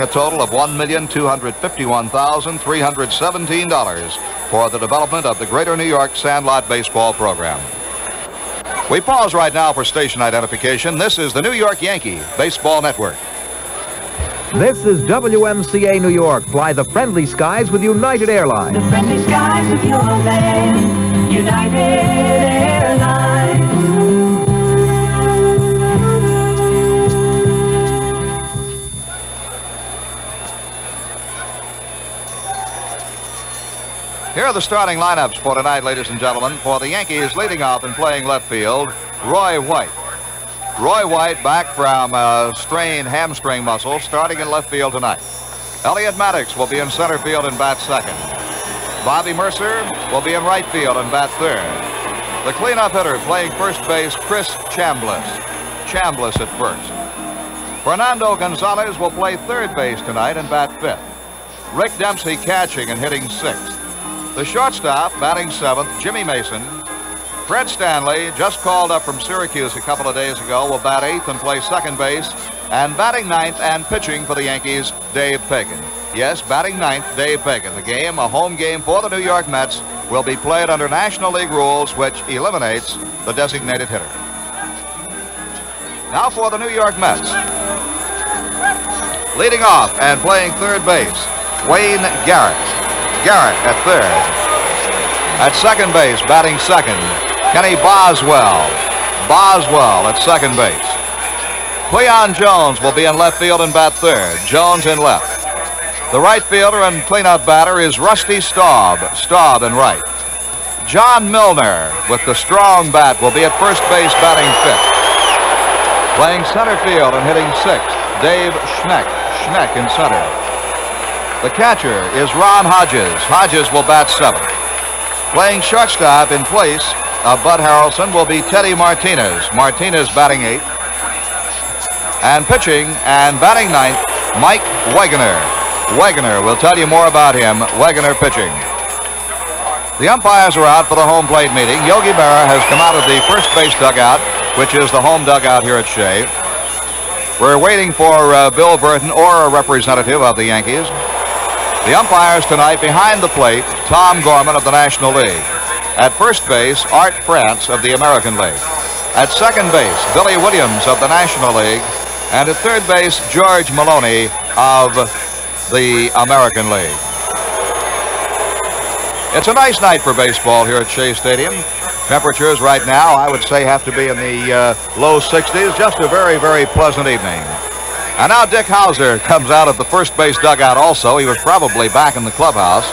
a total of $1,251,317 for the development of the Greater New York Sandlot Baseball program. We pause right now for station identification. This is the New York Yankee Baseball Network. This is WMCA New York. Fly the friendly skies with United Airlines. The friendly skies with your man, United Airlines. Here are the starting lineups for tonight, ladies and gentlemen. For the Yankees, leading off and playing left field, Roy White. Roy White back from a strained hamstring muscle, starting in left field tonight. Elliot Maddox will be in center field and bat second. Bobby Mercer will be in right field and bat third. The cleanup hitter playing first base, Chris Chambliss. Chambliss at first. Fernando Gonzalez will play third base tonight and bat fifth. Rick Dempsey catching and hitting sixth. The shortstop, batting seventh, Jimmy Mason. Fred Stanley, just called up from Syracuse a couple of days ago, will bat eighth and play second base. And batting ninth and pitching for the Yankees, Dave Pagan. Yes, batting ninth, Dave Pagan. The game, a home game for the New York Mets, will be played under National League rules, which eliminates the designated hitter. Now for the New York Mets. Leading off and playing third base, Wayne Garrett. Garrett at third. At second base, batting second, Kenny Boswell. Boswell at second base. Cleon Jones will be in left field and bat third. Jones in left. The right fielder and cleanout batter is Rusty Staub. Staub in right. John Milner with the strong bat will be at first base, batting fifth. Playing center field and hitting sixth, Dave Schneck. Schneck in center. The catcher is Ron Hodges. Hodges will bat seventh. Playing shortstop in place of Bud Harrelson will be Teddy Martinez. Martinez batting eighth. And pitching and batting ninth, Mike Wegener. Wegener, we'll tell you more about him. Wegener pitching. The umpires are out for the home plate meeting. Yogi Berra has come out of the first base dugout, which is the home dugout here at Shea. We're waiting for Bill Burton or a representative of the Yankees. The umpires tonight behind the plate, Tom Gorman of the National League. At first base, Art France of the American League. At second base, Billy Williams of the National League. And at third base, George Maloney of the American League. It's a nice night for baseball here at Shea Stadium. Temperatures right now, I would say, have to be in the low 60s. Just a very, very pleasant evening. And now Dick Hauser comes out of the first base dugout also. He was probably back in the clubhouse.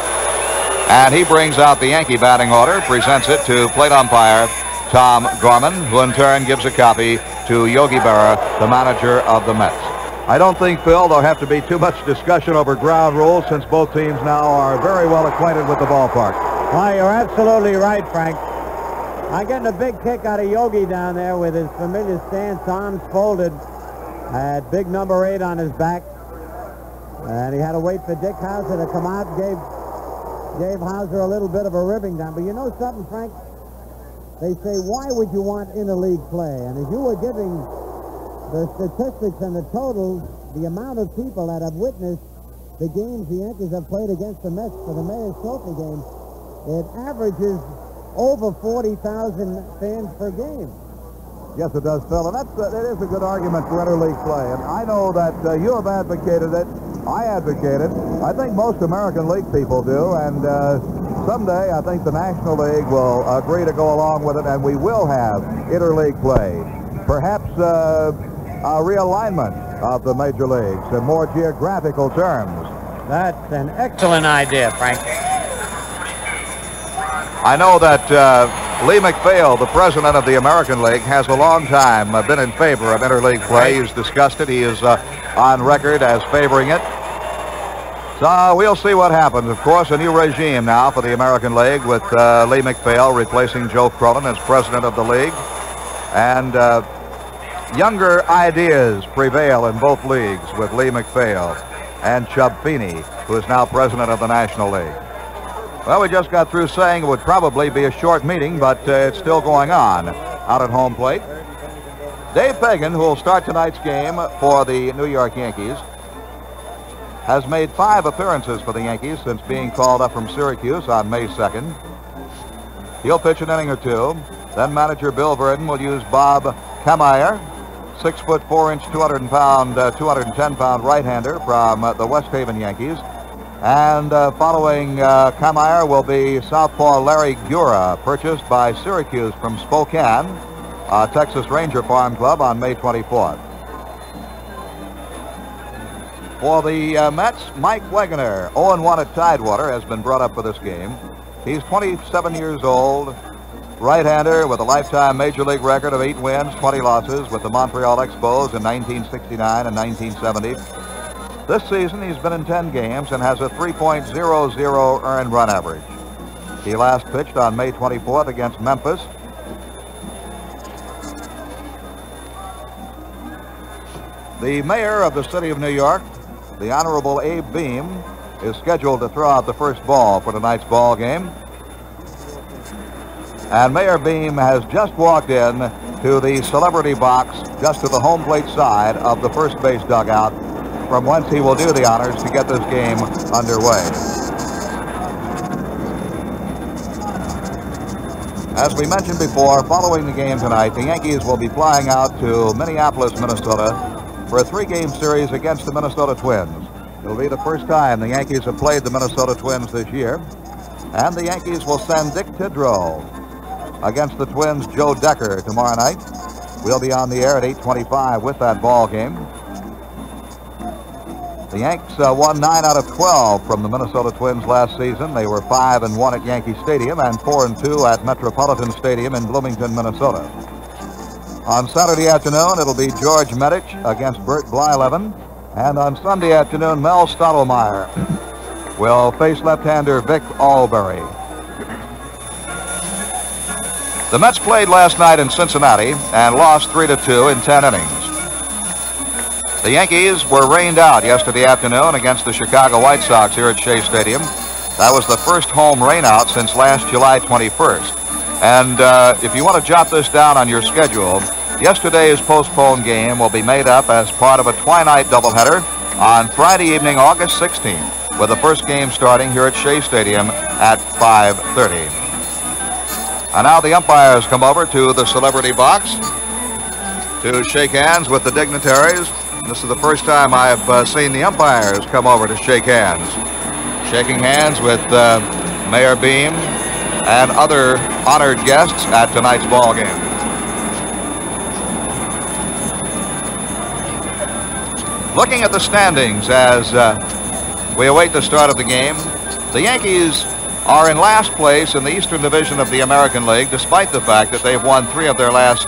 And he brings out the Yankee batting order, presents it to plate umpire Tom Gorman, who in turn gives a copy to Yogi Berra, the manager of the Mets. I don't think, Phil, there'll have to be too much discussion over ground rules since both teams now are very well acquainted with the ballpark. Well, you're absolutely right, Frank. I'm getting a big kick out of Yogi down there with his familiar stance, arms folded. Had big number 8 on his back. And he had to wait for Dick Hauser to come out. Gave Hauser a little bit of a ribbing down. But you know something, Frank? They say, why would you want interleague play? And as you were giving the statistics and the totals, the amount of people that have witnessed the games the Yankees have played against the Mets for the Mayor's Trophy game, it averages over 40,000 fans per game. Yes, it does, Phil, and that is a good argument for interleague play. And I know that you have advocated it. I advocate it. I think most American League people do, and someday I think the National League will agree to go along with it, and we will have interleague play. Perhaps a realignment of the major leagues in more geographical terms. That's an excellent idea, Frank. I know that Lee McPhail, the president of the American League, has a long time been in favor of interleague play. He's discussed it. He is on record as favoring it. So we'll see what happens. Of course, a new regime now for the American League with Lee McPhail replacing Joe Cronin as president of the league. And younger ideas prevail in both leagues with Lee McPhail and Chub Feeney, who is now president of the National League. Well, we just got through saying it would probably be a short meeting, but it's still going on out at home plate. Dave Pagan, who will start tonight's game for the New York Yankees, has made 5 appearances for the Yankees since being called up from Syracuse on May 2nd. He'll pitch an inning or two. Then manager Bill Verdon will use Bob Kamier, 6 foot 4 inch, 210 pound right-hander from the West Haven Yankees. And following Kamier will be southpaw Larry Gura, purchased by Syracuse from Spokane, Texas Ranger Farm Club, on May 24th. For the Mets, Mike Wegener, 0-1 at Tidewater, has been brought up for this game. He's 27 years old, right-hander with a lifetime Major League record of 8 wins, 20 losses with the Montreal Expos in 1969 and 1970. This season, he's been in 10 games and has a 3.00 earned run average. He last pitched on May 24th against Memphis. The mayor of the city of New York, the Honorable Abe Beam, is scheduled to throw out the first ball for tonight's ball game. And Mayor Beam has just walked in to the celebrity box just to the home plate side of the first base dugout, from whence he will do the honors to get this game underway. As we mentioned before, following the game tonight, the Yankees will be flying out to Minneapolis, Minnesota for a 3-game series against the Minnesota Twins. It'll be the first time the Yankees have played the Minnesota Twins this year. And the Yankees will send Dick Tidrow against the Twins' Joe Decker tomorrow night. We'll be on the air at 8:25 with that ball game. The Yanks won 9 out of 12 from the Minnesota Twins last season. They were 5-1 at Yankee Stadium and 4-2 at Metropolitan Stadium in Bloomington, Minnesota. On Saturday afternoon, it'll be George Medich against Bert Blyleven. And on Sunday afternoon, Mel Stottlemyre will face left-hander Vic Albury. The Mets played last night in Cincinnati and lost 3-2 in 10 innings. The Yankees were rained out yesterday afternoon against the Chicago White Sox here at Shea Stadium. That was the first home rainout since last July 21st. And if you want to jot this down on your schedule, yesterday's postponed game will be made up as part of a twilight doubleheader on Friday evening, August 16th, with the first game starting here at Shea Stadium at 5:30. And now the umpires come over to the celebrity box to shake hands with the dignitaries. This is the first time I've seen the umpires come over to shake hands. Shaking hands with Mayor Beam and other honored guests at tonight's ball game. Looking at the standings as we await the start of the game, the Yankees are in last place in the Eastern Division of the American League, despite the fact that they've won 3 of their last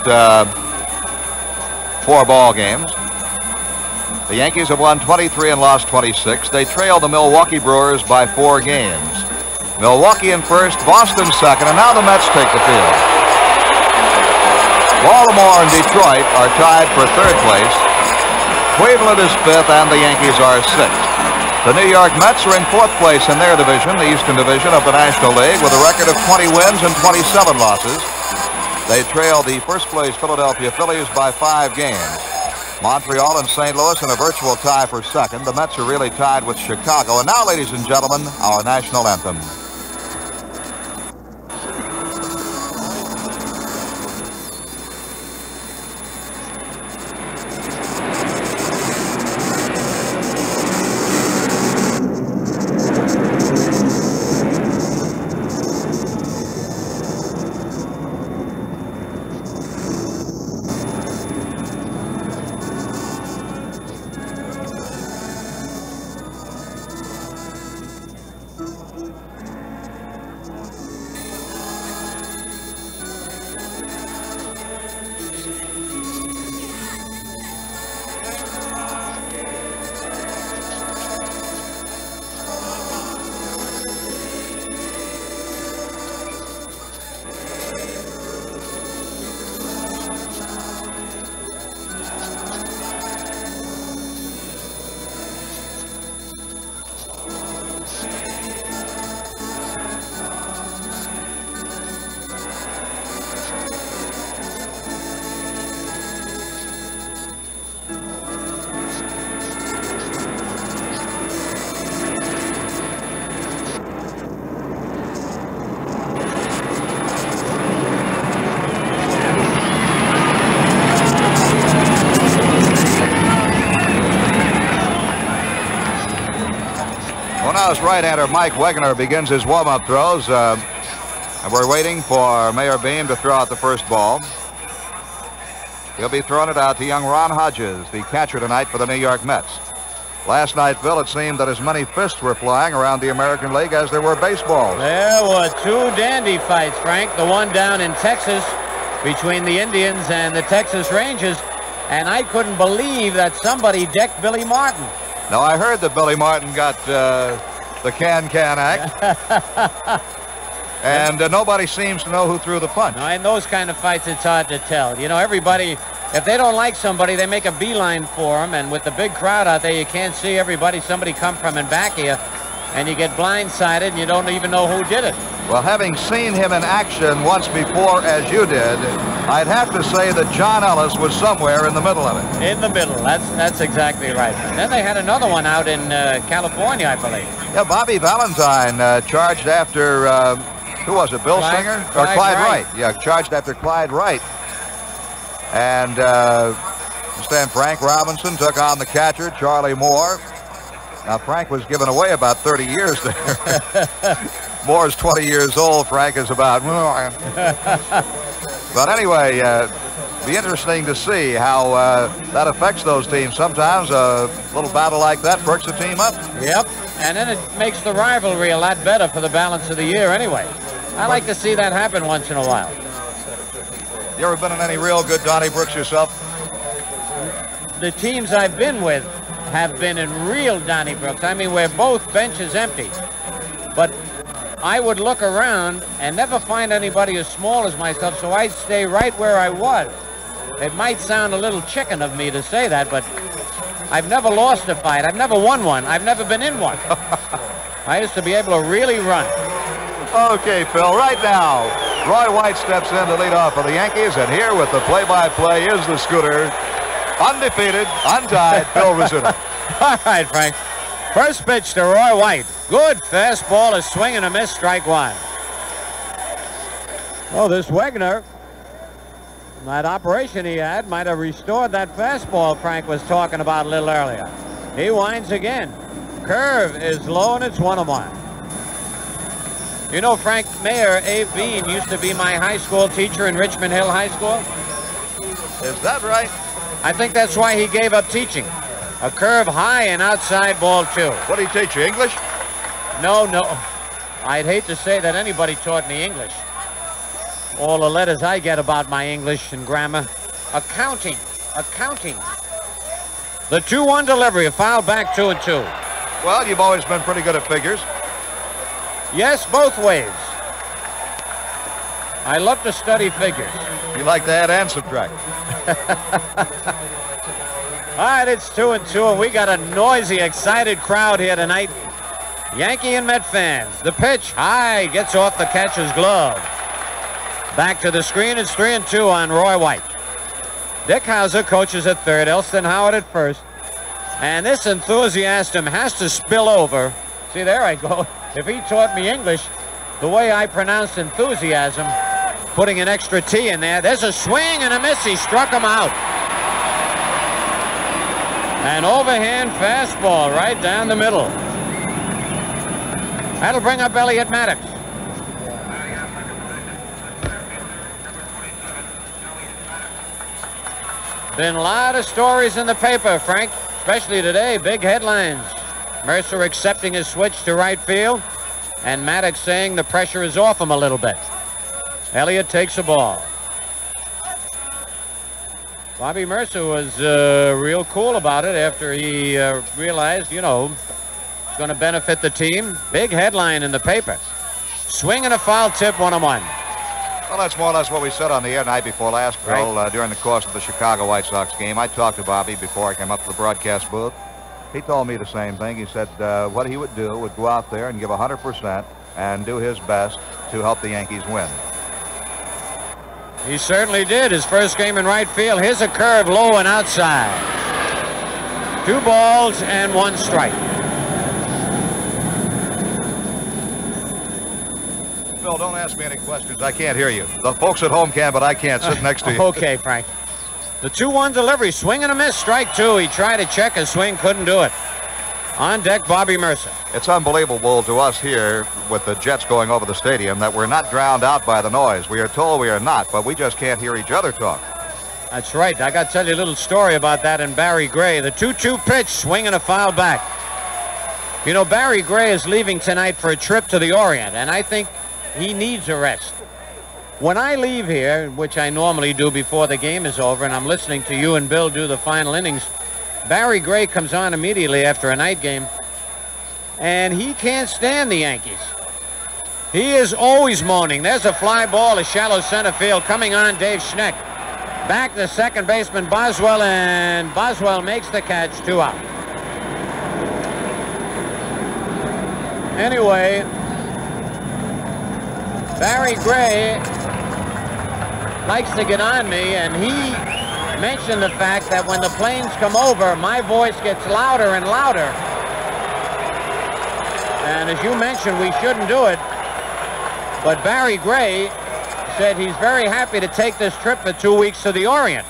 4 ball games. The Yankees have won 23 and lost 26. They trail the Milwaukee Brewers by 4 games. Milwaukee in first, Boston second, and now the Mets take the field. Baltimore and Detroit are tied for 3rd place. Cleveland is 5th, and the Yankees are 6th. The New York Mets are in 4th place in their division, the Eastern Division of the National League, with a record of 20 wins and 27 losses. They trail the first place Philadelphia Phillies by 5 games. Montreal and St. Louis in a virtual tie for 2nd. The Mets are really tied with Chicago. And now, ladies and gentlemen, our national anthem. Well, now his right-hander Mike Wegner begins his warm-up throws. And we're waiting for Mayor Beam to throw out the first ball. He'll be throwing it out to young Ron Hodges, the catcher tonight for the New York Mets. Last night, Phil, it seemed that as many fists were flying around the American League as there were baseballs. There were two dandy fights, Frank. The one down in Texas between the Indians and the Texas Rangers. And I couldn't believe that somebody decked Billy Martin. Now, I heard that Billy Martin got the can-can act. And nobody seems to know who threw the punch. Now, in those kind of fights, it's hard to tell. You know, everybody, if they don't like somebody, they make a beeline for them. And with the big crowd out there, you can't see everybody. Somebody come from and back here, and you get blindsided, and you don't even know who did it. Well, having seen him in action once before, as you did, I'd have to say that John Ellis was somewhere in the middle of it. In the middle. That's exactly right. And then they had another one out in California, I believe. Yeah, Bobby Valentine charged after... who was it, Bill Singer? Or Clyde Wright. Yeah, charged after Clyde Wright. And understand Frank Robinson took on the catcher, Charlie Moore. Now, Frank was given away about 30 years there. Moore's 20 years old. Frank is about... But anyway, be interesting to see how that affects those teams. Sometimes a little battle like that perks a team up. Yep, and then it makes the rivalry a lot better for the balance of the year anyway. I like to see that happen once in a while. You ever been in any real good Donnybrooks yourself? The teams I've been with have been in real Donnybrooks. I mean, where both benches empty. But I would look around and never find anybody as small as myself, so I'd stay right where I was. It might sound a little chicken of me to say that, but I've never lost a fight. I've never won one. I've never been in one. I used to be able to really run. Okay, Phil, right now, Roy White steps in to lead off for the Yankees, and here with the play-by-play is the Scooter, undefeated, untied, Phil Rizzuto. All right, Frank. First pitch to Roy White. Good fastball, a swing and a miss, strike one. Oh, this Wegner, that operation he had might have restored that fastball Frank was talking about a little earlier. He winds again. Curve is low, and it's 1-1. You know, Frank, Mayor Abe Bean used to be my high school teacher in Richmond Hill High School. Is that right? I think that's why he gave up teaching. A curve high and outside ball, too. What did he teach you, English? No. I'd hate to say that anybody taught me English. All the letters I get about my English and grammar. Accounting. The 2-1 delivery, a foul back, 2-2. Well, you've always been pretty good at figures. Yes, both ways. I love to study figures. You like to add and subtract. All right, it's 2-2, and we got a noisy, excited crowd here tonight. Yankee and Met fans. The pitch, high, gets off the catcher's glove. Back to the screen, it's 3-2 on Roy White. Dick Hauser coaches at third, Elston Howard at first. And this enthusiasm has to spill over. See, there I go. If he taught me English, the way I pronounced enthusiasm, putting an extra T in there, there's a swing and a miss. He struck him out. An overhand fastball right down the middle. That'll bring up Elliot Maddox. Been a lot of stories in the paper, Frank, especially today. Big headlines. Mercer accepting his switch to right field, and Maddox saying the pressure is off him a little bit. Elliott takes the ball. Bobby Mercer was real cool about it after he realized, you know, it's going to benefit the team. Big headline in the paper. Swing and a foul tip, 1-1. Well, that's more or less what we said on the air night before last, Phil, right. During the course of the Chicago White Sox game. I talked to Bobby before I came up to the broadcast booth. He told me the same thing. He said what he would do would go out there and give 100% and do his best to help the Yankees win. He certainly did. His first game in right field. Here's a curve low and outside. 2 balls and 1 strike. Phil, don't ask me any questions. I can't hear you. The folks at home can, but I can't sit next to you. Okay, Frank. The 2-1 delivery, swing and a miss, strike 2. He tried to check a swing, couldn't do it. On deck, Bobby Mercer. It's unbelievable to us here with the Jets going over the stadium that we're not drowned out by the noise. We are told we are not, but we just can't hear each other talk. That's right. I got to tell you a little story about that in Barry Gray. The 2-2 pitch, swing and a foul back. You know, Barry Gray is leaving tonight for a trip to the Orient, and I think he needs a rest. When I leave here, which I normally do before the game is over, and I'm listening to you and Bill do the final innings, Barry Gray comes on immediately after a night game, and he can't stand the Yankees. He is always moaning. There's a fly ball to shallow center field coming on Dave Schneck. Back to second baseman Boswell, and Boswell makes the catch, 2 out. Anyway, Barry Gray likes to get on me, and he mentioned the fact that when the planes come over, my voice gets louder and louder. And as you mentioned, we shouldn't do it. But Barry Gray said he's very happy to take this trip for 2 weeks to the Orient.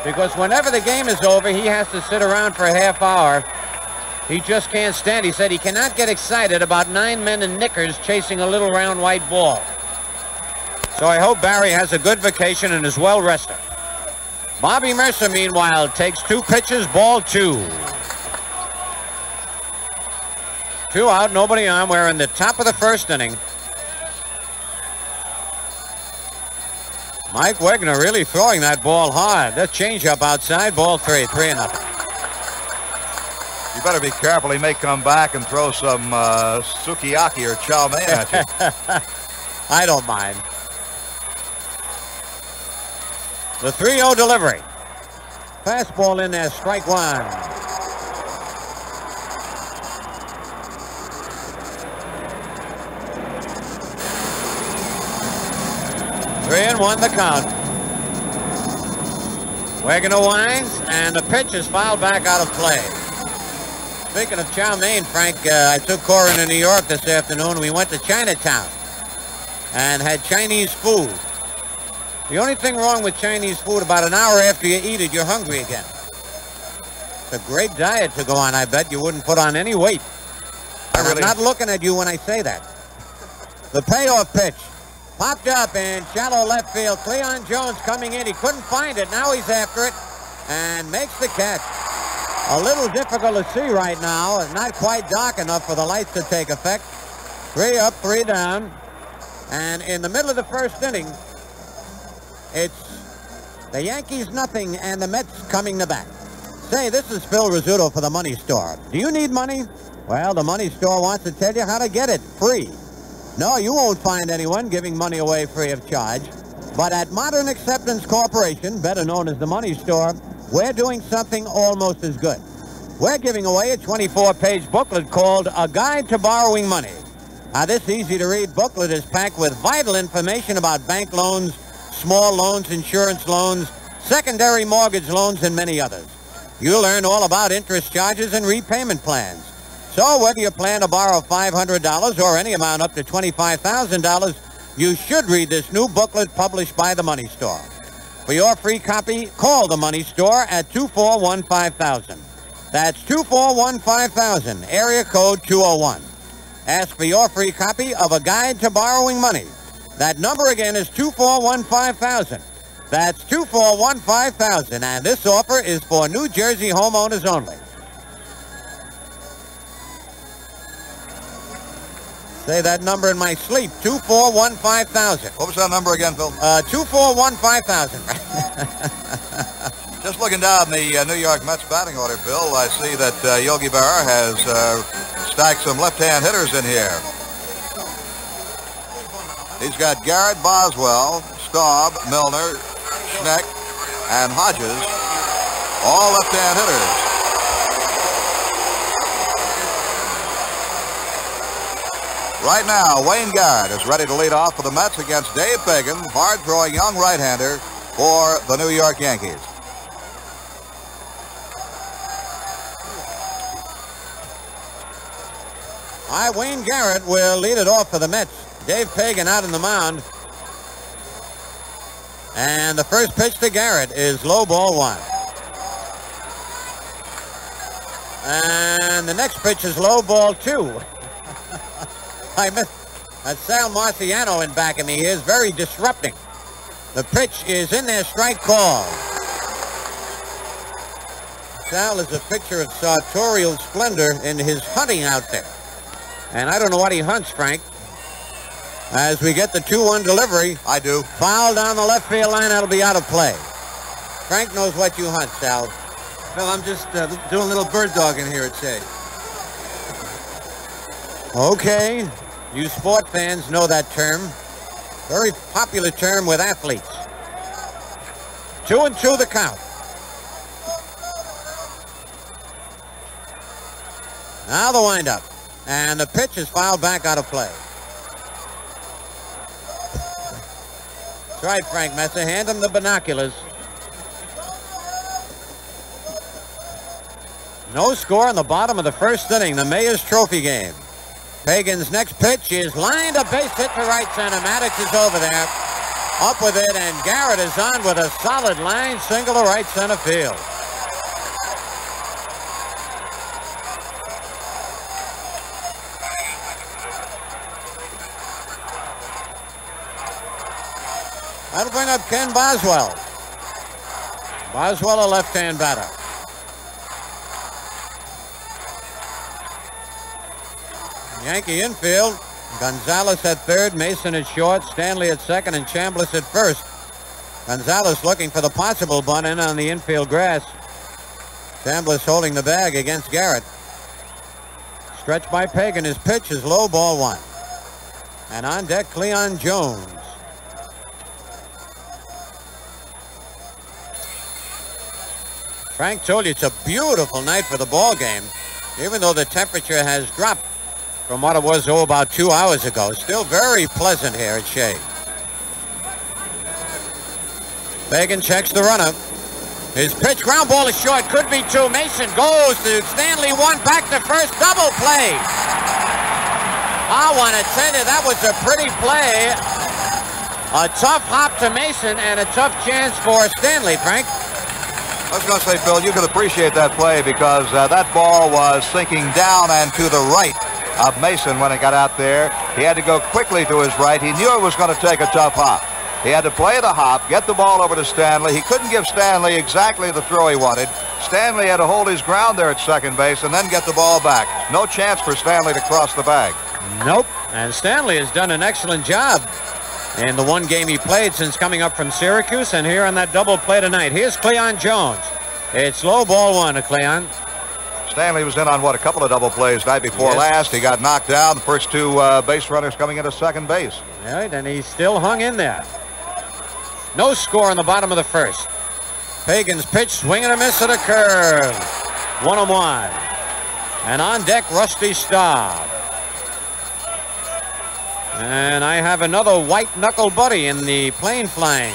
Because whenever the game is over, he has to sit around for a half hour. He just can't stand. He said he cannot get excited about 9 men in knickers chasing a little round white ball. So I hope Barry has a good vacation and is well rested. Bobby Mercer, meanwhile, takes 2 pitches, ball 2. 2 out, nobody on. We're in the top of the first inning. Mike Wegner really throwing that ball hard. That changeup outside, ball 3, 3-0. You better be careful. He may come back and throw some sukiyaki or chow mein at you. I don't mind. The 3-0 delivery. Fastball in there, strike 1. Three and 1 the count. Wagner winds, and the pitch is fouled back out of play. Speaking of chow mein, Frank, I took Cora to New York this afternoon. We went to Chinatown and had Chinese food. The only thing wrong with Chinese food, about an hour after you eat it, you're hungry again. It's a great diet to go on. I bet you wouldn't put on any weight. I'm not looking at you when I say that. The payoff pitch. Popped up in shallow left field. Cleon Jones coming in. He couldn't find it. Now he's after it and makes the catch. A little difficult to see right now. Not quite dark enough for the lights to take effect. 3 up, 3 down. And in the middle of the first inning, it's the Yankees nothing and the Mets coming to bat. Say, this is Phil Rizzuto for the Money Store. Do you need money? Well, the Money Store wants to tell you how to get it free. No, you won't find anyone giving money away free of charge. But at Modern Acceptance Corporation, better known as the Money Store, we're doing something almost as good. We're giving away a 24-page booklet called A Guide to Borrowing Money. Now, this easy-to-read booklet is packed with vital information about bank loans, small loans, insurance loans, secondary mortgage loans, and many others. You'll learn all about interest charges and repayment plans. So whether you plan to borrow $500 or any amount up to $25,000, you should read this new booklet published by the Money Store. For your free copy, call the Money Store at 241-5000. That's 241-5000, area code 201. Ask for your free copy of A Guide to Borrowing Money. That number again is 241-5000. That's 241-5000, and this offer is for New Jersey homeowners only. Say that number in my sleep, 241-5000. What was that number again, Phil? 241-5000. Just looking down the New York Mets batting order, Bill, I see that Yogi Berra has stacked some left-hand hitters in here. He's got Garrett, Boswell, Staub, Milner, Schneck, and Hodges, all left-hand hitters. Right now, Wayne Garrett is ready to lead off for the Mets against Dave Fagan, hard-throwing young right-hander for the New York Yankees. All right, Wayne Garrett will lead it off for the Mets. Dave Fagan out on the mound. And the first pitch to Garrett is low, ball 1. And the next pitch is low, ball 2. I missed. That's Sal Marciano in back of me. He is very disrupting. The pitch is in there, strike call. Sal is a picture of sartorial splendor in his hunting out there. And I don't know what he hunts, Frank. As we get the 2-1 delivery. I do. Foul down the left field line, that'll be out of play. Frank knows what you hunt, Sal. Well, I'm just doing a little bird dogging here at Shea. Okay. You sport fans know that term. Very popular term with athletes. 2-2 the count. Now the windup. And the pitch is fouled back out of play. That's right, Frank Messer. Hand him the binoculars. No score in the bottom of the first inning. The Mayor's Trophy game. Pagan's next pitch is lined, a base hit to right center. Maddox is over there. Up with it, and Garrett is on with a solid line single to right center field. That'll bring up Ken Boswell. Boswell, a left-hand batter. Yankee infield. Gonzalez at third, Mason at short, Stanley at second, and Chambliss at first. Gonzalez looking for the possible bunt in on the infield grass. Chambliss holding the bag against Garrett. Stretched by Pagan. His pitch is low, ball 1. And on deck, Cleon Jones. Frank told you it's a beautiful night for the ball game, even though the temperature has dropped from what it was about 2 hours ago. Still very pleasant here at Shea. Pagan checks the runner. His pitch, ground ball is short, could be 2. Mason goes to Stanley, 1 back to first, double play. I want to tell you, that was a pretty play. A tough hop to Mason and a tough chance for Stanley, Frank. I was going to say, Phil, you could appreciate that play because that ball was sinking down and to the right of Mason when it got out there. He had to go quickly to his right. He knew it was going to take a tough hop. He had to play the hop, get the ball over to Stanley. He couldn't give Stanley exactly the throw he wanted. Stanley had to hold his ground there at second base and then get the ball back. No chance for Stanley to cross the bag. Nope. And Stanley has done an excellent job in the one game he played since coming up from Syracuse, and here on that double play tonight. Here's Cleon Jones. It's low, ball 1 to Cleon. Stanley was in on, a couple of double plays night before last. He got knocked down. The first 2 base runners coming into second base. Right, and he still hung in there. No score in the bottom of the first. Pagan's pitch, swing and a miss at a curve. 1-1. And on deck, Rusty Staub. And I have another white knuckle buddy in the plane flying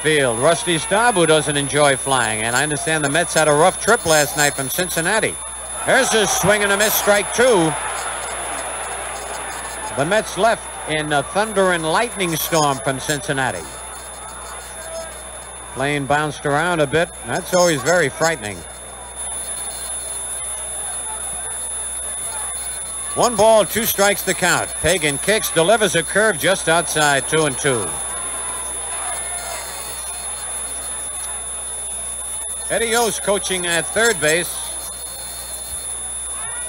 field. Rusty Staub, who doesn't enjoy flying. And I understand the Mets had a rough trip last night from Cincinnati. There's a swing and a miss, strike 2. The Mets left in a thunder and lightning storm from Cincinnati. Plane bounced around a bit. That's always very frightening. 1 ball, 2 strikes the count. Pagan kicks, delivers a curve just outside, 2-2. Eddie Yost coaching at third base.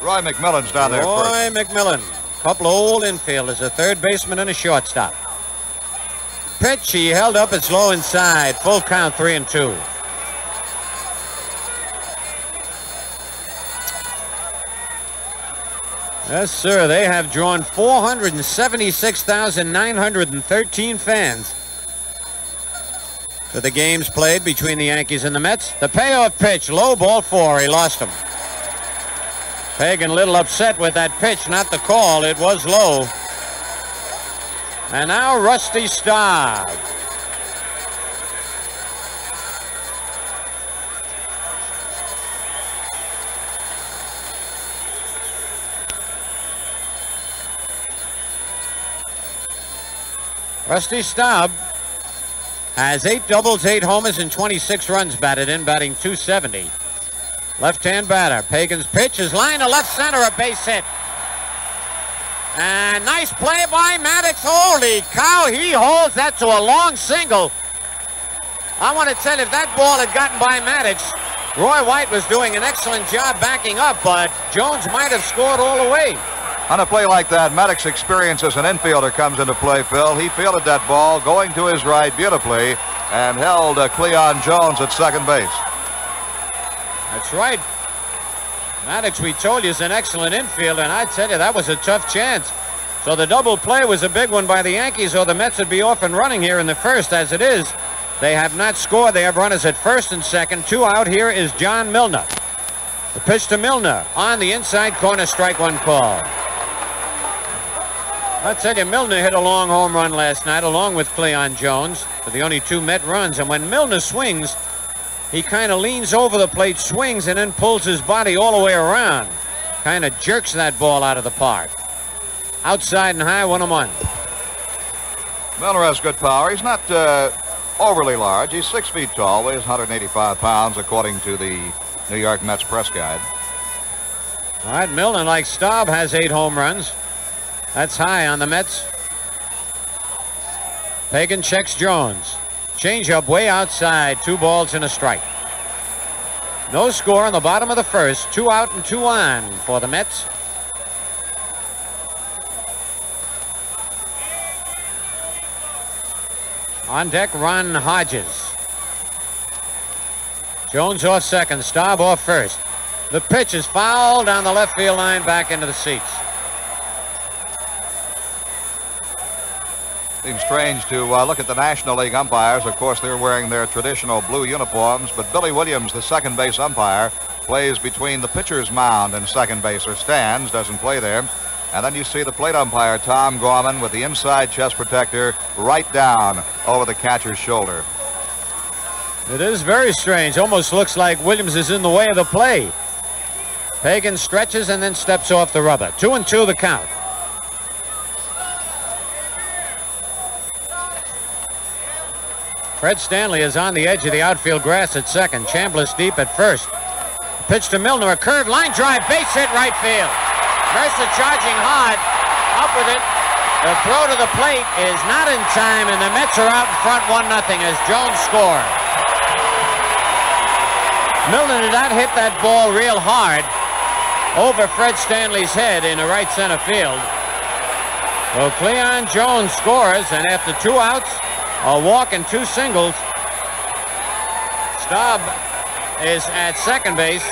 Roy McMillan's down there first. Roy McMillan. Couple of old infielders, a third baseman and a shortstop. Pitch, he held up, it's low inside. Full count, 3-2. Yes, sir. They have drawn 476,913 fans to the games played between the Yankees and the Mets. The payoff pitch, low, ball 4. He lost him. Pagan a little upset with that pitch, not the call. It was low. And now Rusty Staub. Rusty Staub has 8 doubles, 8 homers, and 26 runs batted in, batting .270. Left-hand batter. Pagan's pitch is line to left center, a base hit. And nice play by Maddox. Holy cow, he holds that to a long single. I want to tell you, if that ball had gotten by Maddox, Roy White was doing an excellent job backing up, but Jones might have scored all the way. On a play like that, Maddox's experience as an infielder comes into play, Phil. He fielded that ball going to his right beautifully and held Cleon Jones at second base. That's right. Maddox, we told you, is an excellent infielder, and I tell you, that was a tough chance. So the double play was a big one by the Yankees, or the Mets would be off and running here in the first. As it is, they have not scored. They have runners at first and second. 2 out. Here is John Milner. The pitch to Milner on the inside corner, strike one call. I'll tell you, Milner hit a long home run last night along with Cleon Jones for the only 2 Met runs. And when Milner swings, he kind of leans over the plate, swings, and then pulls his body all the way around. Kind of jerks that ball out of the park. Outside and high, 1-1. Milner has good power. He's not overly large. He's 6 feet tall, weighs 185 pounds, according to the New York Mets press guide. All right, Milner, like Staub, has 8 home runs. That's high on the Mets. Pagan checks Jones. Changeup way outside, 2 balls and a strike. No score in the bottom of the first. 2 out and 2 on for the Mets. On deck, Ron Hodges. Jones off second, Staub off first. The pitch is fouled down the left field line, back into the seats. Seems strange to look at the National League umpires. Of course, they're wearing their traditional blue uniforms, but Billy Williams, the second base umpire, plays between the pitcher's mound and second base, or stands, doesn't play there. And then you see the plate umpire, Tom Gorman, with the inside chest protector right down over the catcher's shoulder. It is very strange. Almost looks like Williams is in the way of the play. Pagan stretches and then steps off the rubber. 2-2 the count. Fred Stanley is on the edge of the outfield grass at second. Chambliss deep at first. Pitch to Milner, a curved line drive, base hit right field. Mercer charging hard, up with it. The throw to the plate is not in time, and the Mets are out in front 1-0 as Jones scores. Milner did not hit that ball real hard over Fred Stanley's head in the right center field. Well, Cleon Jones scores, and after 2 outs, a walk and 2 singles, Staub is at second base.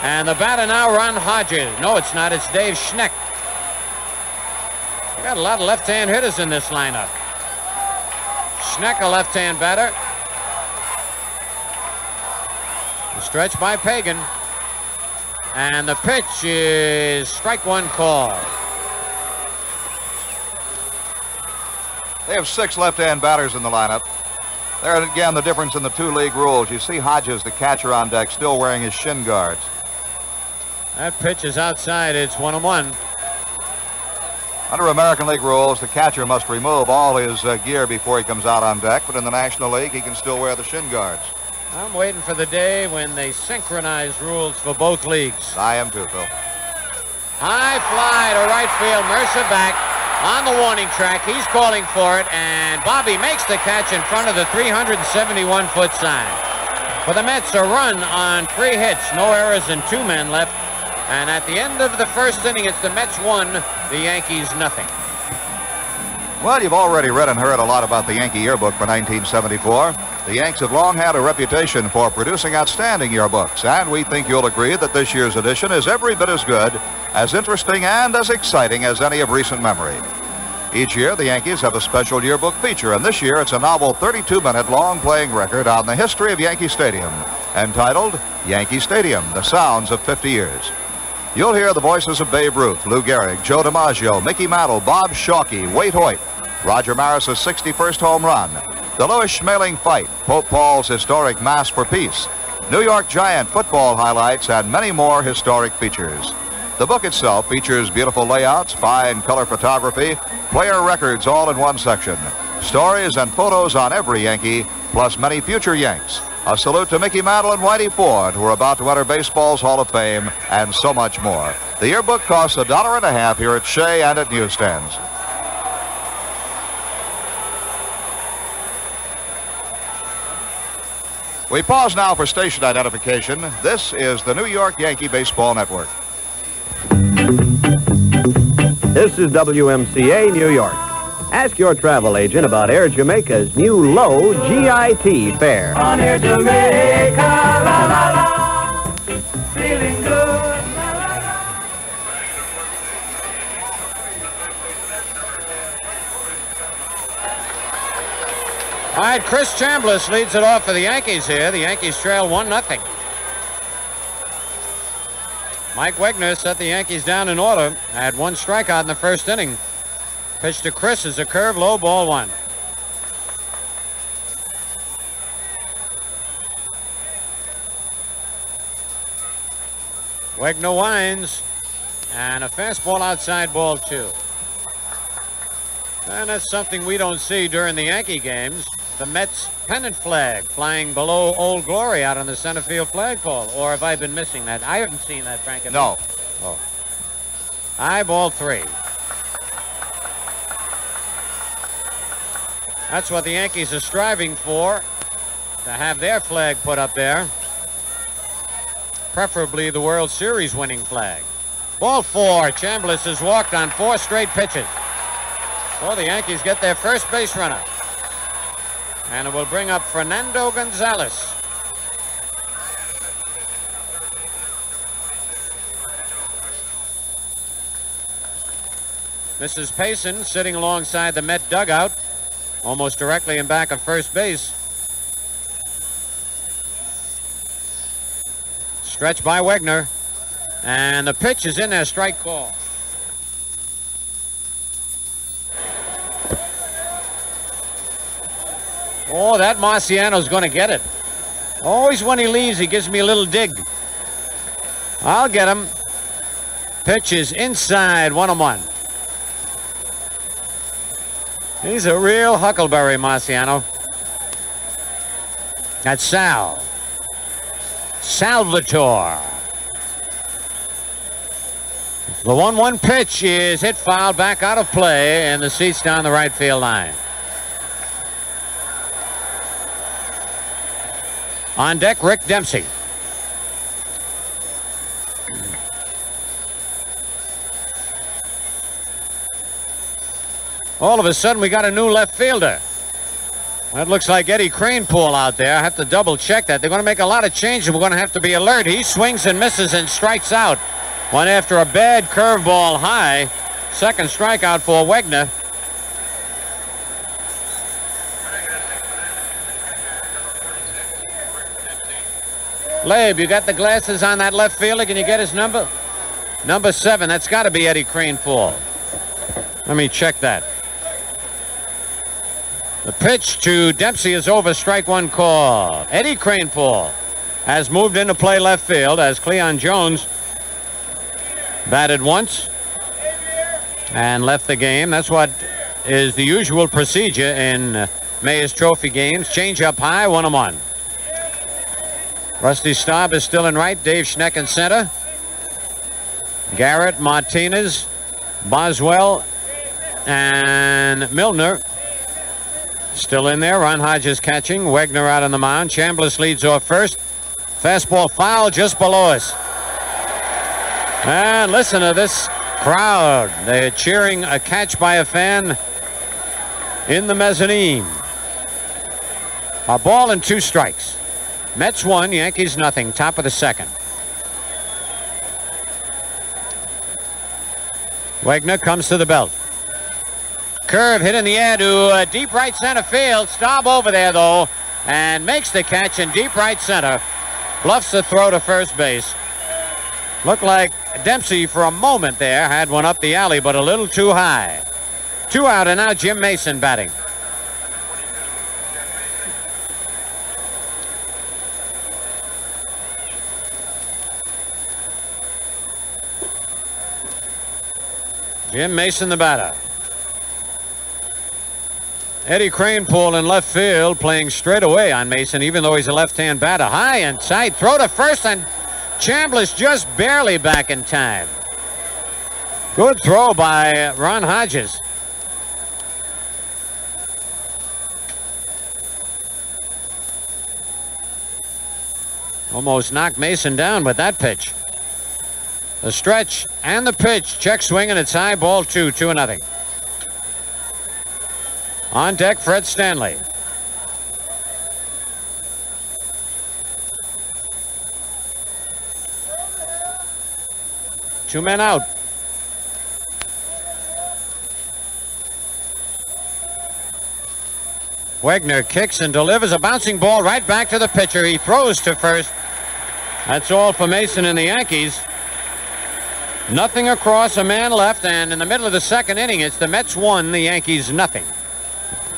And the batter now, Ron Hodges. No, it's not. It's Dave Schneck. We got a lot of left-hand hitters in this lineup. Schneck, a left-hand batter. The stretch by Pagan. And the pitch is strike one call. They have 6 left-hand batters in the lineup. There again, the difference in the 2 league rules. You see Hodges, the catcher on deck, still wearing his shin guards. That pitch is outside. It's 1-1. Under American League rules, the catcher must remove all his gear before he comes out on deck, but in the National League, he can still wear the shin guards. I'm waiting for the day when they synchronize rules for both leagues. I am too, Phil. High fly to right field. Mercer back on the warning track. He's calling for it, and Bobby makes the catch in front of the 371-foot sign. For the Mets, a run on 3 hits, no errors, and 2 men left. And at the end of the first inning, it's the Mets 1, the Yankees nothing. Well, you've already read and heard a lot about the Yankee yearbook for 1974. The Yanks have long had a reputation for producing outstanding yearbooks, and we think you'll agree that this year's edition is every bit as good, as interesting, and as exciting as any of recent memory. Each year, the Yankees have a special yearbook feature, and this year it's a novel 32-minute long-playing record on the history of Yankee Stadium, entitled Yankee Stadium, The Sounds of 50 Years. You'll hear the voices of Babe Ruth, Lou Gehrig, Joe DiMaggio, Mickey Mantle, Bob Shalke, Waite Hoyt, Roger Maris' 61st home run, the Louis Schmeling fight, Pope Paul's historic Mass for Peace, New York Giant football highlights, and many more historic features. The book itself features beautiful layouts, fine color photography, player records all in one section, stories and photos on every Yankee, plus many future Yanks. A salute to Mickey Mantle and Whitey Ford, who are about to enter baseball's Hall of Fame, and so much more. The yearbook costs $1.50 here at Shea and at newsstands. We pause now for station identification. This is the New York Yankee Baseball Network. This is WMCA New York. Ask your travel agent about Air Jamaica's new low GIT fare. On Air Jamaica, la la la, feeling good, la la la. All right, Chris Chambliss leads it off for the Yankees here. The Yankees trail 1-0. Mike Wegner set the Yankees down in order. Had one strikeout in the first inning. Pitch to Chris is a curve, low, ball one. Wegner winds, and a fastball outside, ball two. And that's something we don't see during the Yankee games. The Mets pennant flag flying below Old Glory out on the center field flagpole. Or have I been missing that? I haven't seen that, Frank. No. Oh. High, ball three. That's what the Yankees are striving for, to have their flag put up there. Preferably the World Series winning flag. Ball four. Chambliss has walked on 4 straight pitches. Well, the Yankees get their first base runner. And it will bring up Fernando Gonzalez. Mrs. Payson sitting alongside the Met dugout, almost directly in back of first base. Stretch by Wegner. And the pitch is in there, strike call. Oh, that Marciano's going to get it. Always when he leaves, he gives me a little dig. I'll get him. Pitch is inside, 1-1. He's a real huckleberry, Marciano. That's Sal. Salvatore. The 1-1 pitch is hit foul, back out of play, and the seats down the right field line. On deck, Rick Dempsey. All of a sudden, we got a new left fielder. That looks like Eddie Kranepool out there. I have to double check that. They're going to make a lot of changes. We're going to have to be alert. He swings and misses and strikes out. One after a bad curveball high. Second strikeout for Wegner. Labe, you got the glasses on that left fielder. Can you get his number? Number 7. That's got to be Eddie Kranepool. Let me check that. The pitch to Dempsey is over, strike one call. Eddie Kranepool has moved into play left field as Cleon Jones batted once and left the game. That's what is the usual procedure in Mayor's Trophy games. Change up high, 1-1. Rusty Staub is still in right. Dave Schneck in center. Garrett, Martinez, Boswell, and Milner still in there. Ron Hodges catching. Wegner out on the mound. Chambliss leads off first. Fastball foul just below us. And listen to this crowd. They're cheering a catch by a fan in the mezzanine. A ball and 2 strikes. Mets 1, Yankees nothing. Top of the second. Wegner comes to the belt. Curve hit in the air to deep right center field. Staub over there, though, and makes the catch in deep right center. Bluffs the throw to first base. Looked like Dempsey for a moment there had one up the alley, but a little too high. 2 out, and now Jim Mason batting. Jim Mason, the batter. Eddie Kranepool in left field playing straight away on Mason, even though he's a left-hand batter. High and tight. Throw to first, and Chambliss just barely back in time. Good throw by Ron Hodges. Almost knocked Mason down with that pitch. The stretch and the pitch. Check swing, and it's high, ball 2, 2-0. On deck, Fred Stanley. Two men out. Wegner kicks and delivers a bouncing ball right back to the pitcher. He throws to first. That's all for Mason and the Yankees. Nothing across, a man left, and in the middle of the second inning, it's the Mets 1, the Yankees nothing.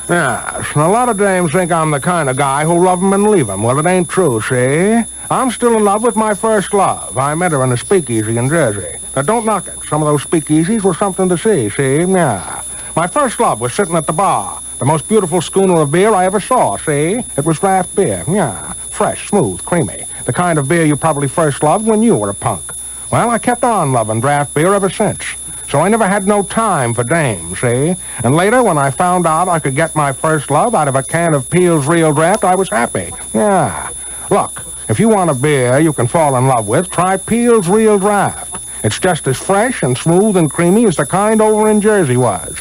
Yes, a lot of dames think I'm the kind of guy who'll love 'em and leave 'em. Well, it ain't true, see? I'm still in love with my first love. I met her in a speakeasy in Jersey. Now, don't knock it. Some of those speakeasies were something to see, Yeah. My first love was sitting at the bar. The most beautiful schooner of beer I ever saw, see? It was draft beer, fresh, smooth, creamy. The kind of beer you probably first loved when you were a punk. Well, I kept on loving draft beer ever since. So I never had no time for dames, see? And later, when I found out I could get my first love out of a can of Peel's Real Draft, I was happy. Look, if you want a beer you can fall in love with, try Peel's Real Draft. It's just as fresh and smooth and creamy as the kind over in Jersey was.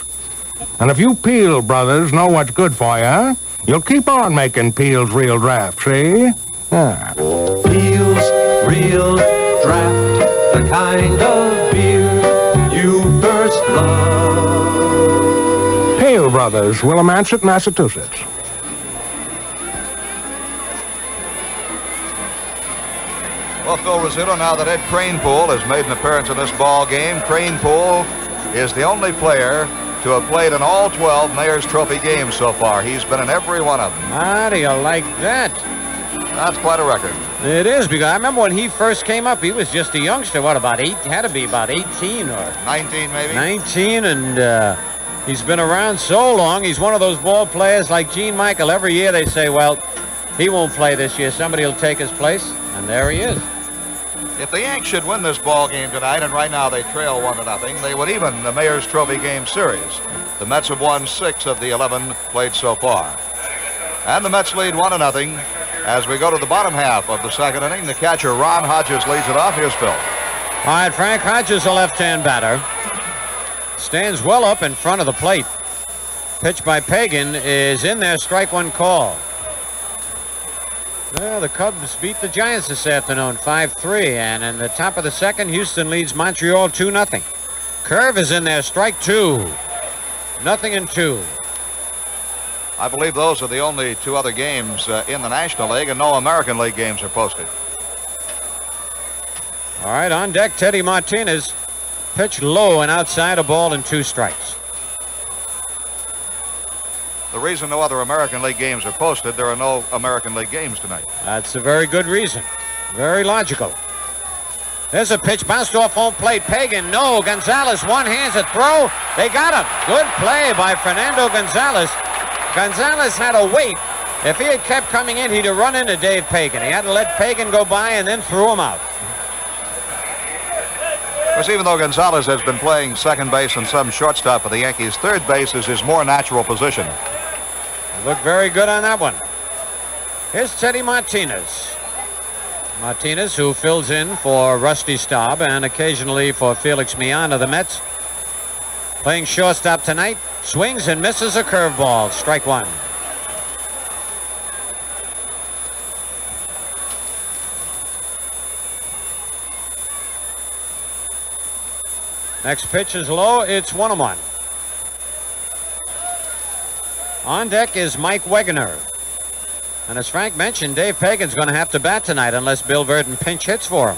And if you Peel brothers know what's good for you, you'll keep on making Peel's Real Draft, see? Peel's Real Draft, the kind of beer you first love. Peel Brothers, Willimantic, Massachusetts. Well, Phil Rizzuto, now that Ed Kranepool has made an appearance in this ball game, Kranepool is the only player to have played in all 12 Mayor's Trophy games so far. He's been in every one of them. How do you like that? That's quite a record. It is, because I remember when he first came up, he was just a youngster. What, about 8? Had to be about 18 or 19, maybe. 19, and he's been around so long. He's one of those ball players like Gene Michael. Every year they say, well, he won't play this year. Somebody will take his place, and there he is. If the Yanks should win this ball game tonight, and right now they trail 1-0, they would even the Mayor's Trophy game series. The Mets have won 6 of the 11 played so far. And the Mets lead 1-0. As we go to the bottom half of the second inning, the catcher Ron Hodges leads it off. Here's Phil. All right, Frank Hodges, a left-hand batter. Stands well up in front of the plate. Pitch by Pagan is in there, strike one call. Well, the Cubs beat the Giants this afternoon, 5-3, and in the top of the second, Houston leads Montreal 2-0. Curve is in there, strike 2. 0-2. I believe those are the only 2 other games in the National League, and no American League games are posted. All right, on deck, Teddy Martinez. Pitch low and outside, a ball and 2 strikes. The reason no other American League games are posted, there are no American League games tonight. That's a very good reason. Very logical. There's a pitch bounced off home plate. Pagan, no. Gonzalez one-hands a throw. They got him. Good play by Fernando Gonzalez. Gonzalez had to wait. If he had kept coming in, he'd have run into Dave Pagan. He had to let Pagan go by and then threw him out. Of course, even though Gonzalez has been playing second base and some shortstop for the Yankees, third base is his more natural position. Looked very good on that one. Here's Teddy Martinez. Martinez, who fills in for Rusty Staub and occasionally for Felix Millan of the Mets. Playing shortstop tonight. Swings and misses a curveball. Strike 1. Next pitch is low. It's 1-1. On deck is Mike Wegener. And as Frank mentioned, Dave Pagan's going to have to bat tonight unless Bill Verdon pinch hits for him.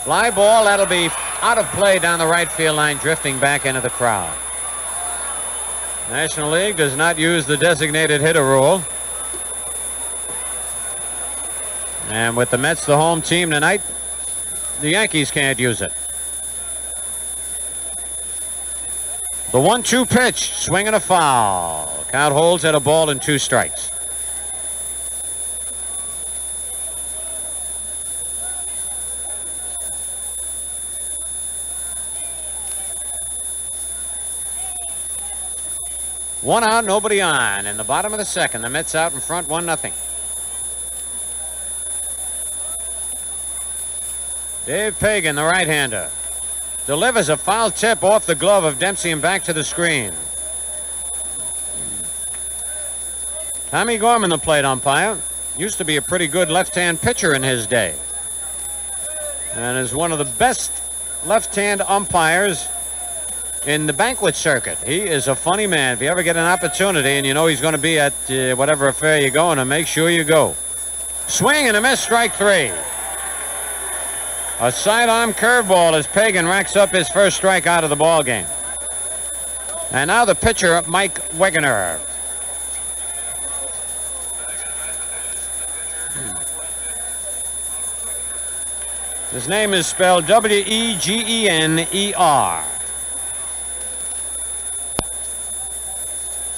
Fly ball, that'll be out of play down the right field line, drifting back into the crowd. National League does not use the designated hitter rule. And with the Mets the home team tonight, the Yankees can't use it. The 1-2 pitch, swing and a foul. Count holds at a ball and 2 strikes. One out, nobody on. In the bottom of the second, the Mets out in front, 1-0. Dave Pagan, the right-hander, delivers a foul tip off the glove of Dempsey and back to the screen. Tommy Gorman, the plate umpire, used to be a pretty good left-hand pitcher in his day, and is one of the best left-hand umpires in the banquet circuit. He is a funny man. If you ever get an opportunity and you know he's going to be at whatever affair you're going to, make sure you go. Swing and a miss, strike 3. A sidearm curveball as Pagan racks up his first strikeout of the ball game. And now the pitcher, Mike Wegener. His name is spelled W-E-G-E-N-E-R.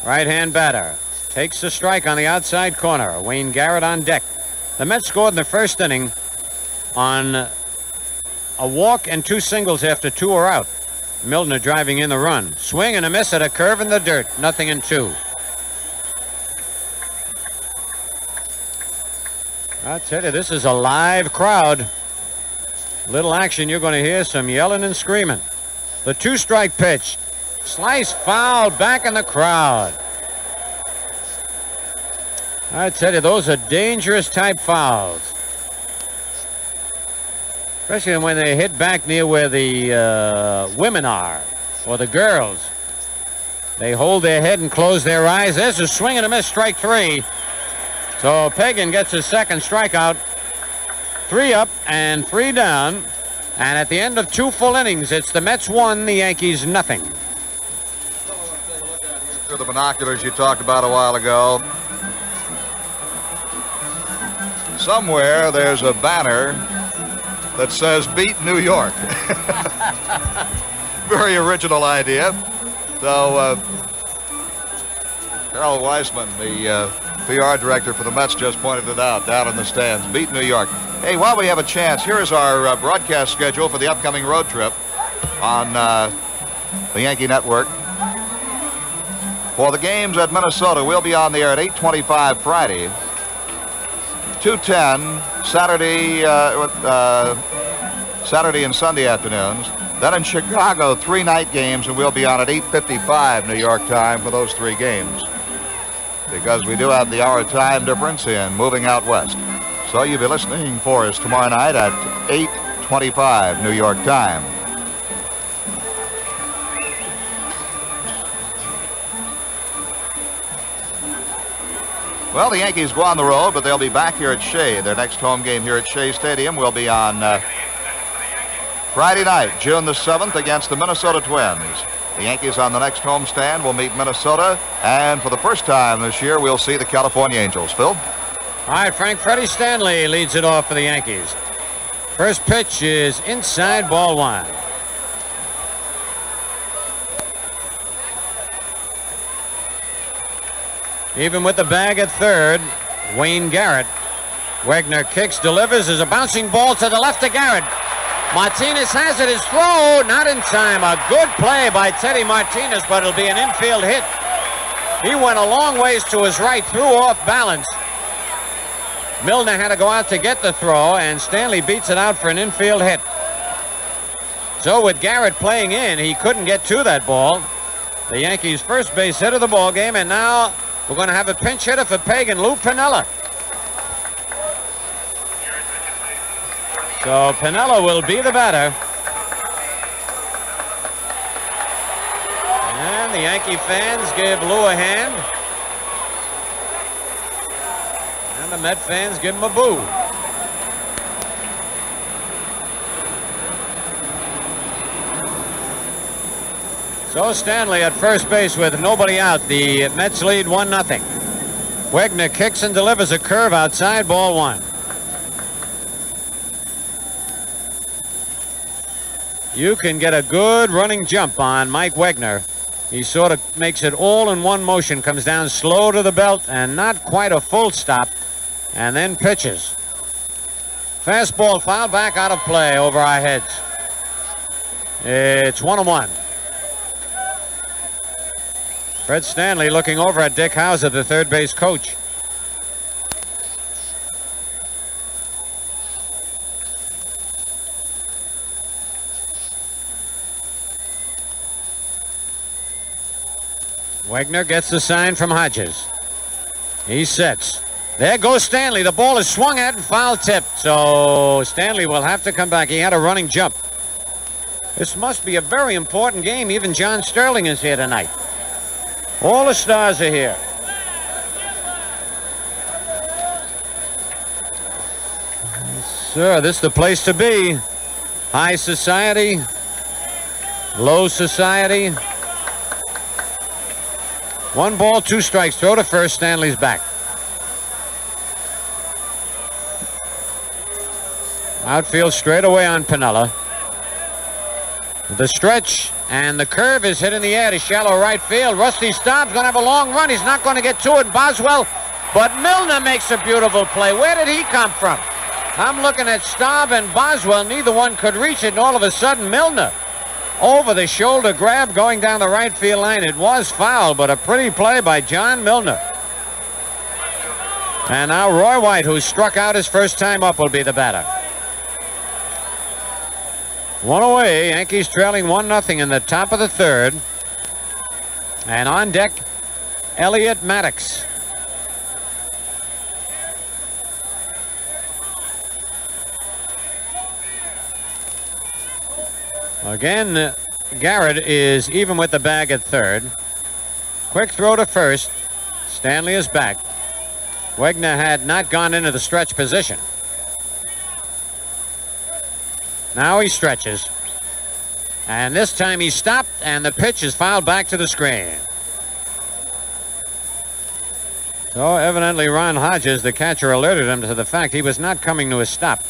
Right-hand batter takes the strike on the outside corner. Wayne Garrett on deck. The Mets scored in the first inning on a walk and 2 singles after 2 are out. Milner driving in the run. Swing and a miss at a curve in the dirt. 0-2. I tell you, this is a live crowd. Little action, you're going to hear some yelling and screaming. The 2-strike pitch. Slice foul back in the crowd. I tell you, those are dangerous type fouls. Especially when they hit back near where the women are, or the girls. They hold their head and close their eyes. There's a swing and a miss, strike 3. So Pagan gets his second strikeout. 3 up and 3 down. And at the end of 2 full innings, it's the Mets 1, the Yankees 0. To the binoculars you talked about a while ago. Somewhere there's a banner that says "Beat New York." Very original idea. So Harold Weissman, the PR director for the Mets, just pointed it out down in the stands. Beat New York. Hey, while we have a chance, here's our broadcast schedule for the upcoming road trip on the Yankee Network. For the games at Minnesota, we'll be on the air at 8:25 Friday, 2:10 Saturday and Sunday afternoons. Then in Chicago, 3 night games, and we'll be on at 8:55 New York time for those 3 games, because we do have the hour time difference in moving out west. So you'll be listening for us tomorrow night at 8:25 New York time. Well, the Yankees go on the road, but they'll be back here at Shea. Their next home game here at Shea Stadium will be on Friday night, June the 7th, against the Minnesota Twins. The Yankees on the next homestand will meet Minnesota, and for the first time this year, we'll see the California Angels. Phil? All right, Frank. Freddie Stanley leads it off for the Yankees. First pitch is inside, ball 1. Even with the bag at third, Wayne Garrett. Wegner kicks, delivers, is a bouncing ball to the left to Garrett. Martinez has it, his throw, not in time. A good play by Teddy Martinez, but it'll be an infield hit. He went a long ways to his right, threw off balance. Milner had to go out to get the throw, and Stanley beats it out for an infield hit. So with Garrett playing in, he couldn't get to that ball. The Yankees' first base hit of the ball game, and now we're going to have a pinch hitter for Pagan, Lou Piniella. So Piniella will be the batter. And the Yankee fans give Lou a hand. And the Met fans give him a boo. So Stanley at first base with nobody out. The Mets lead 1-0. Wegner kicks and delivers a curve outside, ball 1. You can get a good running jump on Mike Wegner He sort of makes it all in one motion, comes down slow to the belt and not quite a full stop, and then pitches. Fastball fouled back out of play over our heads. It's 1-1. Fred Stanley looking over at Dick Hauser, the third base coach. Wegner gets the sign from Hodges. He sets. There goes Stanley. The ball is swung at and foul tipped. So Stanley will have to come back. He had a running jump. This must be a very important game. Even John Sterling is here tonight. All the stars are here. Sir, this is the place to be. High society, low society. 1 ball, 2 strikes. Throw to first. Stanley's back. Outfield straight away on Piniella. The stretch and the curve is hit in the air to shallow right field. Rusty Staub's going to have a long run. He's not going to get to it. Boswell, but Milner makes a beautiful play. Where did he come from? I'm looking at Staub and Boswell. Neither one could reach it, and all of a sudden Milner over the shoulder grab going down the right field line. It was foul, but a pretty play by John Milner. And now Roy White, who struck out his first time up, will be the batter. 1 away. Yankees trailing 1-0 in the top of the third. And on deck, Elliot Maddox. Again, Garrett is even with the bag at third. Quick throw to first. Stanley is back. Wegner had not gone into the stretch position. Now he stretches. And this time he stopped, and the pitch is fouled back to the screen. So evidently Ron Hodges, the catcher, alerted him to the fact he was not coming to a stop.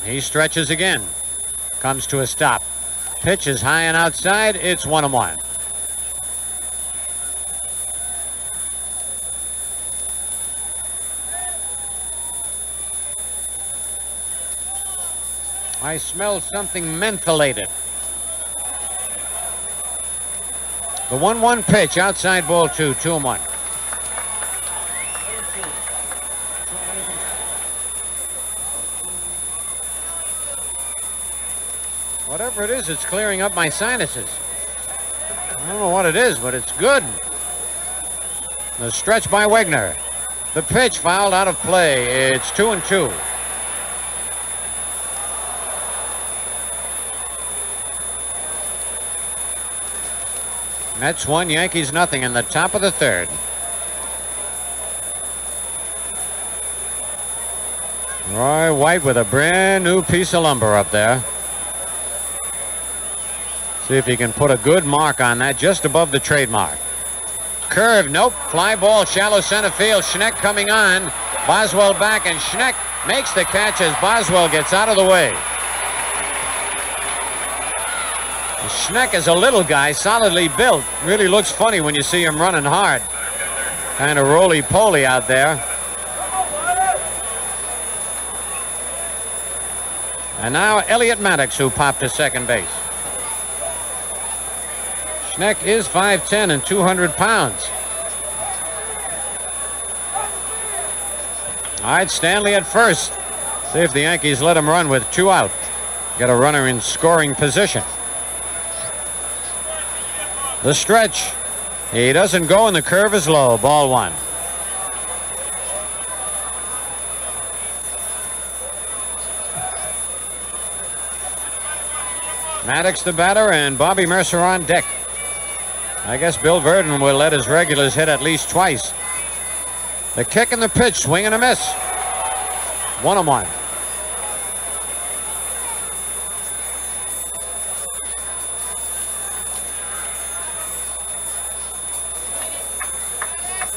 He stretches again. Comes to a stop. Pitch is high and outside. It's 1-1. I smell something mentholated. The 1-1 pitch, outside ball 2, 2-1. Whatever it is, it's clearing up my sinuses. I don't know what it is, but it's good. The stretch by Wegner. The pitch fouled out of play. It's 2-2. Mets 1, Yankees 0 in the top of the third. Roy White with a brand new piece of lumber up there. See if he can put a good mark on that just above the trademark. Curve, nope. Fly ball, shallow center field. Schneck coming on. Boswell back, and Schneck makes the catch as Boswell gets out of the way. Schneck is a little guy, solidly built. Really looks funny when you see him running hard. Kind of roly-poly out there. And now Elliot Maddox, who popped to second base. Schneck is 5'10" and 200 pounds. All right, Stanley at first. See if the Yankees let him run with 2 out. Get a runner in scoring position. The stretch. He doesn't go, and the curve is low. Ball 1. Maddox the batter, and Bobby Mercer on deck. I guess Bill Verdon will let his regulars hit at least twice. The kick and the pitch, swing and a miss. 1-1.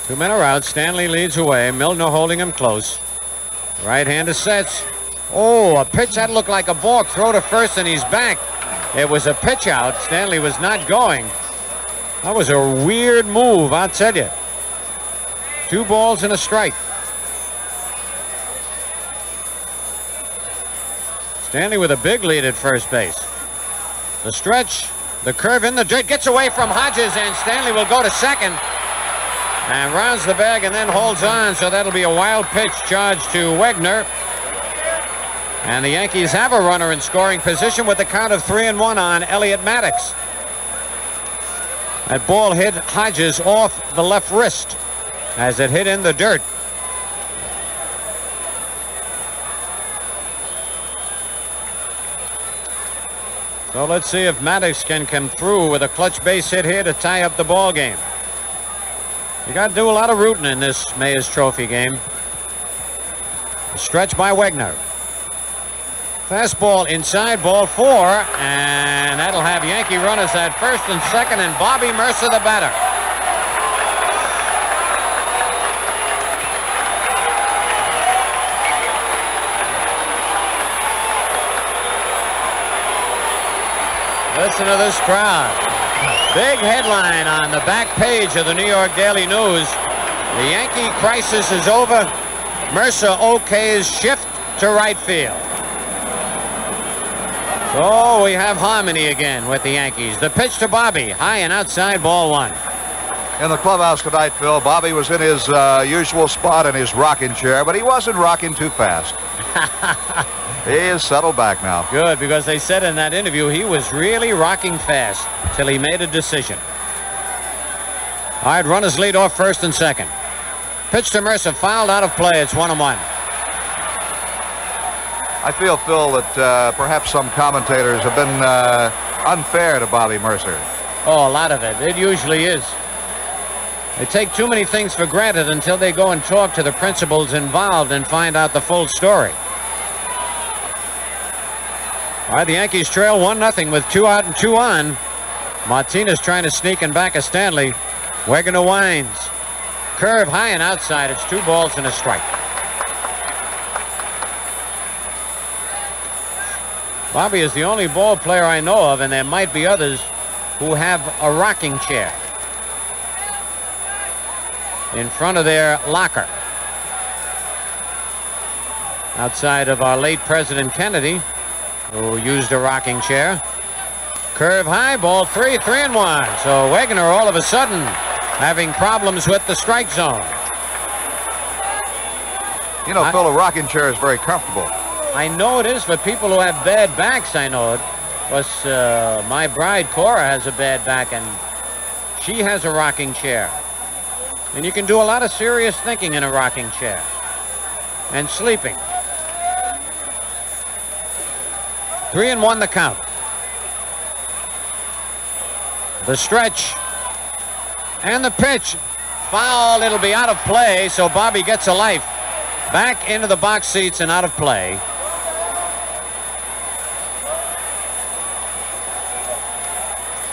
Two men are out. Stanley leads away. Milner holding him close. Right-hander sets. Oh, a pitch that looked like a ball. Throw to first and he's back. It was a pitch out. Stanley was not going. That was a weird move, I'll tell you. 2 balls and a strike. Stanley with a big lead at first base. The stretch, the curve in the dirt, gets away from Hodges, and Stanley will go to second. And rounds the bag and then holds on, so that'll be a wild pitch charged to Wegner. And the Yankees have a runner in scoring position with the count of 3-1 on Elliott Maddox. That ball hit Hodges off the left wrist as it hit in the dirt. So let's see if Maddox can come through with a clutch base hit here to tie up the ball game. You got to do a lot of rooting in this Mayor's Trophy game. Stretch by Wegner. Fastball inside, ball 4, and that'll have Yankee runners at first and second, and Bobby Mercer the batter. Listen to this crowd. Big headline on the back page of the New York Daily News. The Yankee crisis is over. Mercer okays shift to right field. So we have harmony again with the Yankees. The pitch to Bobby, high and outside, ball 1. In the clubhouse tonight, Phil, Bobby was in his usual spot in his rocking chair, but he wasn't rocking too fast. He is settled back now. Good, because they said in that interview he was really rocking fast till he made a decision. All right, runners lead off first and second. Pitch to Mercer, fouled out of play. It's 1-1. I feel, Phil, that perhaps some commentators have been unfair to Bobby Mercer. Oh, a lot of it. It usually is. They take too many things for granted until they go and talk to the principals involved and find out the full story. All right, the Yankees trail 1-0 with 2 out and 2 on. Martinez trying to sneak in back of Stanley. Wegner winds. Curve high and outside. It's 2 balls and a strike. Bobby is the only ball player I know of, and there might be others who have a rocking chair in front of their locker. Outside of our late President Kennedy, who used a rocking chair. Curve high, ball 3, 3-1. So Wegner all of a sudden having problems with the strike zone. You know, Phil, a rocking chair is very comfortable. I know it is for people who have bad backs, I know it. Plus, my bride, Cora, has a bad back, and she has a rocking chair. And you can do a lot of serious thinking in a rocking chair. And sleeping. 3-1 the count. The stretch. And the pitch. Foul. It'll be out of play, so Bobby gets a life. Back into the box seats and out of play.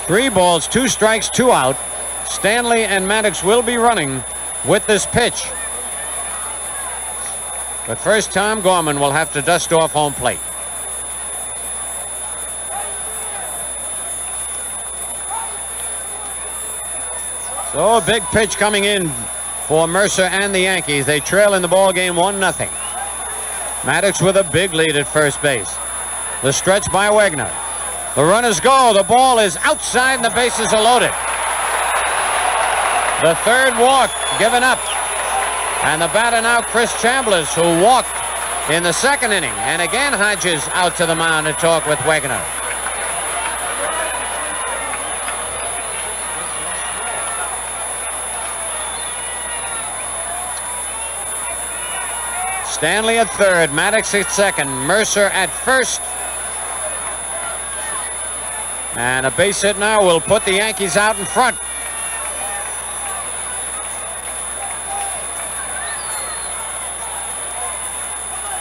Three balls, 2 strikes, 2 out. Stanley and Maddox will be running with this pitch. But first, Tom Gorman will have to dust off home plate. So a big pitch coming in for Mercer and the Yankees. They trail in the ball game 1-0. Maddox with a big lead at first base. The stretch by Wegner. The runners go. The ball is outside and the bases are loaded. The third walk given up. And the batter now, Chris Chambliss, who walked in the second inning. And again, Hodges out to the mound to talk with Wegner. Stanley at third, Maddox at second, Mercer at first. And a base hit now will put the Yankees out in front.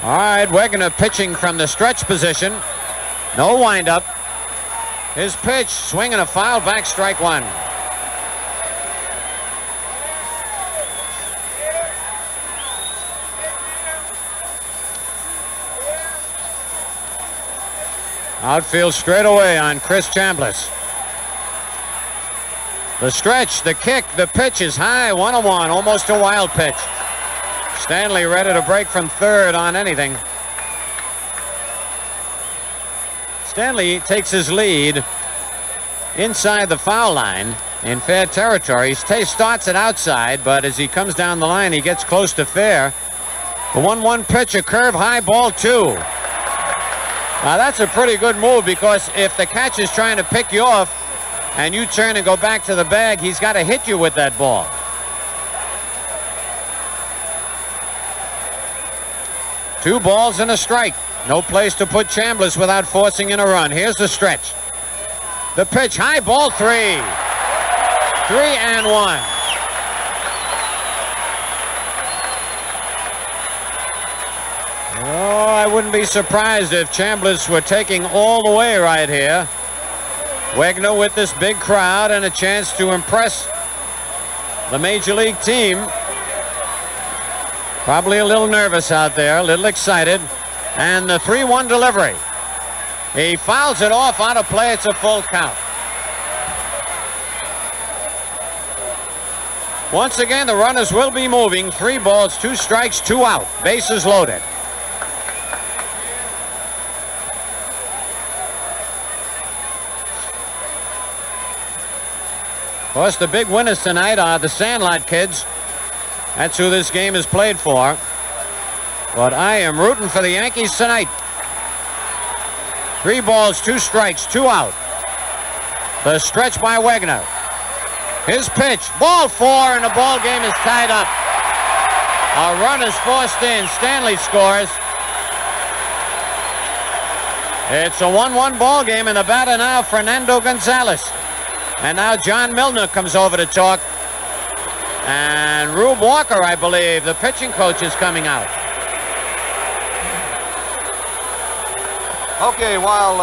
All right, Wegner pitching from the stretch position. No windup. His pitch, swing and a foul, back, strike 1. Outfield straight away on Chris Chambliss. The stretch, the kick, the pitch is high, 1-1, almost a wild pitch. Stanley ready to break from third on anything. Stanley takes his lead inside the foul line in fair territory. He starts it outside, but as he comes down the line, he gets close to fair. The 1-1 pitch, a curve, high ball 2. Now that's a pretty good move, because if the catcher's trying to pick you off and you turn and go back to the bag, he's got to hit you with that ball. Two balls and a strike. No place to put Chambliss without forcing in a run. Here's the stretch. The pitch, high ball 3. 3-1. Oh, I wouldn't be surprised if Chambliss were taking all the way right here. Wegner with this big crowd and a chance to impress the Major League team. Probably a little nervous out there, a little excited. And the 3-1 delivery. He fouls it off out of play. It's a full count. Once again, the runners will be moving. 3 balls, 2 strikes, 2 out. Bases loaded. Of course, the big winners tonight are the Sandlot kids. That's who this game is played for. But I am rooting for the Yankees tonight. 3 balls, 2 strikes, 2 out. The stretch by Wegner. His pitch, ball 4, and the ball game is tied up. A run is forced in. Stanley scores. It's a 1-1 ball game, and the batter now, Fernando Gonzalez. And now John Milner comes over to talk. And Rube Walker, I believe, the pitching coach, is coming out. Okay, while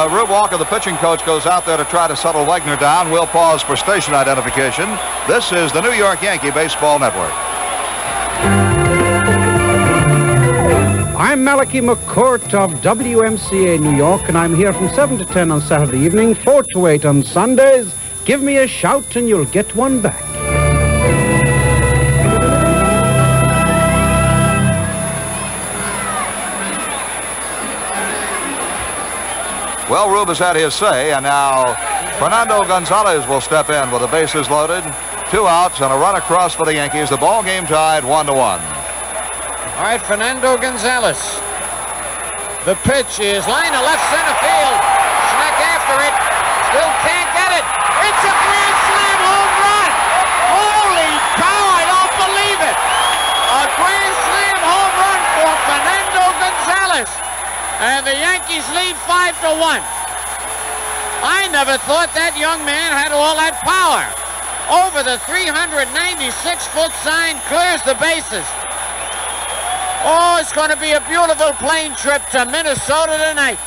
Rube Walker, the pitching coach, goes out there to try to settle Wegner down, we'll pause for station identification. This is the New York Yankee Baseball Network. I'm Malachi McCourt of WMCA New York, and I'm here from 7 to 10 on Saturday evening, 4 to 8 on Sundays. Give me a shout and you'll get one back. Well, Rube has had his say, and now Fernando Gonzalez will step in with the bases loaded, 2 outs and a run across for the Yankees. The ball game tied 1-1. All right, Fernando Gonzalez. The pitch is line to left center field. Schneck after it. Still can't get it. It's a grand slam home run. Holy cow, I don't believe it. A grand slam home run for Fernando Gonzalez. And the Yankees lead 5-1. I never thought that young man had all that power. Over the 396-foot sign, clears the bases. Oh, it's going to be a beautiful plane trip to Minnesota tonight.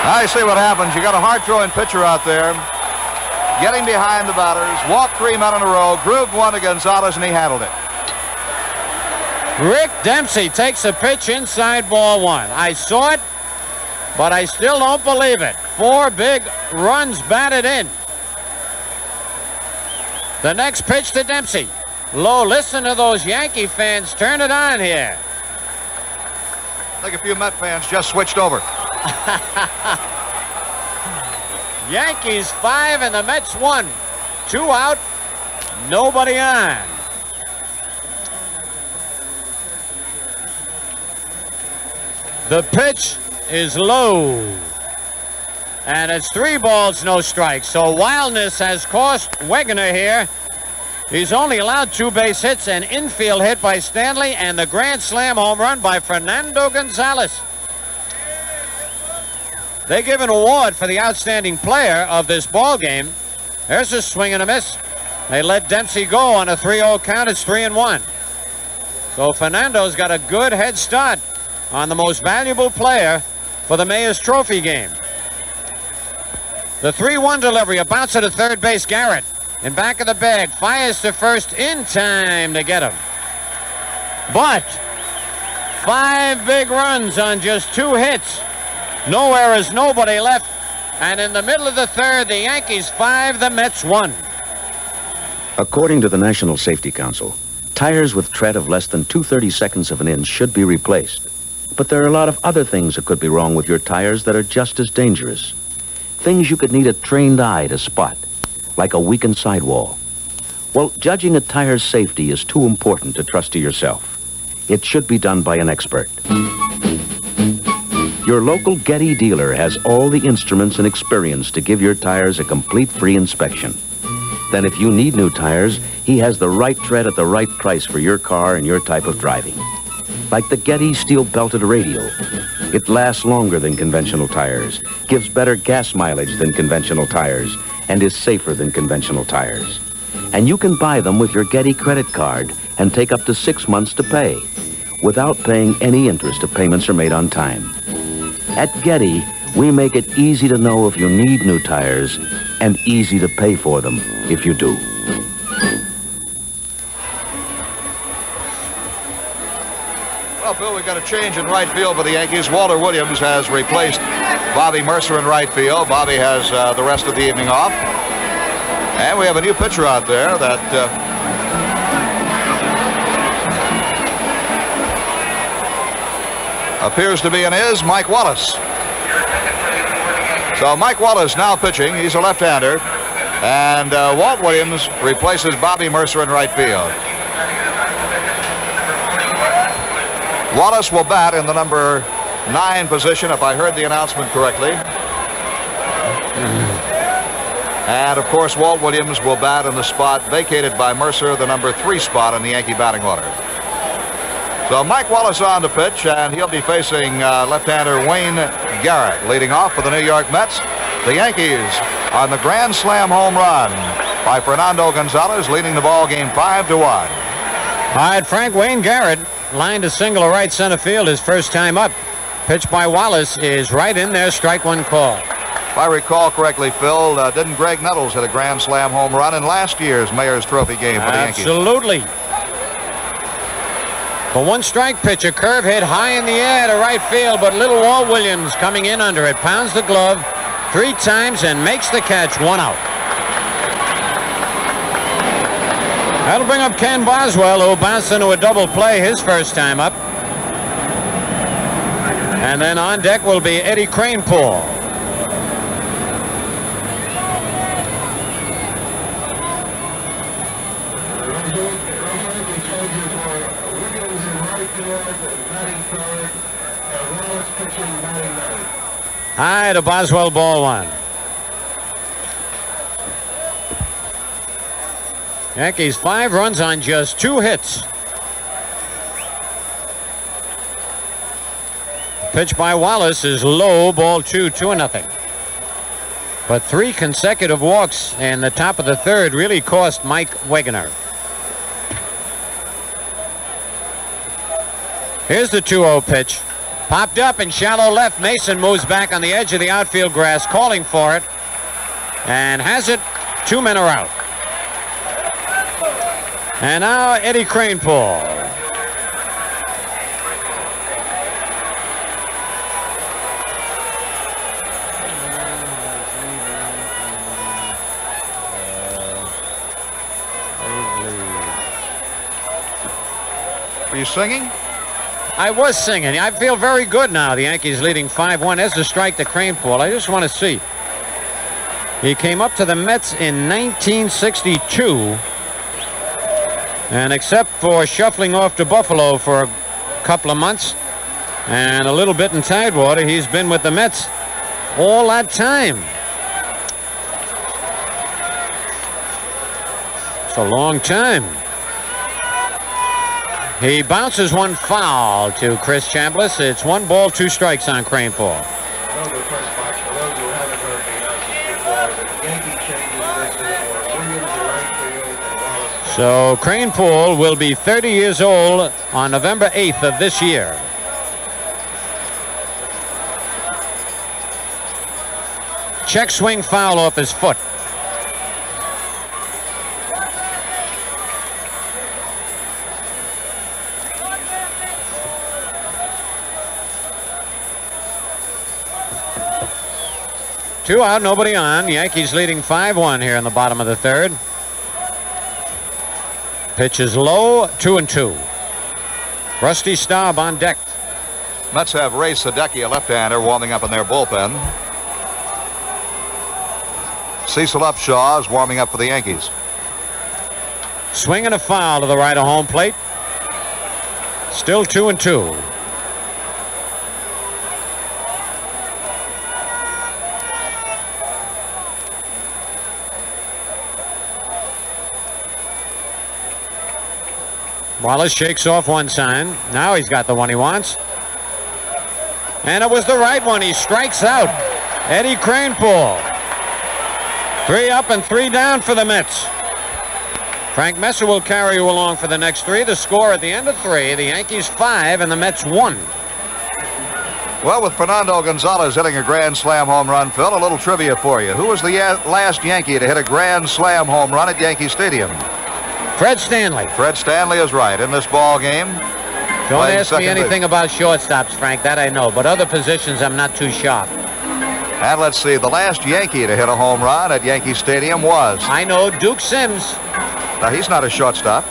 I see what happens. You got a hard-throwing pitcher out there, getting behind the batters, walked 3 men in a row, grooved one to Gonzalez, and he handled it. Rick Dempsey takes a pitch inside ball 1. I saw it, but I still don't believe it. 4 big runs batted in. The next pitch to Dempsey. Low, listen to those Yankee fans. Turn it on here. I think a few Met fans just switched over. Yankees 5 and the Mets 1. 2 out, nobody on. The pitch is low. And it's 3 balls, no strikes. So wildness has cost Wegner here. He's only allowed 2 base hits, an infield hit by Stanley, and the grand slam home run by Fernando Gonzalez. They give an award for the outstanding player of this ball game. There's a swing and a miss. They let Dempsey go on a 3-0 count. It's 3-1. So Fernando's got a good head start on the most valuable player for the Mayor's Trophy game. The 3-1 delivery, a bouncer to third base. Garrett in back of the bag, fires to first in time to get him. But 5 big runs on just 2 hits. No errors, nobody left. And in the middle of the third, the Yankees 5, the Mets 1. According to the National Safety Council, tires with tread of less than 2/32 of an inch should be replaced. But there are a lot of other things that could be wrong with your tires that are just as dangerous. Things you could need a trained eye to spot, like a weakened sidewall. Well, judging a tire's safety is too important to trust to yourself. It should be done by an expert. Your local Getty dealer has all the instruments and experience to give your tires a complete free inspection. Then if you need new tires, he has the right tread at the right price for your car and your type of driving. Like the Getty steel-belted radio. It lasts longer than conventional tires, gives better gas mileage than conventional tires, and is safer than conventional tires. And you can buy them with your Getty credit card and take up to 6 months to pay, without paying any interest if payments are made on time. At Getty, we make it easy to know if you need new tires and easy to pay for them if you do. Well, Bill, we've got a change in right field for the Yankees. Walter Williams has replaced Bobby Mercer in right field. Bobby has the rest of the evening off. And we have a new pitcher out there that appears to be and is Mike Wallace. So Mike Wallace now pitching. He's a left-hander. And Walt Williams replaces Bobby Mercer in right field. Wallace will bat in the number 9 position, if I heard the announcement correctly. And, of course, Walt Williams will bat in the spot vacated by Mercer, the number 3 spot in the Yankee batting order. So Mike Wallace on to pitch, and he'll be facing left-hander Wayne Garrett. Leading off for the New York Mets, the Yankees on the grand slam home run by Fernando Gonzalez, leading the ball game 5-1. All right, Frank, Wayne Garrett lined a single to right center field his first time up. Pitch by Wallace is right in there, strike one call. If I recall correctly, Phil, didn't Greg Nettles hit a grand slam home run in last year's Mayor's Trophy game for the Yankees? Absolutely. For one strike pitch, a curve hit high in the air to right field, but little Walt Williams coming in under it, pounds the glove 3 times and makes the catch, 1 out. That'll bring up Ken Boswell, who bounced into a double play his first time up. And then on deck will be Eddie Kranepool. High to Boswell, ball 1. Yankees 5 runs on just 2 hits. Pitch by Wallace is low, ball 2, 2-0. But 3 consecutive walks in the top of the third really cost Mike Wegener. Here's the 2-0 pitch. Popped up in shallow left. Mason moves back on the edge of the outfield grass, calling for it, and has it. 2 men are out. And now Eddie Kranepool. Are you singing? I was singing. I feel very good now. The Yankees leading 5-1. There's a strike to Kranepool. I just want to see. He came up to the Mets in 1962. And except for shuffling off to Buffalo for a couple of months and a little bit in Tidewater, he's been with the Mets all that time. It's a long time. He bounces one foul to Chris Chambliss. It's 1 ball, 2 strikes on Kranepool. So Kranepool will be 30 years old on November 8th of this year. Check swing foul off his foot. 2 out, nobody on. Yankees leading 5-1 here in the bottom of the third. Pitch is low, 2-2. Rusty Staub on deck. Mets have Ray Sadecki, a left-hander, warming up in their bullpen. Cecil Upshaw is warming up for the Yankees. Swing and a foul to the right of home plate. Still 2-2. Wallace shakes off one sign. Now he's got the one he wants. And it was the right one. He strikes out. Eddie Kranepool. 3 up and 3 down for the Mets. Frank Messer will carry you along for the next 3. The score at the end of 3, the Yankees 5 and the Mets 1. Well, with Fernando Gonzalez hitting a grand slam home run, Phil, a little trivia for you. Who was the last Yankee to hit a grand slam home run at Yankee Stadium? Fred Stanley. Fred Stanley is right in this ball game. Don't ask me anything about shortstops, Frank. That I know. But other positions, I'm not too sharp. And let's see, the last Yankee to hit a home run at Yankee Stadium was... I know, Duke Sims. Now, he's not a shortstop.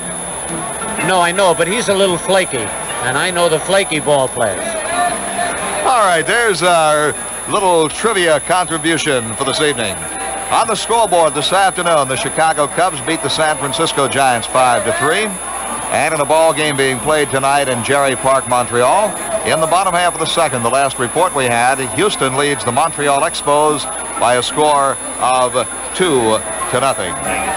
No, I know, but he's a little flaky. And I know the flaky ball players. All right, there's our little trivia contribution for this evening. On the scoreboard this afternoon, the Chicago Cubs beat the San Francisco Giants 5-3. And in a ball game being played tonight in Jerry Park, Montreal, in the bottom half of the second, the last report we had, Houston leads the Montreal Expos by a score of 2-0.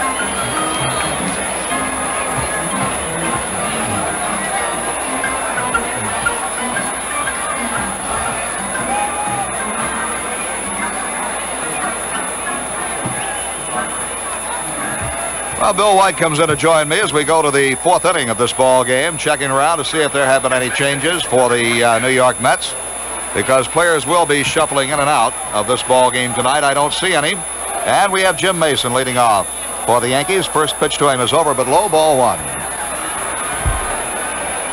Well, Bill White comes in to join me as we go to the 4th inning of this ball game, checking around to see if there have been any changes for the New York Mets, because players will be shuffling in and out of this ball game tonight. I don't see any. And we have Jim Mason leading off for the Yankees. First pitch to him is over, but low, ball 1.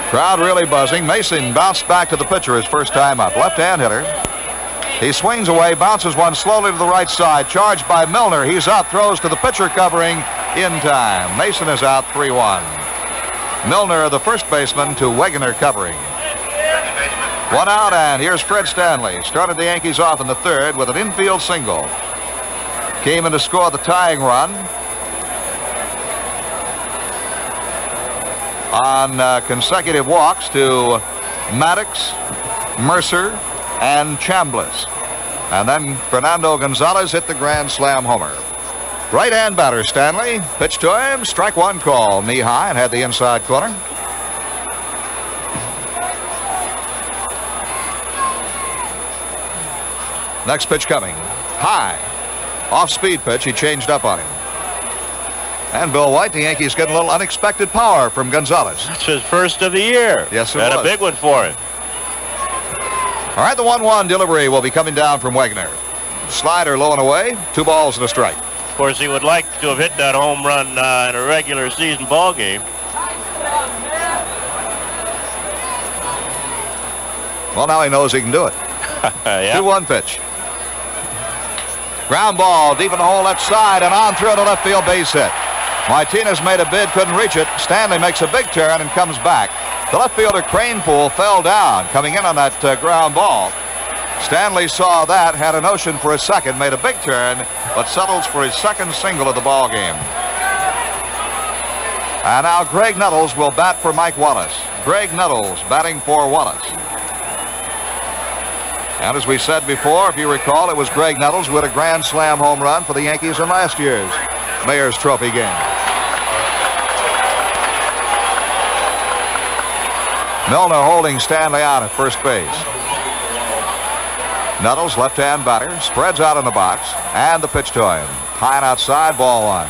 Crowd really buzzing. Mason bounced back to the pitcher his first time up. Left-hand hitter. He swings away, bounces one slowly to the right side. Charged by Milner. He's up, throws to the pitcher covering in time. Mason is out 3-1. Milner, the first baseman, to Wegener covering. 1 out, and here's Fred Stanley. Started the Yankees off in the 3rd with an infield single. Came in to score the tying run on consecutive walks to Maddox, Mercer, and Chambliss. And then Fernando Gonzalez hit the grand slam homer. Right-hand batter Stanley. Pitch to him. Strike 1 call. Knee high and had the inside corner. Next pitch coming. High. Off-speed pitch. He changed up on him. And Bill White, the Yankees getting a little unexpected power from Gonzalez. That's his first of the year. Yes, it was. And a big one for him. All right, the 1-1 delivery will be coming down from Wegener. Slider low and away. 2 balls and a strike. Of course, he would like to have hit that home run in a regular season ball game. Well, now he knows he can do it. Yeah. 2-1 pitch. Ground ball deep in the hole left side and on through the left field base hit. Martinez made a bid, couldn't reach it. Stanley makes a big turn and comes back. The left fielder Kranepool fell down coming in on that ground ball. Stanley saw that, had a notion for a second, made a big turn, but settles for his second single of the ball game. And now Greg Nettles will bat for Mike Wallace. Greg Nettles batting for Wallace. And as we said before, if you recall, it was Greg Nettles who hit a grand slam home run for the Yankees in last year's Mayor's Trophy game. Milner holding Stanley out at first base. Nettles, left-hand batter, spreads out in the box, and the pitch to him. High and outside, ball 1.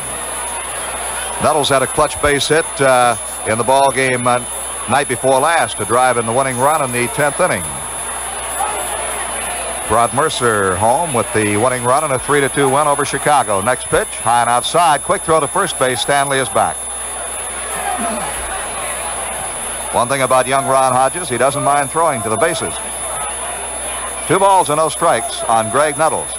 Nettles had a clutch base hit in the ball game night before last to drive in the winning run in the 10th inning. Brought Mercer home with the winning run and a 3-2 win over Chicago. Next pitch, high and outside, quick throw to first base. Stanley is back. One thing about young Ron Hodges, he doesn't mind throwing to the bases. 2 balls and no strikes on Greg Nettles.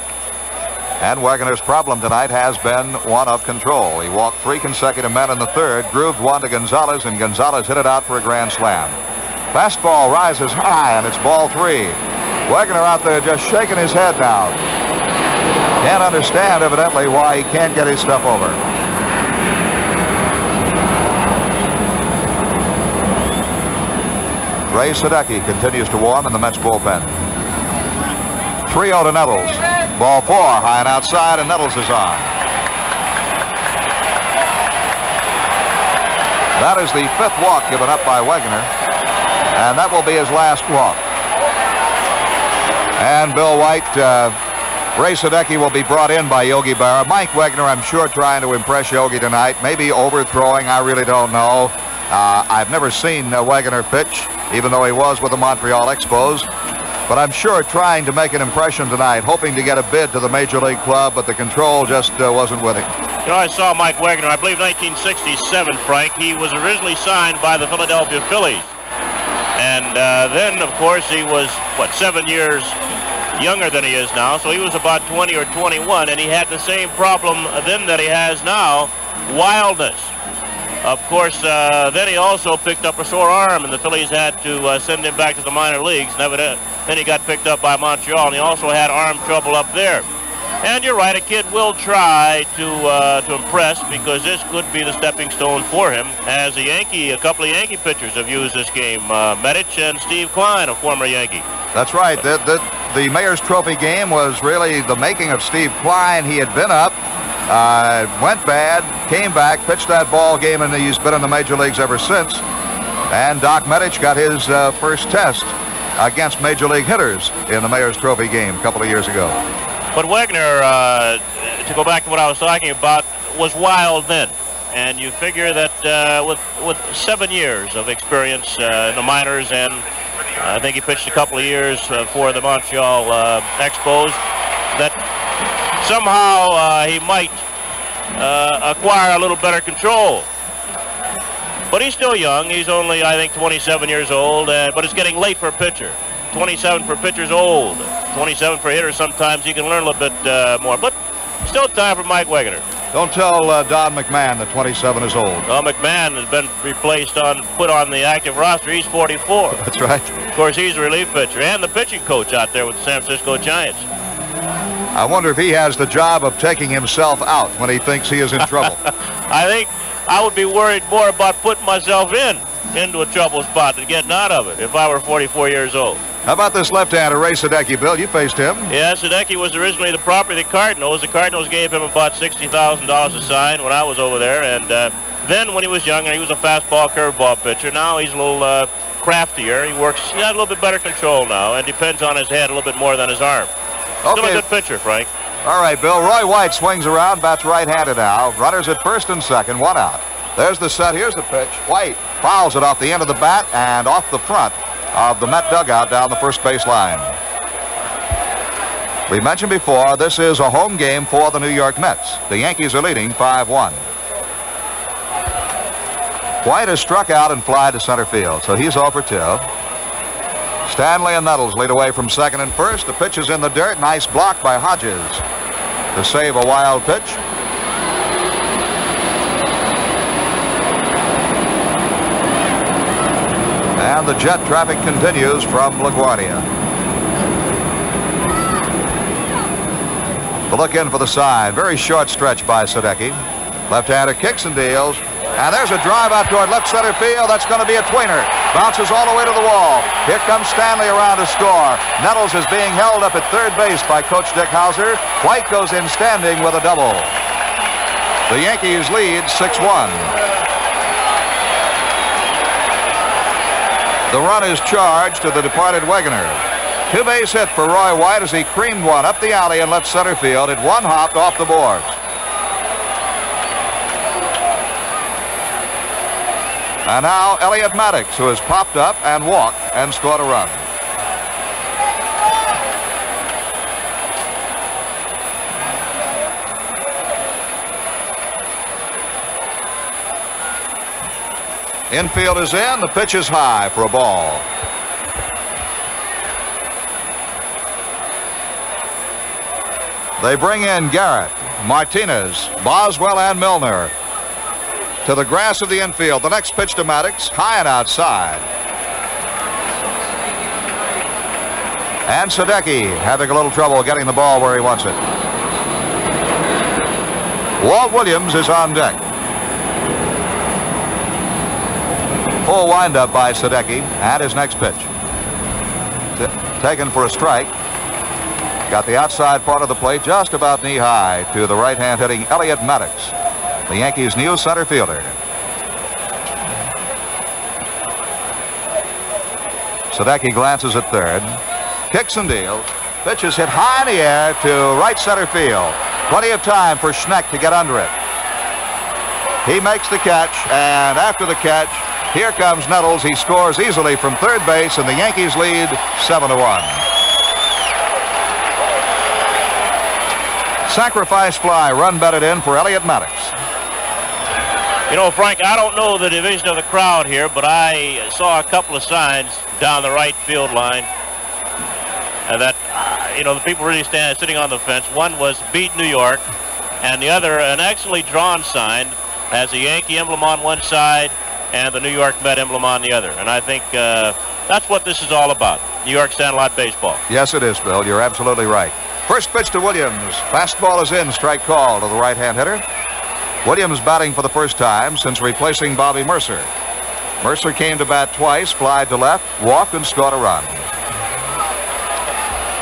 And Wegener's problem tonight has been one of control. He walked 3 consecutive men in the third, grooved one to Gonzalez, and Gonzalez hit it out for a grand slam. Fastball rises high, and it's ball 3. Wegener out there just shaking his head now. Can't understand, evidently, why he can't get his stuff over. Ray Sadecki continues to warm in the Mets bullpen. 3-0 to Nettles. Ball 4, high and outside, and Nettles is on. That is the 5th walk given up by Wegener, and that will be his last walk. And Bill White, Ray Sadecki will be brought in by Yogi Berra. Mike Wegener, I'm sure, trying to impress Yogi tonight. Maybe overthrowing, I really don't know. I've never seen Wegener pitch, even though he was with the Montreal Expos. But I'm sure trying to make an impression tonight, hoping to get a bid to the Major League club, but the control just wasn't with him. You know, I saw Mike Wegener, I believe 1967, Frank. He was originally signed by the Philadelphia Phillies. And then, of course, he was, 7 years younger than he is now. So he was about 20 or 21, and he had the same problem then that he has now, wildness. Of course, then he also picked up a sore arm, and the Phillies had to send him back to the minor leagues. Then he got picked up by Montreal, and he also had arm trouble up there. And you're right, a kid will try to impress, because this could be the stepping stone for him. As a couple of Yankee pitchers have used this game, Medich and Steve Klein, a former Yankee. That's right. The Mayor's Trophy game was really the making of Steve Klein. He had been up. Went bad, came back, pitched that ball game, and he's been in the major leagues ever since. And Doc Medich got his first test against major league hitters in the Mayor's Trophy game a couple of years ago. But Wegener, to go back to what I was talking about, was wild then. And you figure that with 7 years of experience in the minors, and I think he pitched a couple of years for the Montreal Expos, that somehow he might acquire a little better control. But he's still young. He's only, I think, 27 years old, but it's getting late for a pitcher. 27 for pitchers old. 27 for hitters, sometimes you can learn a little bit more. But still time for Mike Wegener. Don't tell Don McMahon that 27 is old. Well, McMahon has been put on the active roster. He's 44. That's right. Of course, he's a relief pitcher and the pitching coach out there with the San Francisco Giants. I wonder if he has the job of taking himself out when he thinks he is in trouble. I think I would be worried more about putting myself into a trouble spot than getting out of it if I were 44 years old. How about this left-hander, Ray Sadecki? Bill, you faced him. Yeah, Sadecki was originally the property of the Cardinals. The Cardinals gave him about $60,000 a sign when I was over there. And then when he was younger, he was a fastball curveball pitcher. Now he's a little craftier. He has a little bit better control now and depends on his head a little bit more than his arm. Okay. Still a good pitcher, Frank. All right, Bill. Roy White swings around, bats right-handed now. Runners at first and second, 1 out. There's the set. Here's the pitch. White fouls it off the end of the bat and off the front of the Met dugout down the first base line. We mentioned before, this is a home game for the New York Mets. The Yankees are leading 5-1. White has struck out and fly to center field, so he's 0 for 2. Stanley and Nettles lead away from second and first. The pitch is in the dirt. Nice block by Hodges to save a wild pitch. And the jet traffic continues from LaGuardia. The look in for the sign. Very short stretch by Sadecki. Left-hander kicks and deals. And there's a drive out toward left center field. That's going to be a tweener. Bounces all the way to the wall. Here comes Stanley around to score. Nettles is being held up at third base by Coach Dick Hauser. White goes in standing with a double. The Yankees lead 6-1. The run is charged to the departed Wegener. 2-base hit for Roy White as he creamed one up the alley in left center field. It one-hopped off the boards. And now Elliot Maddox, who has popped up and walked and scored a run. Infield is in. The pitch is high for a ball. They bring in Garrett, Martinez, Boswell, and Milner. To the grass of the infield. The next pitch to Maddox, high and outside. And Sadecki having a little trouble getting the ball where he wants it. Walt Williams is on deck. Full windup by Sadecki, and his next pitch. Taken for a strike. Got the outside part of the plate just about knee-high to the right-hand hitting Elliot Maddox, the Yankees' new center fielder. Sadecki glances at third. Kicks and deals. Pitch is hit high in the air to right center field. Plenty of time for Schneck to get under it. He makes the catch, and after the catch, here comes Nettles. He scores easily from third base, and the Yankees lead 7-1. Sacrifice fly, run batted in for Elliot Maddox. You know, Frank, I don't know the division of the crowd here, but I saw a couple of signs down the right field line that, you know, the people really sitting on the fence. One was Beat New York, and the other, an excellently drawn sign, has a Yankee emblem on one side and the New York Met emblem on the other. And I think that's what this is all about, New York Sandlot baseball. Yes, it is, Bill. You're absolutely right. First pitch to Williams. Fastball is in, strike call to the right-hand hitter. Williams batting for the first time since replacing Bobby Mercer. Mercer came to bat twice, flied to left, walked, and scored a run.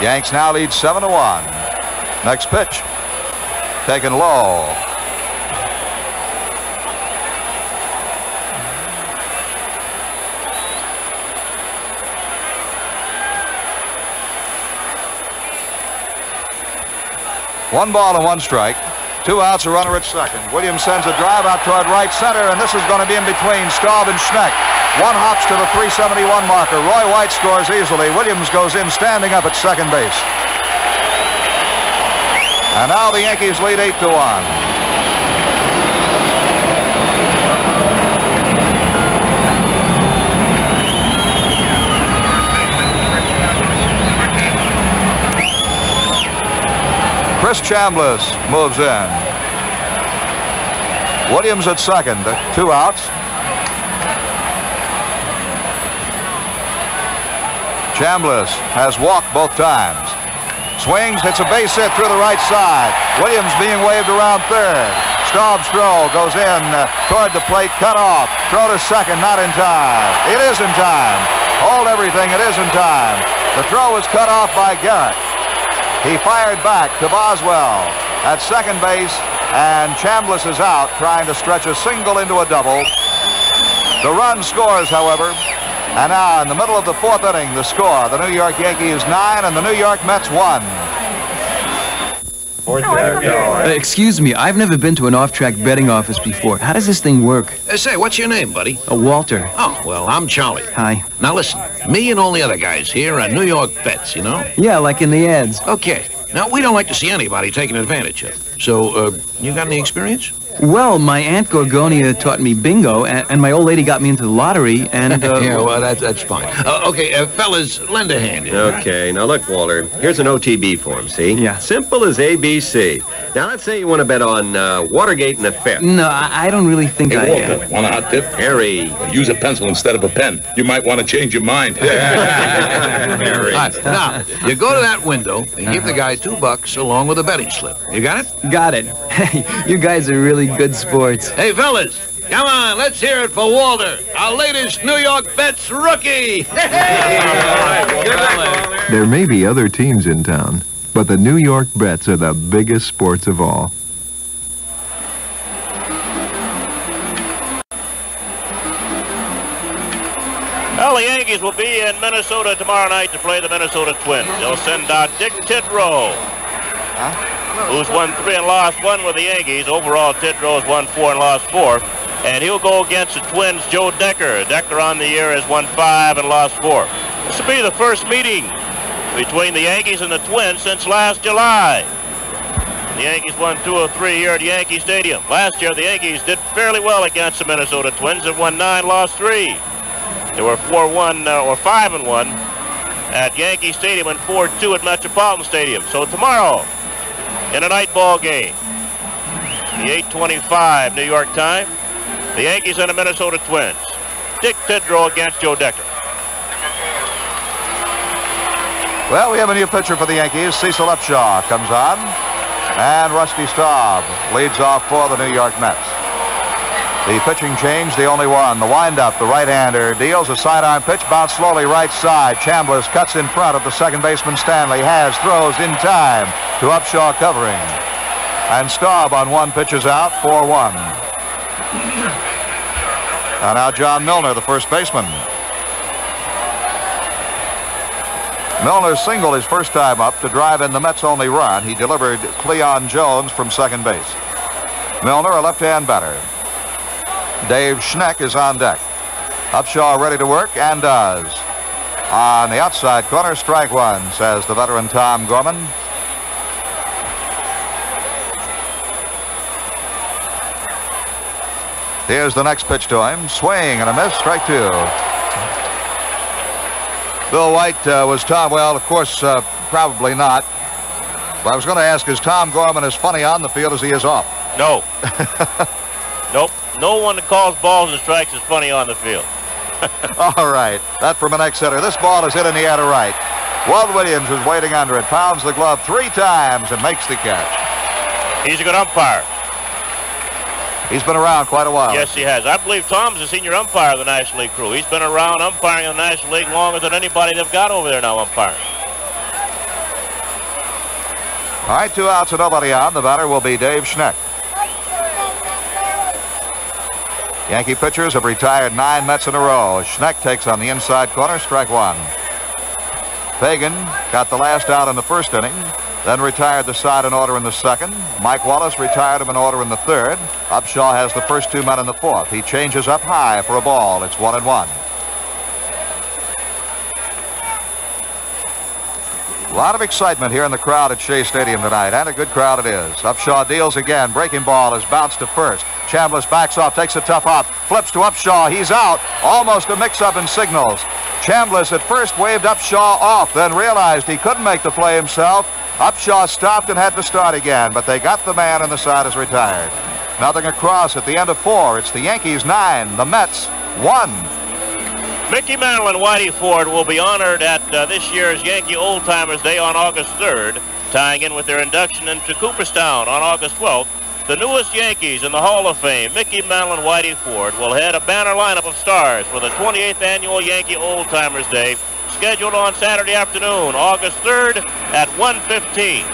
Yanks now lead 7-1. Next pitch. Taken low. One ball and one strike. 2 outs, a runner at second. Williams sends a drive out toward right center, and this is going to be in between Staub and Schneck. One hops to the 371 marker. Roy White scores easily. Williams goes in standing up at second base. And now the Yankees lead 8-1. Chris Chambliss moves in. Williams at second, 2 outs. Chambliss has walked both times. Swings, hits a base hit through the right side. Williams being waved around third. Staub's throw goes in toward the plate, cut off. Throw to second, not in time. It is in time. Hold everything, it is in time. The throw was cut off by Garrett. He fired back to Boswell at second base, and Chambliss is out trying to stretch a single into a double. The run scores, however, and now in the middle of the 4th inning, the score, the New York Yankees 9 and the New York Mets 1. Excuse me, I've never been to an off-track betting office before. How does this thing work? Say, what's your name, buddy? Walter. Oh, well, I'm Charlie. Hi. Now listen, me and all the other guys here are New York vets, you know? Yeah, like in the ads. Okay. Now, we don't like to see anybody taken advantage of. So, you got any experience? Well, my Aunt Gorgonia taught me bingo, and my old lady got me into the lottery, and... Yeah, well, that's fine. Okay, fellas, lend a hand here. Okay, now look, Walter, here's an OTB form, see? Yeah. Simple as ABC. Now, let's say you want to bet on Watergate and the Fifth. No, I don't really think Walter, want a hot tip? Harry. Use a pencil instead of a pen. You might want to change your mind. Harry. All right, now, you go to that window and give the guy $2 along with a betting slip. You got it? Got it. Hey, you guys are really good sports. Hey, fellas, come on, let's hear it for Walter, our latest New York Mets rookie. There may be other teams in town, but the New York Mets are the biggest sports of all. Well, the Yankees will be in Minnesota tomorrow night to play the Minnesota Twins. They'll send out Dick Tidrow, who's won 3 and lost 1 with the Yankees. Overall, Tidrow has won 4 and lost 4. And he'll go against the Twins' Joe Decker. Decker on the year has won 5 and lost 4. This will be the first meeting between the Yankees and the Twins since last July. The Yankees won 2 of 3 here at Yankee Stadium. Last year, the Yankees did fairly well against the Minnesota Twins. They won 9, lost 3. They were 4-1 or 5-1 at Yankee Stadium and 4-2 at Metropolitan Stadium. So tomorrow, in a night ball game. The 8:25 New York time. The Yankees and the Minnesota Twins. Dick Tidrow against Joe Decker. Well, we have a new pitcher for the Yankees. Cecil Upshaw comes on. And Rusty Staub leads off for the New York Mets. The pitching change, the only one. The windup, the right-hander deals a sidearm pitch, bounced slowly right side. Chambliss cuts in front of the second baseman Stanley. Throws in time to Upshaw covering. And Staub on one pitch is out, 4-1. And now John Milner, the first baseman. Milner singled his first time up to drive in the Mets' only run. He delivered Cleon Jones from second base. Milner, a left-hand batter. Dave Schneck is on deck. Upshaw ready to work, and does. On the outside corner, strike one, says the veteran Tom Gorman. Here's the next pitch to him. Swing and a miss, strike two. Bill White was Tom. Well, of course, probably not. But I was going to ask, is Tom Gorman as funny on the field as he is off? No. Nope. No one that calls balls and strikes is funny on the field. All right. That from an ex-hitter. This ball is hit in the air to right. Walt Williams is waiting under it. Pounds the glove 3 times and makes the catch. He's a good umpire. He's been around quite a while. Yes, he has. I believe Tom's the senior umpire of the National League crew. He's been around umpiring in the National League longer than anybody they've got over there now umpiring. All right, 2 outs and nobody on. The batter will be Dave Schneck. Yankee pitchers have retired 9 Mets in a row. Schneck takes on the inside corner, strike one. Fagan got the last out in the first inning, then retired the side in order in the second. Mike Wallace retired him in order in the third. Upshaw has the first 2 men in the fourth. He changes up high for a ball. It's 1-1. A lot of excitement here in the crowd at Shea Stadium tonight, and a good crowd it is. Upshaw deals again. Breaking ball is bounced to first. Chambliss backs off, takes a tough hop, flips to Upshaw. He's out. Almost a mix-up in signals. Chambliss at first waved Upshaw off, then realized he couldn't make the play himself. Upshaw stopped and had to start again, but they got the man and the side is retired. Nothing across at the end of 4. It's the Yankees 9, the Mets 1. Mickey Mantle and Whitey Ford will be honored at this year's Yankee Old Timers Day on August 3rd, tying in with their induction into Cooperstown on August 12th. The newest Yankees in the Hall of Fame, Mickey Mantle and Whitey Ford, will head a banner lineup of stars for the 28th Annual Yankee Old Timers Day, scheduled on Saturday afternoon, August 3rd at 1:15.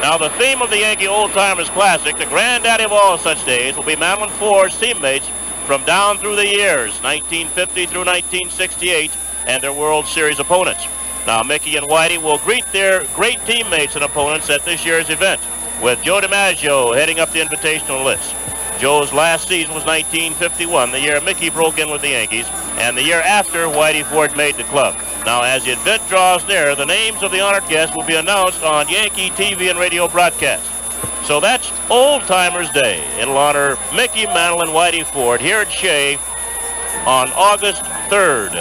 Now, the theme of the Yankee Old Timers Classic, the granddaddy of all such days, will be Mantle and Ford's teammates from down through the years, 1950 through 1968, and their World Series opponents. Now, Mickey and Whitey will greet their great teammates and opponents at this year's event, with Joe DiMaggio heading up the invitational list. Joe's last season was 1951, the year Mickey broke in with the Yankees, and the year after Whitey Ford made the club. Now, as the event draws near, the names of the honored guests will be announced on Yankee TV and radio broadcast. So that's Old Timers Day. It'll honor Mickey Mantle and Whitey Ford here at Shea on August 3rd.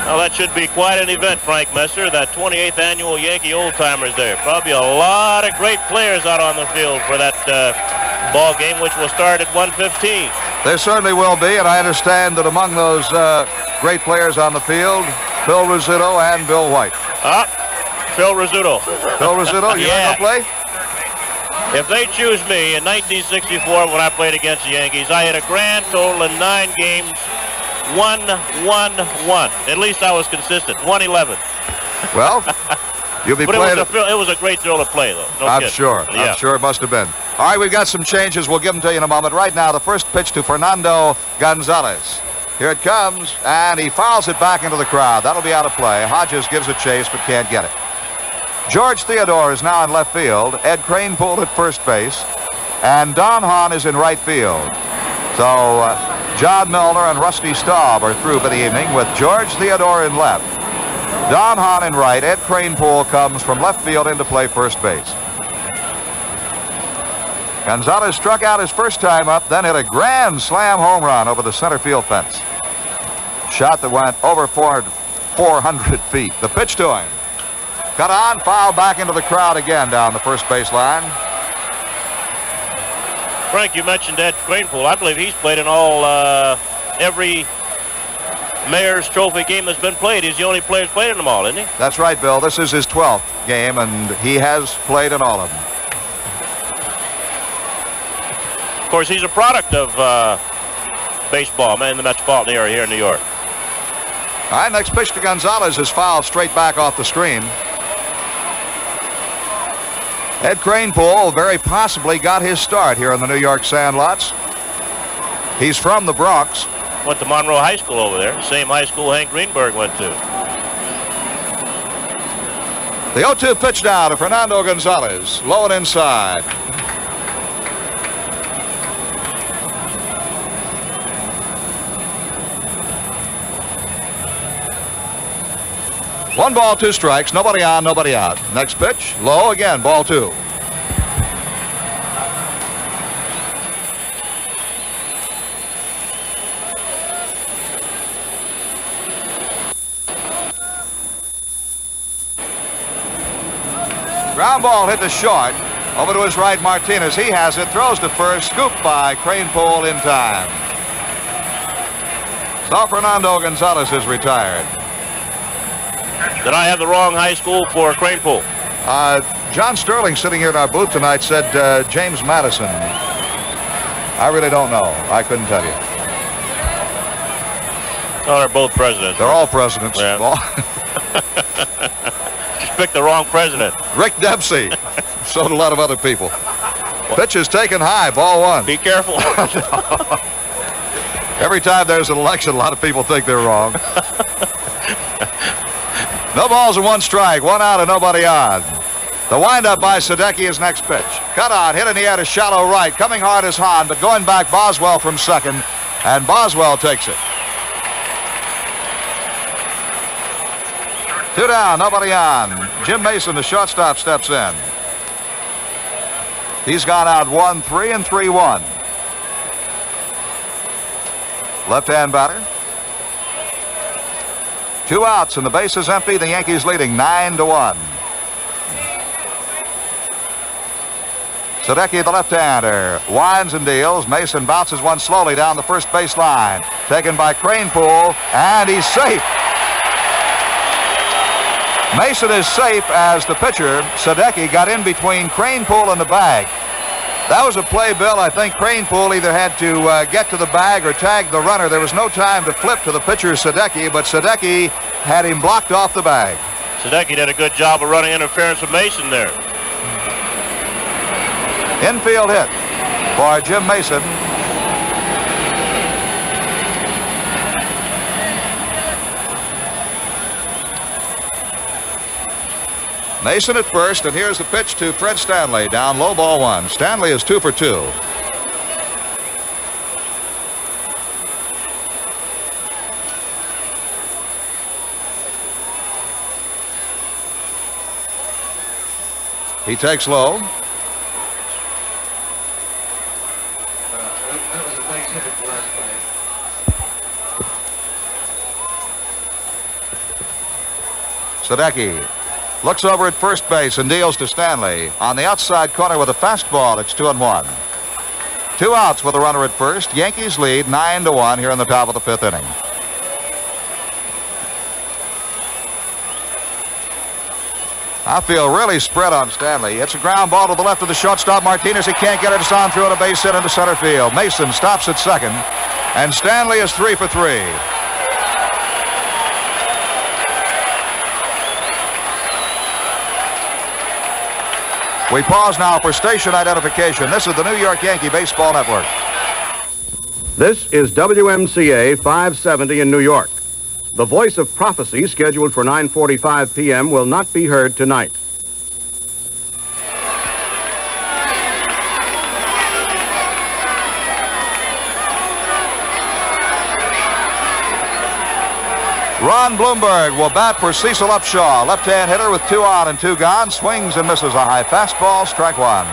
Well, that should be quite an event, Frank Messer, that 28th Annual Yankee Old Timers Day. Probably a lot of great players out on the field for that ball game, which will start at 1:15. There certainly will be, and I understand that among those great players on the field, Phil Rizzuto and Bill White. Phil Rizzuto. Phil Rizzuto, you yeah. going to play? If they choose me in 1964 when I played against the Yankees, I had a grand total in 9 games, 1-1-1. At least I was consistent. 1-11. Well, you'll be playing. It was a great thrill to play, though. No I'm kidding. sure. Yeah. I'm sure it must have been. All right, we've got some changes. We'll give them to you in a moment. Right now, the first pitch to Fernando Gonzalez. Here it comes, and he fouls it back into the crowd. That'll be out of play. Hodges gives a chase, but can't get it. George Theodore is now in left field. Ed Kranepool at first base. And Don Hahn is in right field. So John Milner and Rusty Staub are through for the evening with George Theodore in left. Don Hahn in right. Ed Kranepool comes from left field into play first base. Gonzalez struck out his first time up, then hit a grand slam home run over the center field fence. Shot that went over 400 400 feet. The pitch to him. Cut on, foul back into the crowd again down the first base line. Frank, you mentioned Ed Cranepool. I believe he's played in every Mayor's Trophy game that's been played. He's the only player who's played in them all, isn't he? That's right, Bill. This is his 12th game, and he has played in all of them. Of course, he's a product of baseball, man, in the metropolitan area here in New York. All right, next pitch to Gonzalez is fouled straight back off the screen. Ed Cranepool very possibly got his start here in the New York Sandlots. He's from the Bronx. Went to Monroe High School over there. Same high school Hank Greenberg went to. The 0-2 pitch now to Fernando Gonzalez. Low and inside. One ball, two strikes. Nobody on, nobody out. Next pitch, low again, ball two. Ground ball hit to short. Over to his right, Martinez. He has it. Throws to first. Scooped by Cranepool in time. So Fernando Gonzalez is retired. Did I have the wrong high school for Cranepool? John Sterling, sitting here in our booth tonight, said James Madison. I really don't know. I couldn't tell you. Oh, they're both presidents. They're all presidents. Yeah. Just picked the wrong president. Rick Dempsey. So did a lot of other people. Pitch is taken high, ball one. Be careful. Every time there's an election, a lot of people think they're wrong. No balls and one strike, one out and nobody on. The windup by Sadecki is next pitch. Cut on, hit in the air to shallow right. Coming hard is Hahn, but going back Boswell from second, and Boswell takes it. Two down, nobody on. Jim Mason, the shortstop, steps in. He's gone out 1-3 and 3-1. Left-hand batter. Two outs and the base is empty. The Yankees leading 9-1. Sadecki, the left-hander, winds and deals. Mason bounces one slowly down the first base line. Taken by Cranepool, and he's safe. Mason is safe as the pitcher, Sadecki, got in between Cranepool and the bag. That was a play, Bill. I think Cranepool either had to get to the bag or tag the runner. There was no time to flip to the pitcher, Sadecki, but Sadecki had him blocked off the bag. Sadecki did a good job of running interference with Mason there. Infield hit for Jim Mason. Mason at first, and here's the pitch to Fred Stanley. Down low, ball one. Stanley is 2 for 2. He takes low. Sadecki looks over at first base and deals to Stanley. On the outside corner with a fastball, it's 2-1. 2 outs with a runner at first. Yankees lead 9-1 here in the top of the 5th inning. I feel really spread on Stanley. It's a ground ball to the left of the shortstop, Martinez. He can't get it. It's on through on a base hit into center field. Mason stops at second, and Stanley is 3 for 3. We pause now for station identification. This is the New York Yankee Baseball Network. This is WMCA 570 in New York. The voice of prophecy, scheduled for 9:45 p.m., will not be heard tonight. Ron Blomberg will bat for Cecil Upshaw. Left-hand hitter with 2 on and 2 gone. Swings and misses a high fastball. Strike one.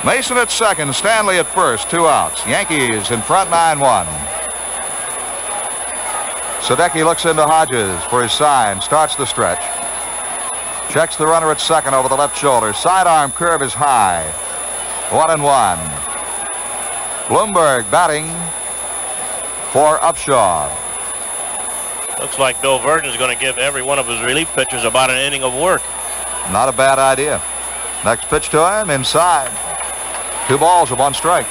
Mason at second. Stanley at first. 2 outs. Yankees in front 9-1. Sadecki looks into Hodges for his sign, starts the stretch. Checks the runner at second over the left shoulder. Sidearm curve is high. 1-1. Bloomberg batting for Upshaw. Looks like Bill Virgin is going to give every one of his relief pitchers about an inning of work. Not a bad idea. Next pitch to him, inside. 2 balls and 1 strike.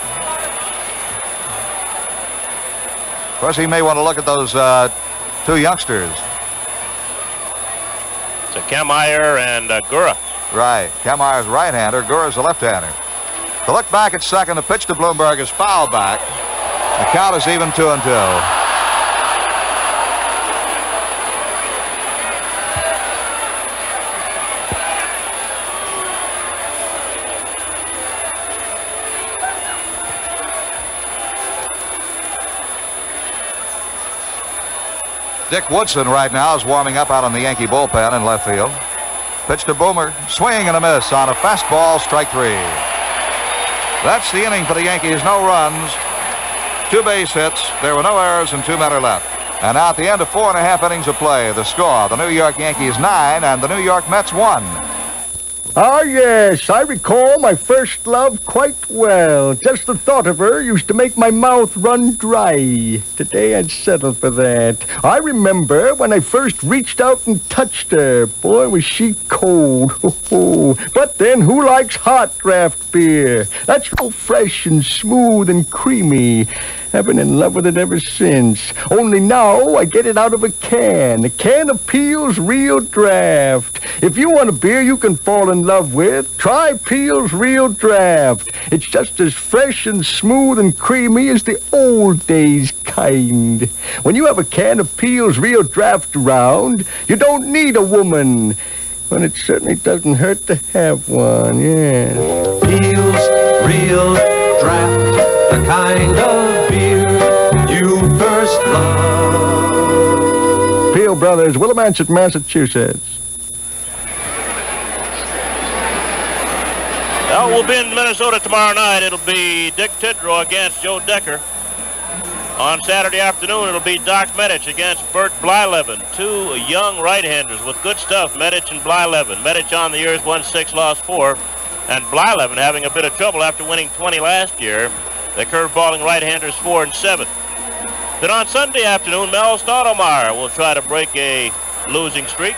Of course, he may want to look at those 2 youngsters. So Kemmeyer and Gura. Right. Kemmeyer's right-hander. Gura's a left-hander. To look back at second, the pitch to Bloomberg is foul back. The count is even 2-2. Dick Woodson right now is warming up out on the Yankee bullpen in left field. Pitch to Boomer, swing and a miss on a fastball, strike 3. That's the inning for the Yankees. No runs, 2 base hits. There were no errors and 2 men are left. And now at the end of 4.5 innings of play, the score, the New York Yankees 9 and the New York Mets 1. Ah, yes, I recall my first love quite well. Just the thought of her used to make my mouth run dry. Today I'd settle for that. I remember when I first reached out and touched her. Boy, was she cold. But then who likes hot draft beer? That's so fresh and smooth and creamy. I've been in love with it ever since. Only now I get it out of a can. A can of Peel's Real Draft. If you want a beer you can fall in love with, try Peel's Real Draft. It's just as fresh and smooth and creamy as the old days kind. When you have a can of Peel's Real Draft around, you don't need a woman. But it certainly doesn't hurt to have one, yeah. Peel's Real Draft, the kind of beer you first loved. Peel Brothers, Willimantic, Massachusetts. Well, we'll be in Minnesota tomorrow night. It'll be Dick Tidrow against Joe Decker. On Saturday afternoon, it'll be Doc Medich against Bert Blyleven. 2 young right-handers with good stuff, Medich and Blyleven. Medich on the years won 6, lost 4. And Blyleven having a bit of trouble after winning 20 last year. The curveballing right-handers 4 and 7. Then on Sunday afternoon, Mel Stottlemyre will try to break a losing streak.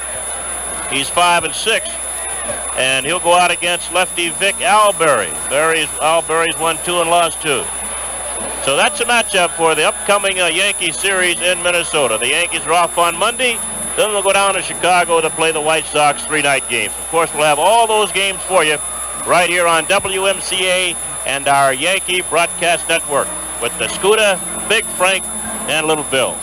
He's 5 and 6. And he'll go out against lefty Vic Albury. Albury's won 2 and lost 2. So that's a matchup for the upcoming Yankee series in Minnesota. The Yankees are off on Monday. Then they'll go down to Chicago to play the White Sox 3-night games. Of course, we'll have all those games for you right here on WMCA and our Yankee Broadcast Network with the Scooter, Big Frank, and Little Bill.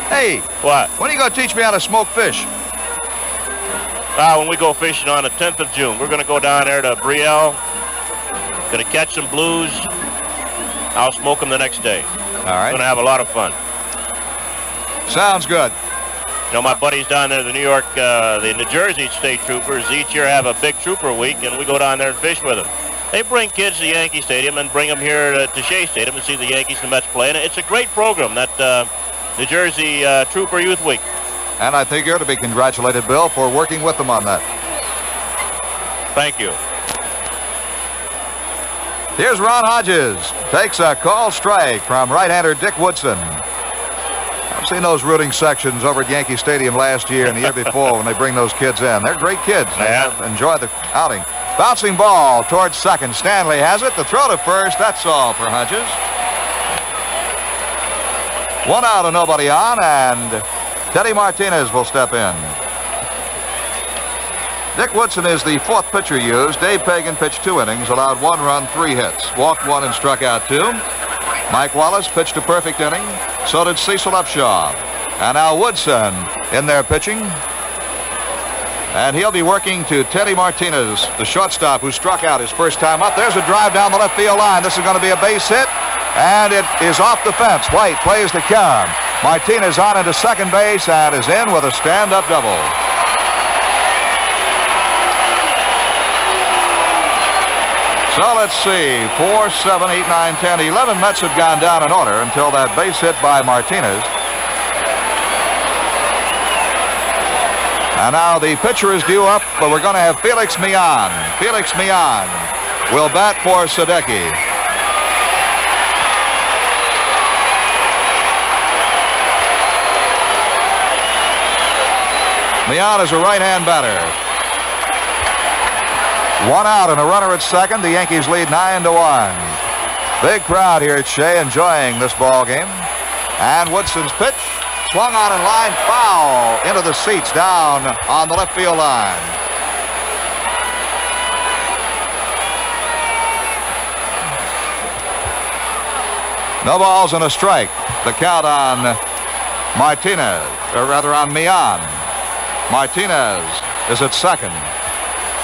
Hey, what? When are you going to teach me how to smoke fish? When we go fishing on the 10th of June. We're going to go down there to Brielle. Going to catch some blues. I'll smoke them the next day. All right. Going to have a lot of fun. Sounds good. You know, my buddies down there, the New Jersey State Troopers, each year have a big trooper week, and we go down there and fish with them. They bring kids to Yankee Stadium and bring them here to Shea Stadium to see the Yankees and Mets play. And it's a great program, that New Jersey Trooper Youth Week. And I think you're to be congratulated, Bill, for working with them on that. Thank you. Here's Ron Hodges. Takes a call strike from right-hander Dick Woodson. I've seen those rooting sections over at Yankee Stadium last year and the year before when they bring those kids in. They're great kids. They have enjoyed the outing. Bouncing ball towards second. Stanley has it. The throw to first. That's all for Hodges. 1 out and nobody on, and Teddy Martinez will step in. Dick Woodson is the 4th pitcher used. Dave Pagan pitched 2 innings, allowed 1 run, 3 hits. Walked 1 and struck out 2. Mike Wallace pitched a perfect inning. So did Cecil Upshaw. And now Woodson in there pitching. And he'll be working to Teddy Martinez, the shortstop who struck out his first time up. There's a drive down the left field line. This is going to be a base hit. And it is off the fence. White plays to Kern. Martinez on into second base and is in with a stand-up double. So let's see, 4, 7, 8, 9, 10, 11 Mets had gone down in order until that base hit by Martinez. And now the pitcher is due up, but we're going to have Felix Millan. Felix Millan will bat for Sadecki. Millan is a right-hand batter. 1 out and a runner at second. The Yankees lead 9-1. Big crowd here at Shea enjoying this ball game. And Woodson's pitch swung on in line, foul into the seats down on the left field line. No balls and a strike. The count on Martinez, or rather on Millan. Martinez is at second.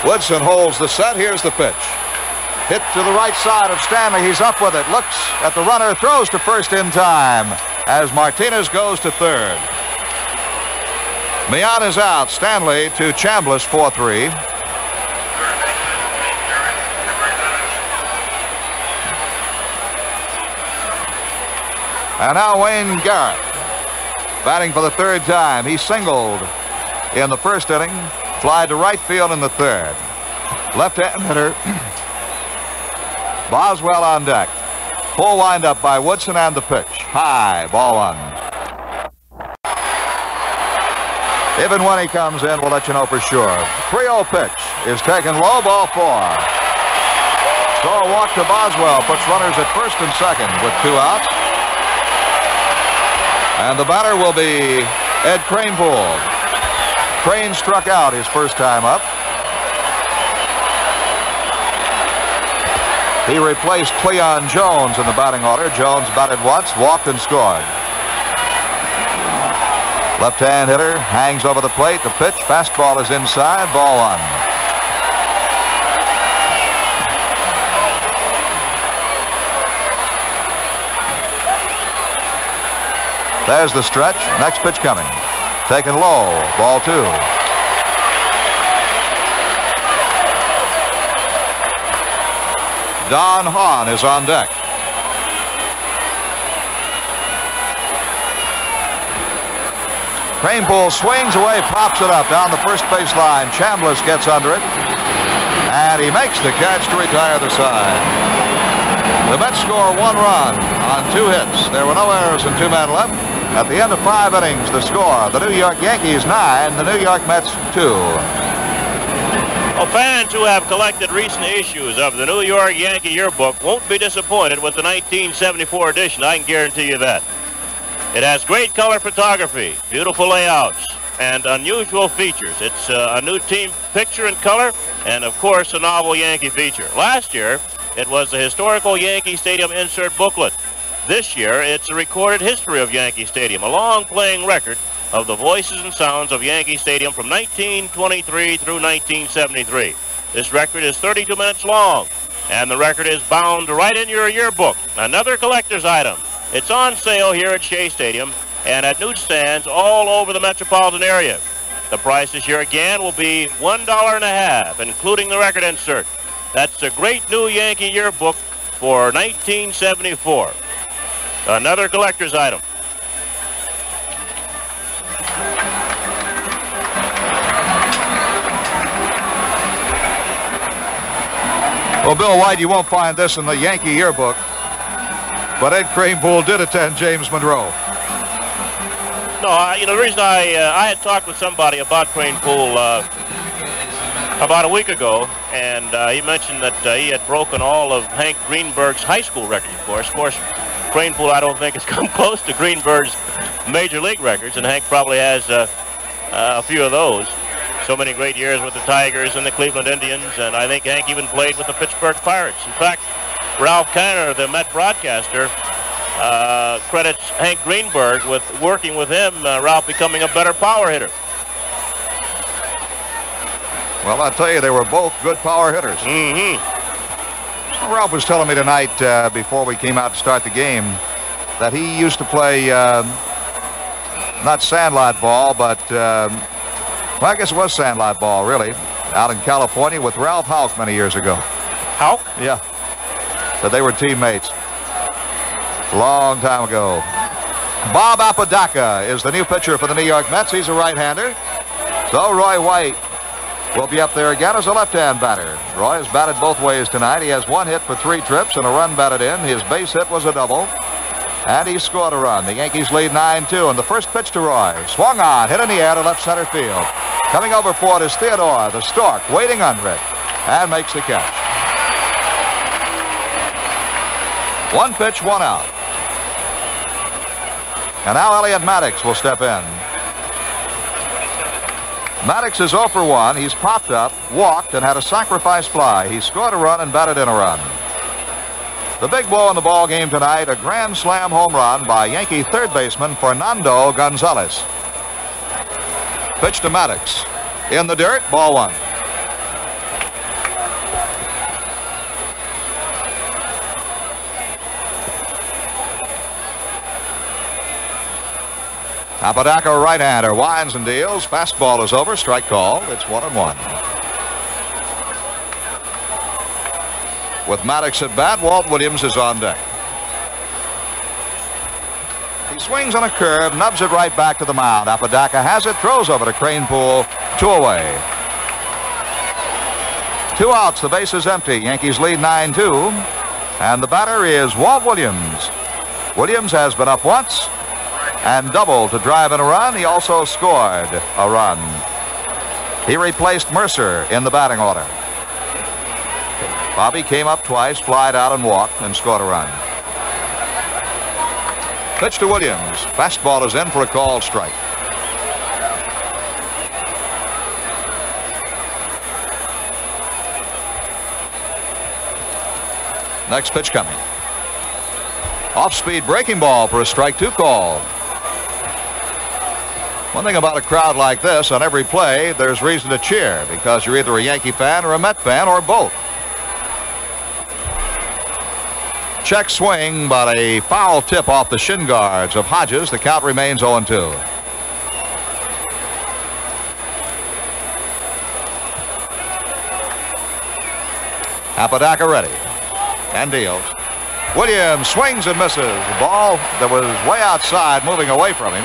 Woodson holds the set. Here's the pitch. Hit to the right side of Stanley. He's up with it. Looks at the runner. Throws to first in time as Martinez goes to third. Millan is out. Stanley to Chambliss, 4-3. And now Wayne Garrett batting for the third time. He singled in the first inning, fly to right field in the third. Left-hand hitter Boswell on deck. Full windup by Woodson and the pitch. High, ball one. Even when he comes in, we'll let you know for sure. 3-0 pitch is taken low, ball 4. So a walk to Boswell puts runners at first and second with 2 outs. And the batter will be Ed Kranepool. Crane struck out his first time up. He replaced Cleon Jones in the batting order. Jones batted once, walked and scored. Left-hand hitter hangs over the plate. The pitch, fastball is inside, ball 1. There's the stretch. Next pitch coming. Taken low, ball 2. Don Hahn is on deck. Kranepool swings away, pops it up down the first base line. Chambliss gets under it, and he makes the catch to retire the side. The Mets score 1 run on 2 hits. There were no errors and 2 men left. At the end of 5 innings, the score, the New York Yankees 9, the New York Mets 2. Well, fans who have collected recent issues of the New York Yankee Yearbook won't be disappointed with the 1974 edition, I can guarantee you that. It has great color photography, beautiful layouts, and unusual features. It's a new team picture in color, and of course, a novel Yankee feature. Last year, it was the historical Yankee Stadium insert booklet. This year, it's a recorded history of Yankee Stadium, a long-playing record of the voices and sounds of Yankee Stadium from 1923 through 1973. This record is 32 minutes long, and the record is bound right in your yearbook. Another collector's item. It's on sale here at Shea Stadium and at newsstands all over the metropolitan area. The price this year again will be $1.50, including the record insert. That's a great new Yankee yearbook for 1974. Another collector's item. Well, Bill White, you won't find this in the Yankee yearbook, but Ed Kranepool did attend James Monroe. No, the reason I had talked with somebody about Kranepool about a week ago, and he mentioned that he had broken all of Hank Greenberg's high school records, of course. Kranepool, I don't think, has come close to Greenberg's major league records, and Hank probably has a few of those. So many great years with the Tigers and the Cleveland Indians, and I think Hank even played with the Pittsburgh Pirates. In fact, Ralph Kiner, the Met broadcaster, credits Hank Greenberg with working with him, Ralph becoming a better power hitter. Well, I'll tell you, they were both good power hitters. Ralph was telling me tonight, before we came out to start the game, that he used to play not sandlot ball, but well, I guess it was sandlot ball, really, out in California with Ralph Houck many years ago. Houck? Yeah. But they were teammates. Long time ago. Bob Apodaca is the new pitcher for the New York Mets. He's a right-hander. So Roy White will be up there again as a left-hand batter. Roy has batted both ways tonight. He has 1 hit for 3 trips and a run batted in. His base hit was a double. And he scored a run. The Yankees lead 9-2. And the first pitch to Roy. Swung on, hit in the air to left center field. Coming over for it is Theodore, the Stork, waiting under it. And makes the catch. 1 pitch, 1 out. And now Elliot Maddox will step in. Maddox is 0 for 1. He's popped up, walked, and had a sacrifice fly. He scored a run and batted in a run. The big blow in the ball game tonight, a grand slam home run by Yankee third baseman Fernando Gonzalez. Pitch to Maddox. In the dirt, ball 1. Apodaca, right-hander, winds and deals. Fastball is over. Strike call. It's 1-1. With Maddox at bat, Walt Williams is on deck. He swings on a curve, nubs it right back to the mound. Apodaca has it, throws over to Cranepool. 2 away. 2 outs. The base is empty. Yankees lead 9-2. And the batter is Walt Williams. Williams has been up once and doubled to drive in a run. He also scored a run. He replaced Mercer in the batting order. Bobby came up twice, flied out and walked, and scored a run. Pitch to Williams. Fastball is in for a called strike. Next pitch coming. Off-speed breaking ball for a strike 2 call. One thing about a crowd like this, on every play, there's reason to cheer because you're either a Yankee fan or a Met fan or both. Check swing, but a foul tip off the shin guards of Hodges. The count remains 0-2. Apodaca ready and deals. Williams swings and misses. The ball that was way outside, moving away from him.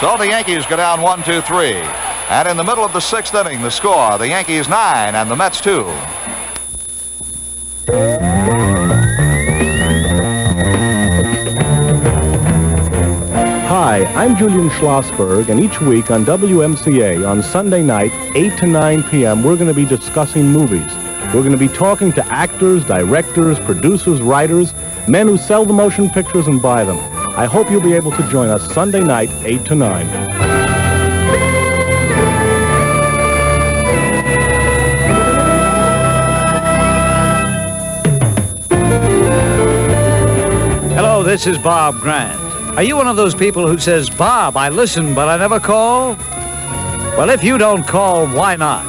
So the Yankees go down 1-2-3. And in the middle of the 6th inning, the score, the Yankees 9 and the Mets 2. Hi, I'm Julian Schlossberg, and each week on WMCA on Sunday night, 8 to 9 p.m., we're going to be discussing movies. We're going to be talking to actors, directors, producers, writers, men who sell the motion pictures and buy them. I hope you'll be able to join us Sunday night, 8 to 9. Hello, this is Bob Grant. Are you one of those people who says, Bob, I listen, but I never call? Well, if you don't call, why not?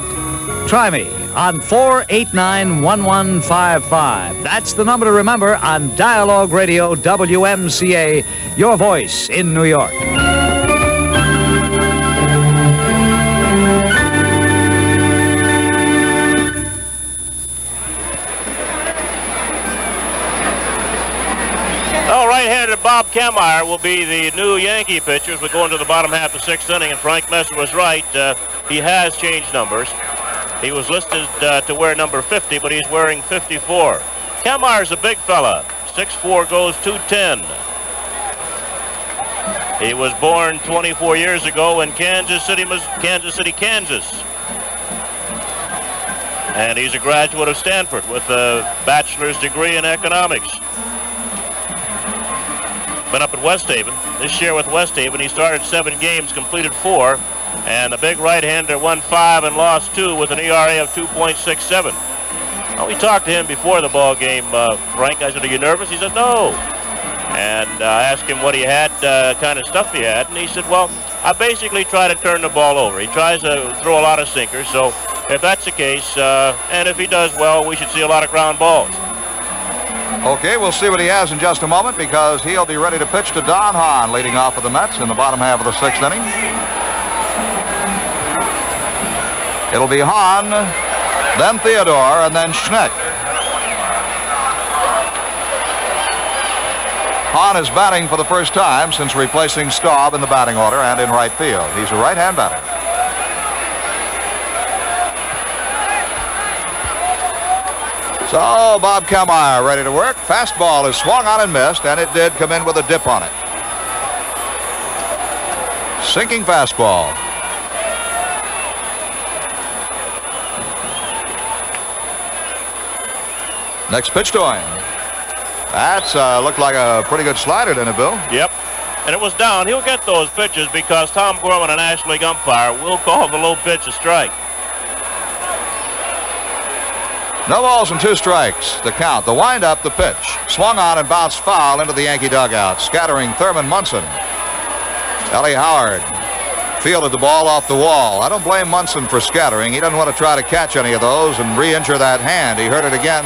Try me on 489-1155. That's the number to remember on Dialogue Radio WMCA, your voice in New York. Right-hander Bob Kemmeyer will be the new Yankee pitcher as we go into the bottom half of the 6th inning, and Frank Messer was right. He has changed numbers. He was listed to wear number 50, but he's wearing 54. Kemmeyer's a big fella. 6'4", goes 210. He was born 24 years ago in Kansas City, Kansas. And he's a graduate of Stanford with a bachelor's degree in economics. Been up at West Haven. This year with West Haven, he started 7 games, completed 4, and the big right-hander won 5 and lost 2 with an ERA of 2.67. Well, we talked to him before the ball game, Frank. I said, "Are you nervous?" He said, "No." And I asked him what he had, kind of stuff he had, and he said, "Well, I basically try to turn the ball over." He tries to throw a lot of sinkers, so if that's the case, and if he does well, we should see a lot of ground balls. Okay, we'll see what he has in just a moment because he'll be ready to pitch to Don Hahn, leading off for the Mets in the bottom half of the 6th inning. It'll be Hahn, then Theodore, and then Schneck. Hahn is batting for the first time since replacing Staub in the batting order and in right field. He's a right-hand batter. So Bob Kallmeyer ready to work. Fastball is swung on and missed, and it did come in with a dip on it. Sinking fastball. Next pitch to him. That's looked like a pretty good slider, didn't it, Bill? Yep. And it was down. He'll get those pitches because Tom Gorman, a National League umpire, will call the low pitch a strike. No balls and 2 strikes. The count. The windup, the pitch. Swung on and bounced foul into the Yankee dugout, scattering Thurman Munson. Ellie Howard fielded the ball off the wall. I don't blame Munson for scattering. He doesn't want to try to catch any of those and re-injure that hand. He hurt it again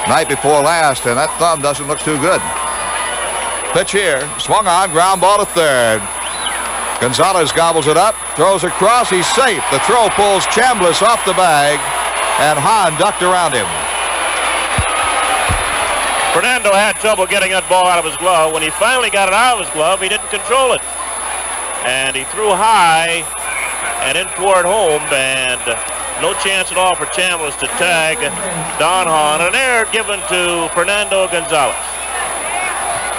night before last, and that thumb doesn't look too good. Pitch here. Swung on. Ground ball to third. Gonzalez gobbles it up. Throws across. He's safe. The throw pulls Chambliss off the bag, and Hahn ducked around him. Fernando had trouble getting that ball out of his glove. When he finally got it out of his glove, he didn't control it. And he threw high and in toward home, and no chance at all for Chambliss to tag Don Hahn. An error given to Fernando Gonzalez.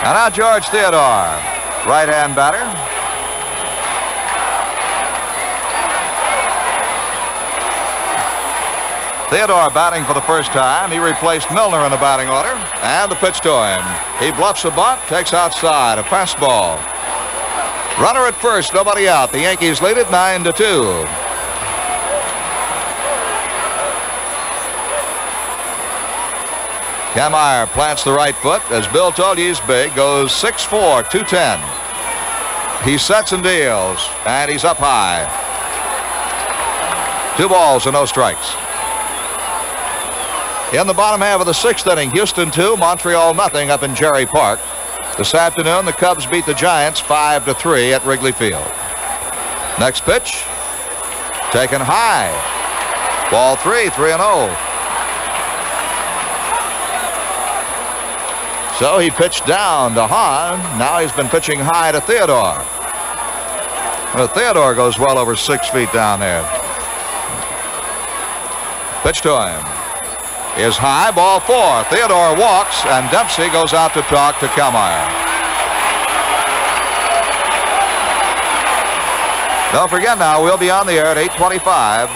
And now George Theodore, right-hand batter. Theodore batting for the first time. He replaced Milner in the batting order. And the pitch to him. He bluffs a bunt, takes outside, a fastball. Runner at first, nobody out. The Yankees lead it 9-2. Kallmeyer plants the right foot. As Bill told you, he's big. Goes 6'4", 210. He sets and deals, and he's up high. 2 balls and no strikes. In the bottom half of the 6th inning, Houston 2, Montreal nothing up in Jerry Park. This afternoon, the Cubs beat the Giants 5-3 at Wrigley Field. Next pitch, taken high. Ball 3, 3-0. So he pitched down to Hahn. Now he's been pitching high to Theodore. Well, Theodore goes well over 6 feet down there. Pitch to him is high, ball 4. Theodore walks, and Dempsey goes out to talk to Kallmeyer. Don't forget now, we'll be on the air at 8:25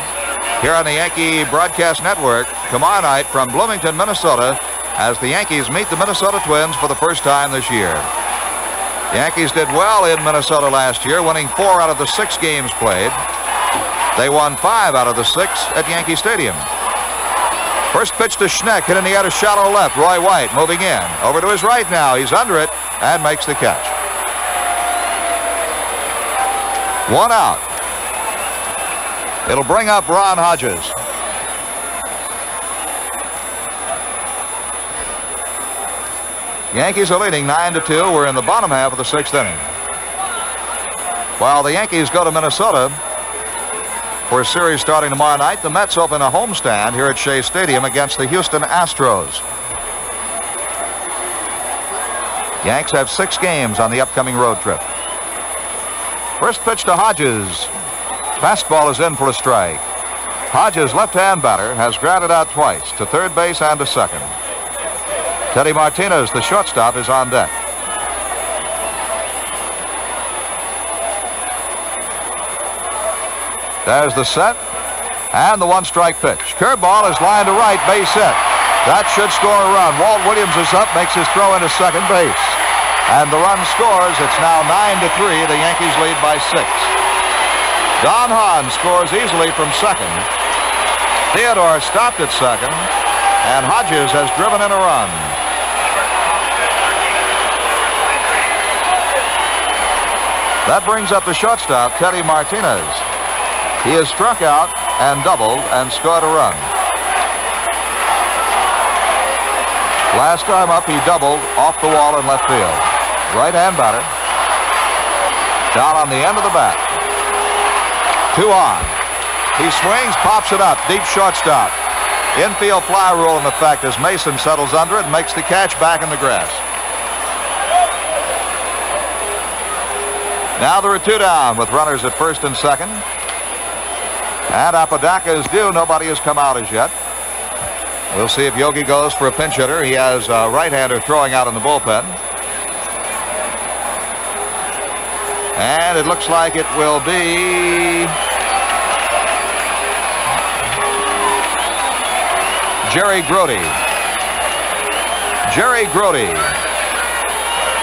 here on the Yankee Broadcast Network tomorrow night from Bloomington, Minnesota, as the Yankees meet the Minnesota Twins for the first time this year. The Yankees did well in Minnesota last year, winning 4 out of the 6 games played. They won 5 out of the 6 at Yankee Stadium. First pitch to Schneck, hit in the air to shallow left. Roy White moving in. Over to his right now. He's under it and makes the catch. 1 out. It'll bring up Ron Hodges. Yankees are leading 9-2. We're in the bottom half of the 6th inning. While the Yankees go to Minnesota for a series starting tomorrow night, the Mets open a homestand here at Shea Stadium against the Houston Astros. Yanks have 6 games on the upcoming road trip. First pitch to Hodges. Fastball is in for a strike. Hodges, left-hand batter, has grounded out twice to third base and to second. Teddy Martinez, the shortstop, is on deck. There's the set and the 1-strike pitch. Curveball is lined to right, base hit. That should score a run. Walt Williams is up, makes his throw into second base. And the run scores. It's now 9-3. The Yankees lead by 6. Don Hahn scores easily from second. Theodore stopped at second. And Hodges has driven in a run. That brings up the shortstop, Teddy Martinez. He has struck out and doubled and scored a run. Last time up, he doubled off the wall in left field. Right-hand batter. Down on the end of the bat. 2 on. He swings, pops it up, deep shortstop. Infield fly rule in effect as Mason settles under it and makes the catch back in the grass. Now there are 2 down with runners at first and second. And Apodaca is due. Nobody has come out as yet. We'll see if Yogi goes for a pinch hitter. He has a right-hander throwing out in the bullpen. And it looks like it will be Jerry Grody. Jerry Grody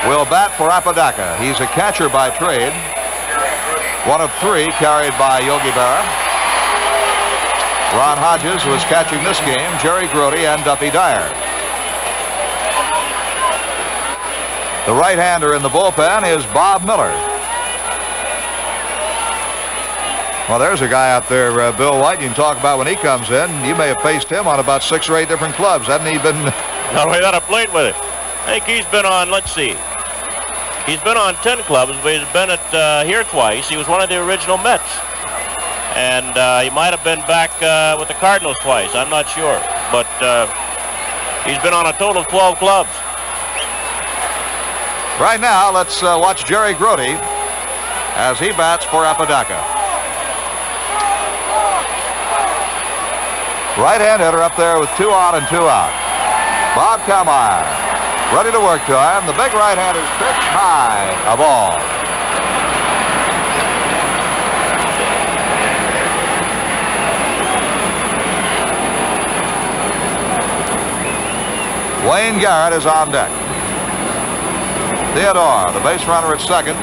will bat for Apodaca. He's a catcher by trade. One of 3 carried by Yogi Berra. Ron Hodges was catching this game, Jerry Grody and Duffy Dyer. The right-hander in the bullpen is Bob Miller. Well, there's a guy out there, Bill White, you can talk about when he comes in. You may have faced him on about 6 or 8 different clubs. Hasn't he been... Not only that, I played with him. I think he's been on, let's see. He's been on 10 clubs, but he's been at here twice. He was one of the original Mets. And he might have been back with the Cardinals twice. I'm not sure. But he's been on a total of 12 clubs. Right now, let's watch Jerry Grody as he bats for Apodaca. Right-hand hitter up there with 2 on and 2 out. Bob Kallmeyer ready to work to him. The big right-hander's pitch high, a ball. Wayne Garrett is on deck. Theodore, the base runner at second.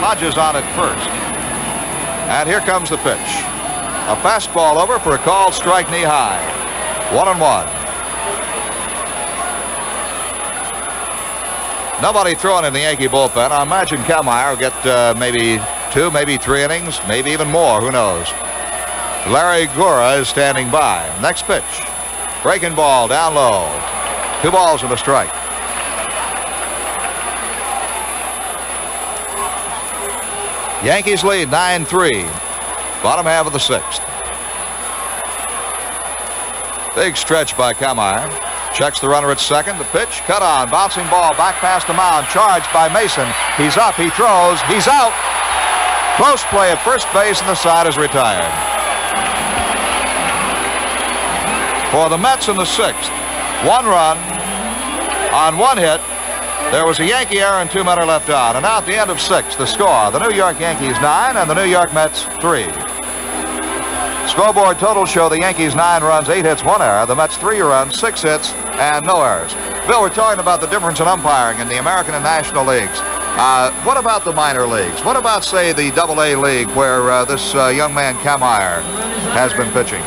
Hodges on at first. And here comes the pitch. A fastball over for a called strike knee high. 1-1. Nobody throwing in the Yankee bullpen. I imagine Kallmeyer will get maybe 2, maybe 3 innings, maybe even more. Who knows? Larry Gura is standing by. Next pitch. Breaking ball down low. 2 balls and a strike. Yankees lead 9-3. Bottom half of the 6th. Big stretch by Kallmeyer. Checks the runner at second. The pitch, cut on. Bouncing ball back past the mound. Charged by Mason. He's up. He throws. He's out. Close play at first base, and the side is retired. For the Mets in the 6th. 1 run on 1 hit. There was a Yankee error and 2 men are left on. And now at the end of 6, the score. The New York Yankees 9 and the New York Mets 3. Scoreboard totals show the Yankees 9 runs, 8 hits, 1 error. The Mets 3 runs, 6 hits, and no errors. Bill, we're talking about the difference in umpiring in the American and National Leagues. What about the minor leagues? What about, say, the AA League where this young man Kallmeyer has been pitching?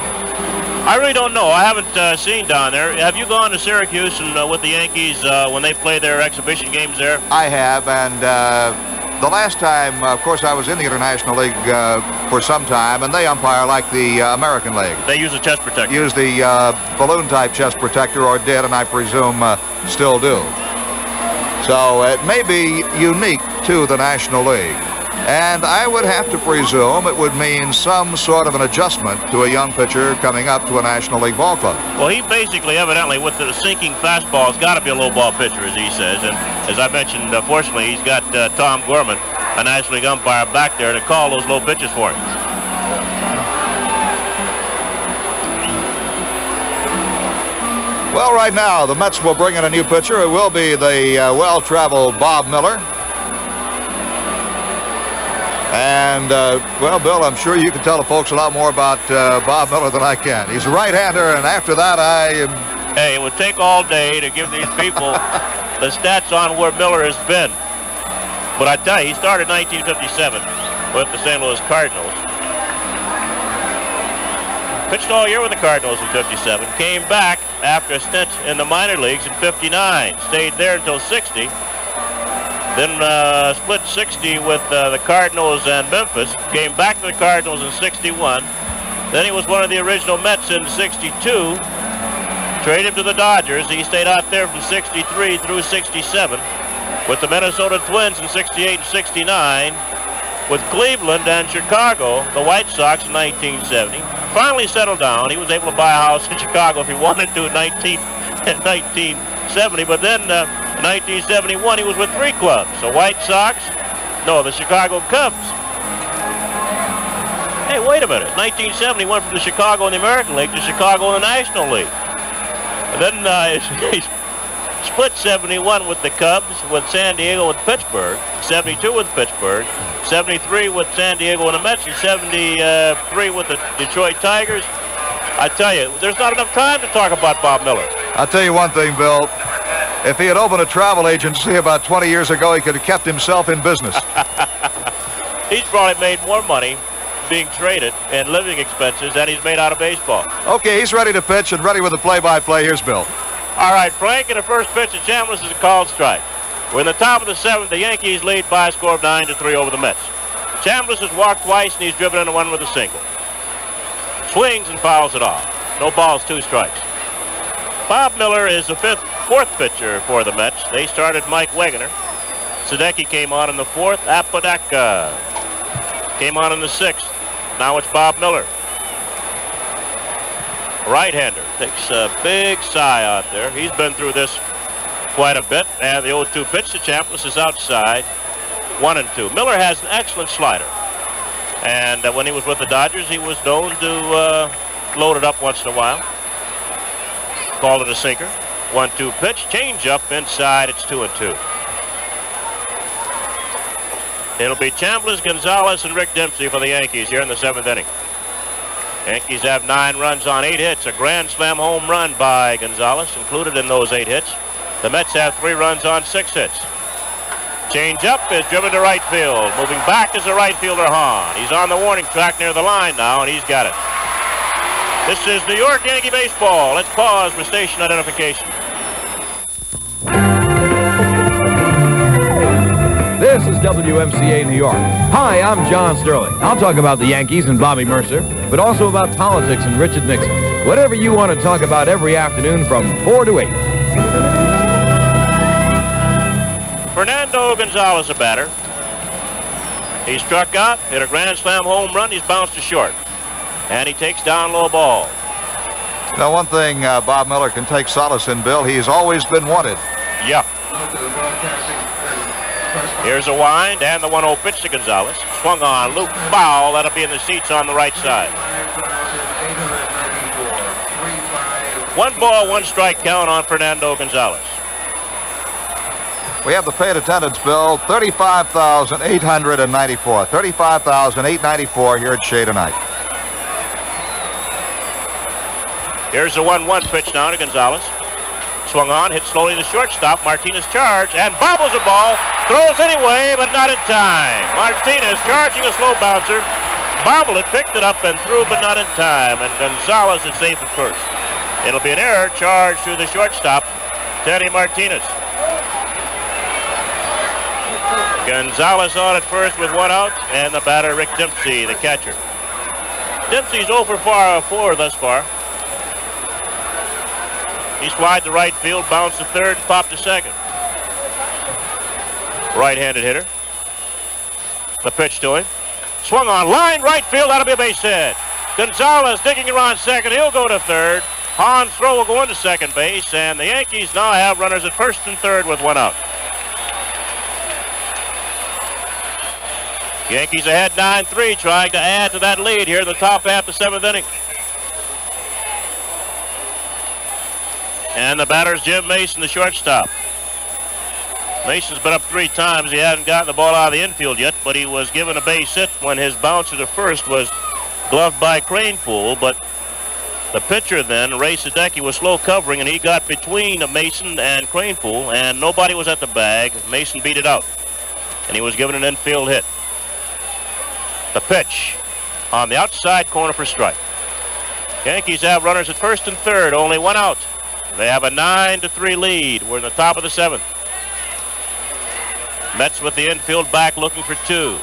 I really don't know. I haven't seen down there. Have you gone to Syracuse and with the Yankees when they play their exhibition games there? I have, and the last time, of course, I was in the International League for some time, and they umpire like the American League. They use a chest protector. Use the balloon-type chest protector, or did, and I presume still do. So it may be unique to the National League. And I would have to presume it would mean some sort of an adjustment to a young pitcher coming up to a National League ball club. Well, he basically, evidently, with the sinking fastball, has got to be a low ball pitcher, as he says. And as I mentioned, fortunately, he's got Tom Gorman, a National League umpire, back there to call those low pitches for him. Well, right now, the Mets will bring in a new pitcher. It will be the well-traveled Bob Miller. And, well, Bill, I'm sure you can tell the folks a lot more about Bob Miller than I can. He's a right-hander, and after that, Hey, it would take all day to give these people the stats on where Miller has been. But I tell you, he started in 1957 with the St. Louis Cardinals. Pitched all year with the Cardinals in 57. Came back after a stint in the minor leagues in 59. Stayed there until 60. Then split 60 with the Cardinals and Memphis. Came back to the Cardinals in 61. Then he was one of the original Mets in 62. Traded him to the Dodgers. He stayed out there from 63 through 67. With the Minnesota Twins in 68 and 69. With Cleveland and Chicago, the White Sox in 1970. Finally settled down. He was able to buy a house in Chicago if he wanted to in 1970. But then in In 1971, he was with 3 clubs. The White Sox, no, the Chicago Cubs. Hey, wait a minute. 1970, went from the Chicago in the American League to Chicago in the National League. And then he split 71 with the Cubs, with San Diego, with Pittsburgh, 72 with Pittsburgh, 73 with San Diego and the Mets, and 73 with the Detroit Tigers. I tell you, there's not enough time to talk about Bob Miller. I'll tell you one thing, Bill. If he had opened a travel agency about 20 years ago, he could have kept himself in business. He's probably made more money being traded and living expenses than he's made out of baseball. Okay, he's ready to pitch and ready with the play-by-play. Here's Bill. All right, Frank, in the first pitch to Chambliss is a called strike. We're in the top of the 7th. The Yankees lead by a score of 9-3 over the Mets. Chambliss has walked twice, and he's driven into one with a single. Swings and fouls it off. No balls, 2 strikes. Bob Miller is the fourth pitcher for the Mets. They started Mike Wegener. Sadecki came on in the 4th. Apodaca came on in the 6th. Now it's Bob Miller. Right-hander takes a big sigh out there. He's been through this quite a bit. And the 0-2 pitch to Chambliss is outside. 1-2. Miller has an excellent slider. And when he was with the Dodgers, he was known to load it up once in a while. Called it a sinker. 1-2 pitch. Change up inside. It's 2-2. It'll be Chambliss, Gonzalez, and Rick Dempsey for the Yankees here in the 7th inning. Yankees have 9 runs on 8 hits. A grand slam home run by Gonzalez included in those 8 hits. The Mets have 3 runs on 6 hits. Change up is driven to right field. Moving back is the right fielder Hahn. He's on the warning track near the line now, and he's got it. This is New York Yankee baseball. Let's pause for station identification. This is WMCA New York. Hi, I'm John Sterling. I'll talk about the Yankees and Bobby Mercer, but also about politics and Richard Nixon. Whatever you want to talk about every afternoon from 4 to 8. Fernando Gonzalez, a batter. He struck out, hit a grand slam home run. He's bounced to short. And he takes down low ball. You know, one thing Bob Miller can take solace in, Bill, he's always been wanted. Yeah. Here's a wind and the 1-0 pitch to Gonzalez. Swung on, loop, foul. That'll be in the seats on the right side. 1 ball, 1 strike count on Fernando Gonzalez. We have the paid attendance, Bill, 35,894. 35,894 here at Shea tonight. Here's the 1-1 pitch now to Gonzalez. Swung on, hit slowly to shortstop. Martinez charged and bobbles the ball. Throws anyway, but not in time. Martinez charging a slow bouncer. Bobbled it, picked it up and threw, but not in time. And Gonzalez is safe at first. It'll be an error charged to the shortstop, Teddy Martinez. Gonzalez on at first with 1 out, and the batter Rick Dempsey, the catcher. Dempsey's 0 for 4 thus far. He slid to right field, bounced to third, popped to second. Right-handed hitter. The pitch to him. Swung on, line right field, that'll be a base hit. Gonzalez digging around second, he'll go to third. Hahn's throw will go into second base, and the Yankees now have runners at first and third with 1 out. Yankees ahead 9-3, trying to add to that lead here in the top half of the 7th inning. And the batter's Jim Mason, the shortstop. Mason's been up 3 times. He hasn't gotten the ball out of the infield yet, but he was given a base hit when his bouncer to first was gloved by Cranepool. But the pitcher then, Ray Sadecki, was slow covering, and he got between Mason and Cranepool, and nobody was at the bag. Mason beat it out, and he was given an infield hit. The pitch on the outside corner for strike. Yankees have runners at first and third, only 1 out. They have a 9-3 lead. We're in the top of the 7th. Mets with the infield back looking for 2.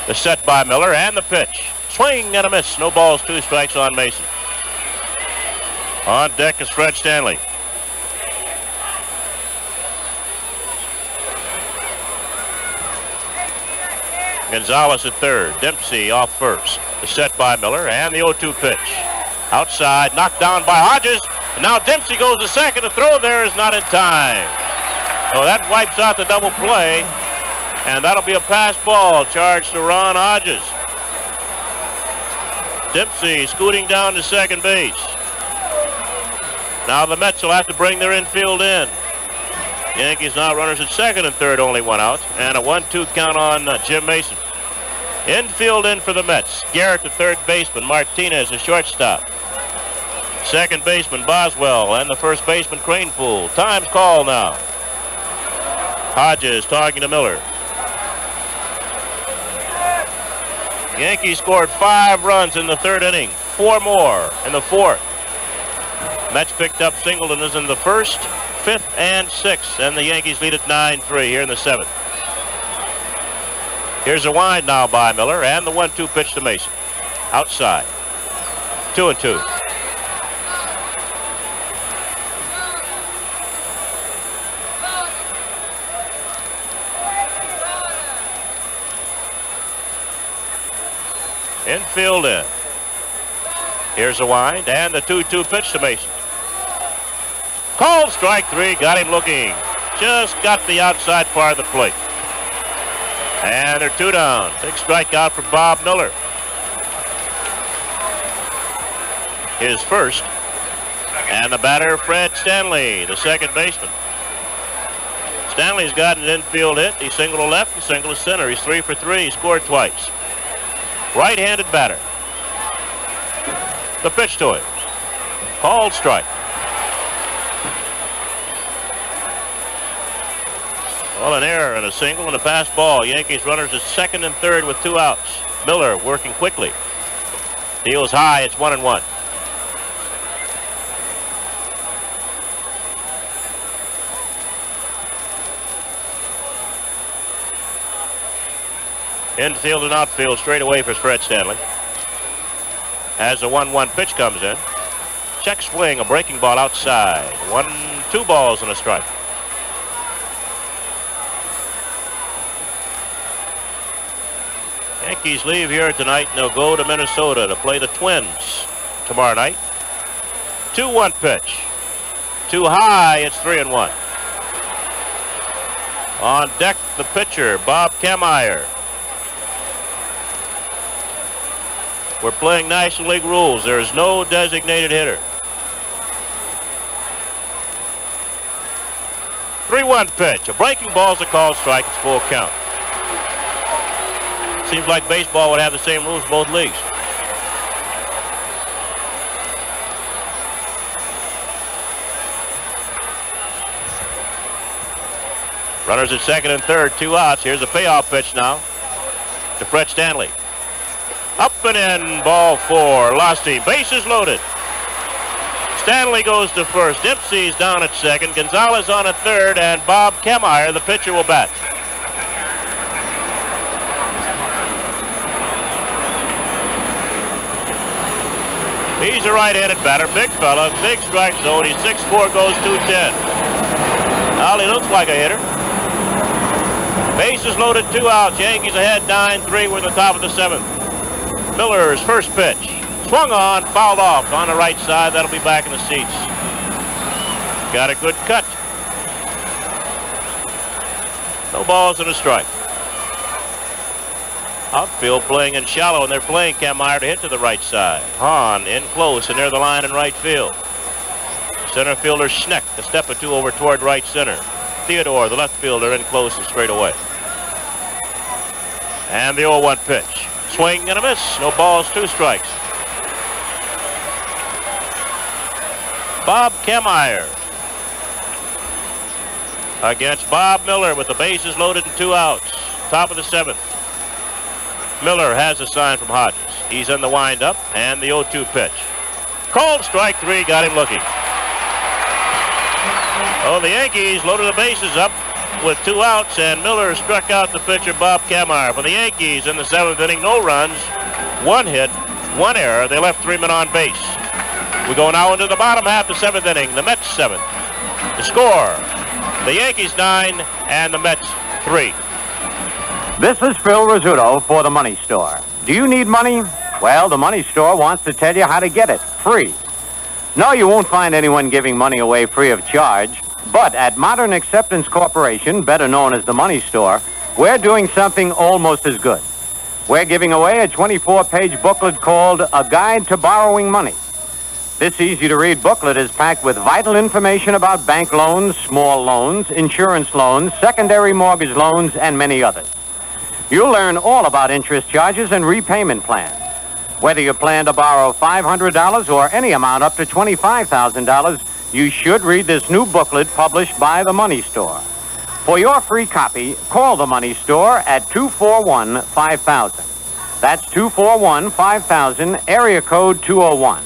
The set by Miller and the pitch. Swing and a miss. No balls, 2 strikes on Mason. On deck is Fred Stanley. Gonzalez at third. Dempsey off first. The set by Miller and the 0-2 pitch. Outside, knocked down by Hodges. And now Dempsey goes to second. The throw there is not in time. So that wipes out the double play, and that'll be a pass ball charged to Ron Hodges. Dempsey scooting down to second base. Now the Mets will have to bring their infield in. Yankees now runners at second and third, only one out, and a 1-2 count on Jim Mason. Infield in for the Mets. Garrett, the third baseman. Martinez, the shortstop. Second baseman Boswell and the first baseman Cranepool. Time's called now. Hodges talking to Miller. Yankees scored 5 runs in the third inning. 4 more in the fourth. Mets picked up singletons in the first, fifth, and sixth, and the Yankees lead at 9-3 here in the seventh. Here's a wind now by Miller, and the 1-2 pitch to Mason. Outside. 2-2. Infield in. Here's a wind, and the 2-2 pitch to Mason. Called strike 3, got him looking. Just got the outside part of the plate. And they're 2 down. Big strikeout for Bob Miller. His first. And the batter, Fred Stanley, the second baseman. Stanley's got an infield hit. He singled to left and singled to center. He's 3 for 3. He scored twice. Right-handed batter. The pitch to him. Called strike. Well, an error and a single and a pass ball. Yankees runners at second and third with 2 outs. Miller working quickly. Deals high. It's 1-1. Infield and outfield straight away for Fred Stanley. As the 1-1 pitch comes in. Check swing, a breaking ball outside. 2 balls and a strike. Yankees leave here tonight and they'll go to Minnesota to play the Twins tomorrow night. 2-1 pitch. Too high, it's 3-1. On deck, the pitcher, Bob Kemmeyer. We're playing National League rules. There is no designated hitter. 3-1 pitch. A breaking ball's a called strike. It's full count. Seems like baseball would have the same rules in both leagues. Runners at second and third, 2 outs. Here's a payoff pitch now to Fred Stanley. Up and in, ball 4. Lost him. Bases loaded. Stanley goes to first. Dempsey's down at second. Gonzalez on at third, and Bob Kemmeyer, the pitcher, will bat. He's a right-handed batter. Big fella. Big strike zone. He's 6'4", goes 210. Well, he looks like a hitter. Bases loaded, 2 outs. Yankees ahead 9-3. We're in the top of the 7th. Miller's first pitch. Swung on, fouled off on the right side. That'll be back in the seats. Got a good cut. No balls and a strike. Outfield playing in shallow, and they're playing Kemmeyer to hit to the right side. Hahn in close, and near the line in right field. Center fielder Schneck a step or 2 over toward right center. Theodore, the left fielder, in close and straight away. And the 0-1 pitch. Swing and a miss. No balls, 2 strikes. Bob Kemmeyer against Bob Miller with the bases loaded and 2 outs. Top of the 7th. Miller has a sign from Hodges. He's in the windup and the 0-2 pitch. Called strike 3, got him looking. Oh, the Yankees loaded the bases up with 2 outs, and Miller struck out the pitcher Bob Kemmeyer. For the Yankees in the 7th inning, no runs, 1 hit, 1 error. They left 3 men on base. We go now into the bottom half of the 7th inning. The Mets 7. The score, the Yankees 9 and the Mets 3. This is Phil Rizzuto for the Money Store. Do you need money? Well, the Money Store wants to tell you how to get it free. No, you won't find anyone giving money away free of charge. But at Modern Acceptance Corporation, better known as the Money Store, we're doing something almost as good. We're giving away a 24-page booklet called A Guide to Borrowing Money. This easy-to-read booklet is packed with vital information about bank loans, small loans, insurance loans, secondary mortgage loans, and many others. You'll learn all about interest charges and repayment plans. Whether you plan to borrow $500 or any amount up to $25,000, you should read this new booklet published by the Money Store. For your free copy, call the Money Store at 241-5000. That's 241-5000, area code 201.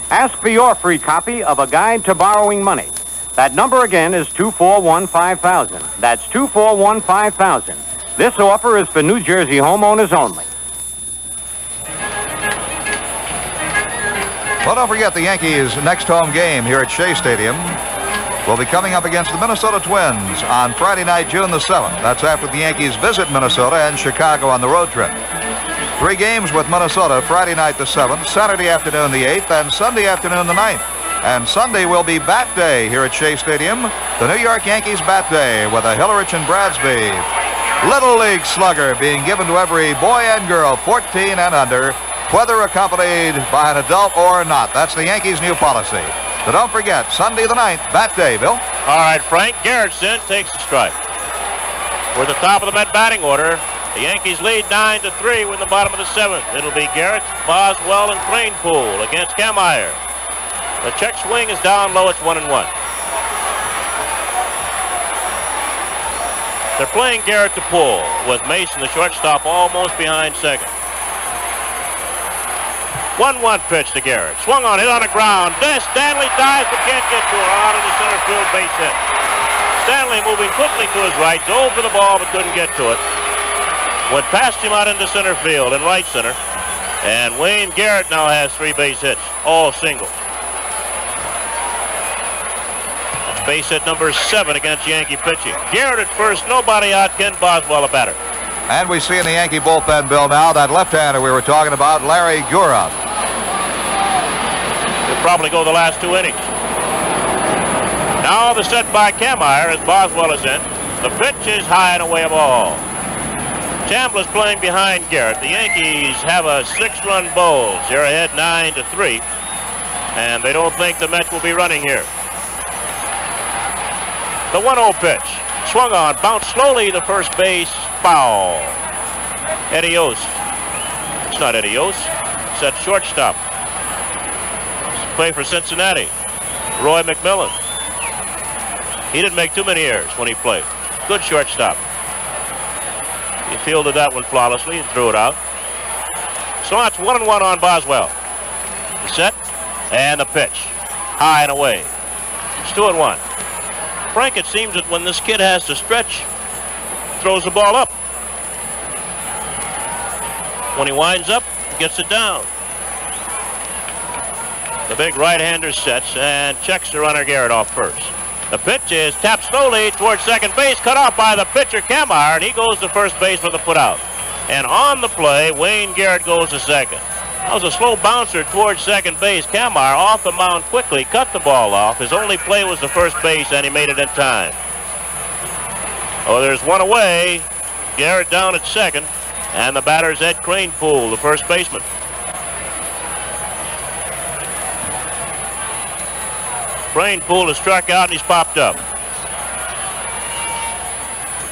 Ask for your free copy of A Guide to Borrowing Money. That number again is 241-5000. That's 241-5000. This offer is for New Jersey homeowners only. Well, don't forget the Yankees' next home game here at Shea Stadium will be coming up against the Minnesota Twins on Friday night, June the 7th. That's after the Yankees visit Minnesota and Chicago on the road trip. 3 games with Minnesota, Friday night the 7th, Saturday afternoon the 8th, and Sunday afternoon the 9th. And Sunday will be Bat Day here at Shea Stadium, the New York Yankees Bat Day with a Hillerich and Bradsby Little League slugger being given to every boy and girl 14 and under, whether accompanied by an adult or not. That's the Yankees' new policy. So don't forget, Sunday the 9th, Bat Day, Bill. All right, Frank. Garrett's in, takes the strike. We're at the top of the Met batting order. The Yankees lead 9-3 with the bottom of the 7th. It'll be Garrett, Boswell, and Cranepool against Kameyer. The check swing is down low. It's 1-1. They're playing Garrett to pull with Mason, the shortstop, almost behind second. 1-1 pitch to Garrett. Swung on, hit on the ground. Stanley dives but can't get to it. Out of the center field, base hit. Stanley moving quickly to his right. Dove for the ball but couldn't get to it. Went past him out into center field and right center. And Wayne Garrett now has 3 base hits, all singles. That's base hit number 7 against Yankee pitching. Garrett at first, nobody out. Ken Boswell a batter. And we see in the Yankee bullpen, Bill, now that left-hander we were talking about, Larry Gura. He'll probably go the last 2 innings. Now the set by Kameyer as Boswell is in. The pitch is high and away a ball. Chambliss playing behind Garrett. The Yankees have a 6-run Bulls. They're ahead 9-3. And they don't think the Mets will be running here. The 1-0 pitch. Swung on, bounced slowly to first base. Foul. Eddie Yost. It's not Eddie Yost. It's that shortstop. Play for Cincinnati. Roy McMillan. He didn't make too many errors when he played. Good shortstop. He fielded that one flawlessly and threw it out. So that's 1-1 on Boswell. The set and the pitch. High and away. It's 2-1. Frank, it seems that when this kid has to stretch, throws the ball up. When he winds up, he gets it down. The big right-hander sets and checks the runner Garrett off first. The pitch is tapped slowly towards second base, cut off by the pitcher Kameyer, and he goes to first base with a put out. And on the play, Wayne Garrett goes to second. That was a slow bouncer towards second base. Kameyer off the mound quickly, cut the ball off. His only play was the first base, and he made it in time. Oh, there's one away. Garrett down at second, and the batter's Ed Cranepool, the first baseman. Cranepool has struck out and he's popped up.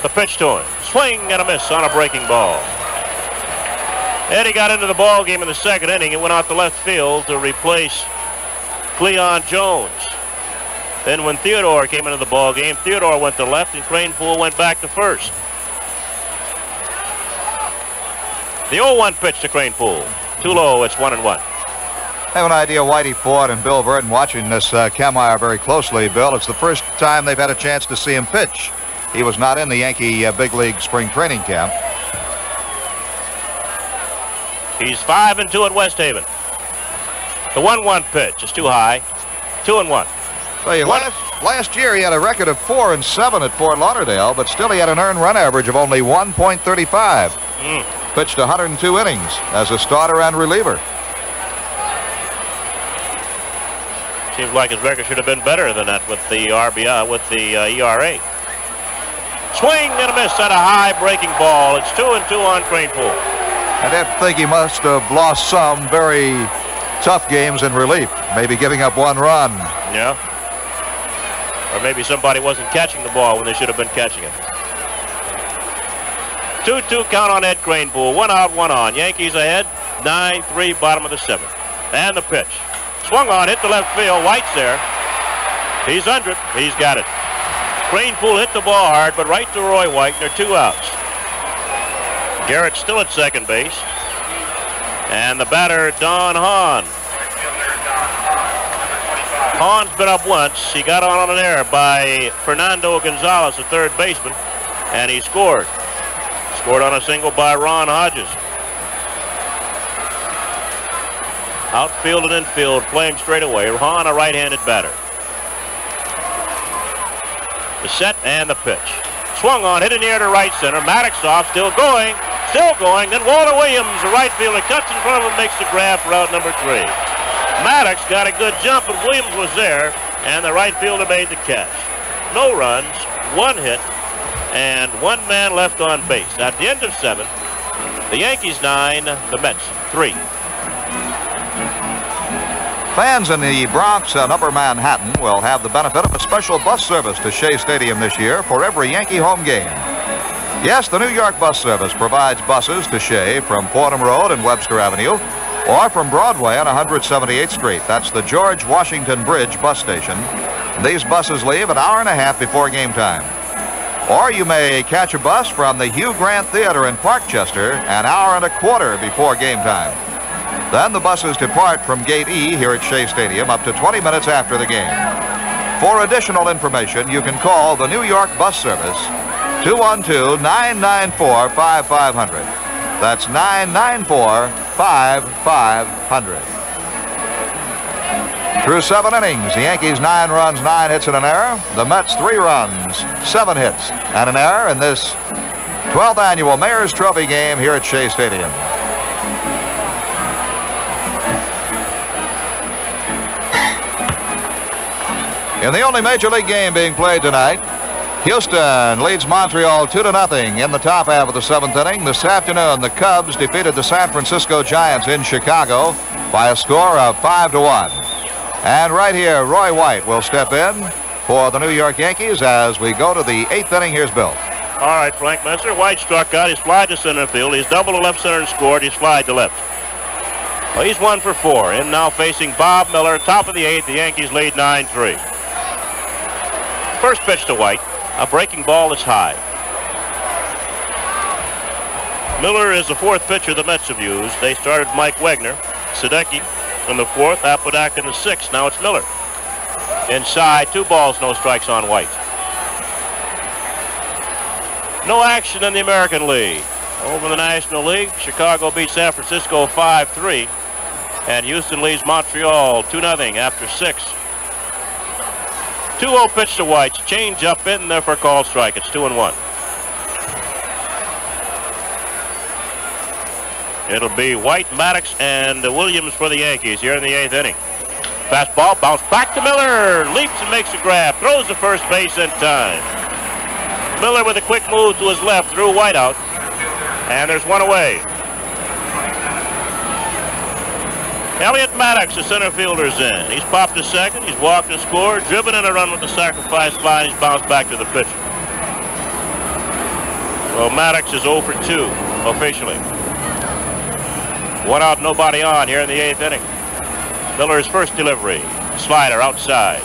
The pitch to him. Swing and a miss on a breaking ball. Eddie got into the ball game in the 2nd inning and went out to left field to replace Cleon Jones. Then when Theodore came into the ball game, Theodore went to left and Cranepool went back to first. The 0-1 pitch to Cranepool. Too low, it's 1-1. I have an idea Whitey Ford and Bill Burton watching this Kameyer very closely, Bill. It's the first time they've had a chance to see him pitch. He was not in the Yankee big league spring training camp. He's 5-2 at West Haven. The 1-1 pitch is too high. 2-1. Tell you, last year he had a record of 4-7 at Fort Lauderdale, but still he had an earned run average of only 1.35. Pitched 102 innings as a starter and reliever. Seems like his record should have been better than that with the RBI, with the ERA. Swing and a miss on a high breaking ball. It's 2-2 on Cranepool. I did think he must have lost some very tough games in relief. Maybe giving up one run. Yeah. Or maybe somebody wasn't catching the ball when they should have been catching it. 2-2 count on Ed Cranepool. 1 out, 1 on. Yankees ahead. 9-3, bottom of the 7th. And the pitch. Swung on, hit the left field. White's there. He's under it. He's got it. Cranepool hit the ball hard, but right to Roy White. There are 2 outs. Garrett's still at second base. And the batter, Don Hahn. Hahn's been up once. He got on an error by Fernando Gonzalez, the third baseman, and he scored. Scored on a single by Ron Hodges. Outfield and infield playing straight away. Hahn, a right-handed batter. The set and the pitch. Swung on, hit in the air to right center. Maddox off, still going. Then Walter Williams, the right fielder, cuts in front of him, makes the grab for out number 3. Maddox got a good jump, but Williams was there, and the right fielder made the catch. No runs, 1 hit, and 1 man left on base. At the end of 7, the Yankees 9, the Mets 3. Fans in the Bronx and Upper Manhattan will have the benefit of a special bus service to Shea Stadium this year for every Yankee home game. Yes, the New York bus service provides buses to Shea from Fordham Road and Webster Avenue, or from Broadway on 178th Street. That's the George Washington Bridge bus station. These buses leave an hour and a half before game time. Or you may catch a bus from the Hugh Grant Theater in Parkchester an hour and a quarter before game time. Then the buses depart from Gate E here at Shea Stadium up to 20 minutes after the game. For additional information, you can call the New York Bus Service, 212-994-5500. That's 994-5500. Through 7 innings, the Yankees 9 runs, 9 hits and an error. The Mets 3 runs, 7 hits and an error in this 12th annual Mayor's Trophy game here at Shea Stadium. In the only Major League game being played tonight, Houston leads Montreal 2-0 in the top half of the 7th inning. This afternoon, the Cubs defeated the San Francisco Giants in Chicago by a score of 5-1. And right here, Roy White will step in for the New York Yankees as we go to the 8th inning. Here's Bill. All right, Frank Messer. White struck out. He's flied to center field. He's doubled to left center and scored. He's flied to left. Well, he's 1 for 4. In now facing Bob Miller. Top of the 8th. The Yankees lead 9-3. First pitch to White. A breaking ball that's high. Miller is the 4th pitcher the Mets have used. They started Mike Wegner, Sadecki in the 4th, Apodaca in the 6th. Now it's Miller. Inside, 2 balls, no strikes on White. No action in the American League. Over in the National League, Chicago beats San Francisco 5-3. And Houston leads Montreal 2-0 after 6. 2-0 pitch to White. Change up in there for a call strike. It's 2-1. It'll be White, Maddox, and Williams for the Yankees here in the 8th inning. Fastball, bounce back to Miller. Leaps and makes a grab. Throws the first base in time. Miller with a quick move to his left, threw White out. And there's 1 away. Elliot Maddox, the center fielder's in. He's popped to second. He's walked and scored. Driven in a run with the sacrifice fly. He's bounced back to the pitcher. So Maddox is 0 for 2 officially. 1 out, nobody on here in the 8th inning. Miller's first delivery. Slider outside.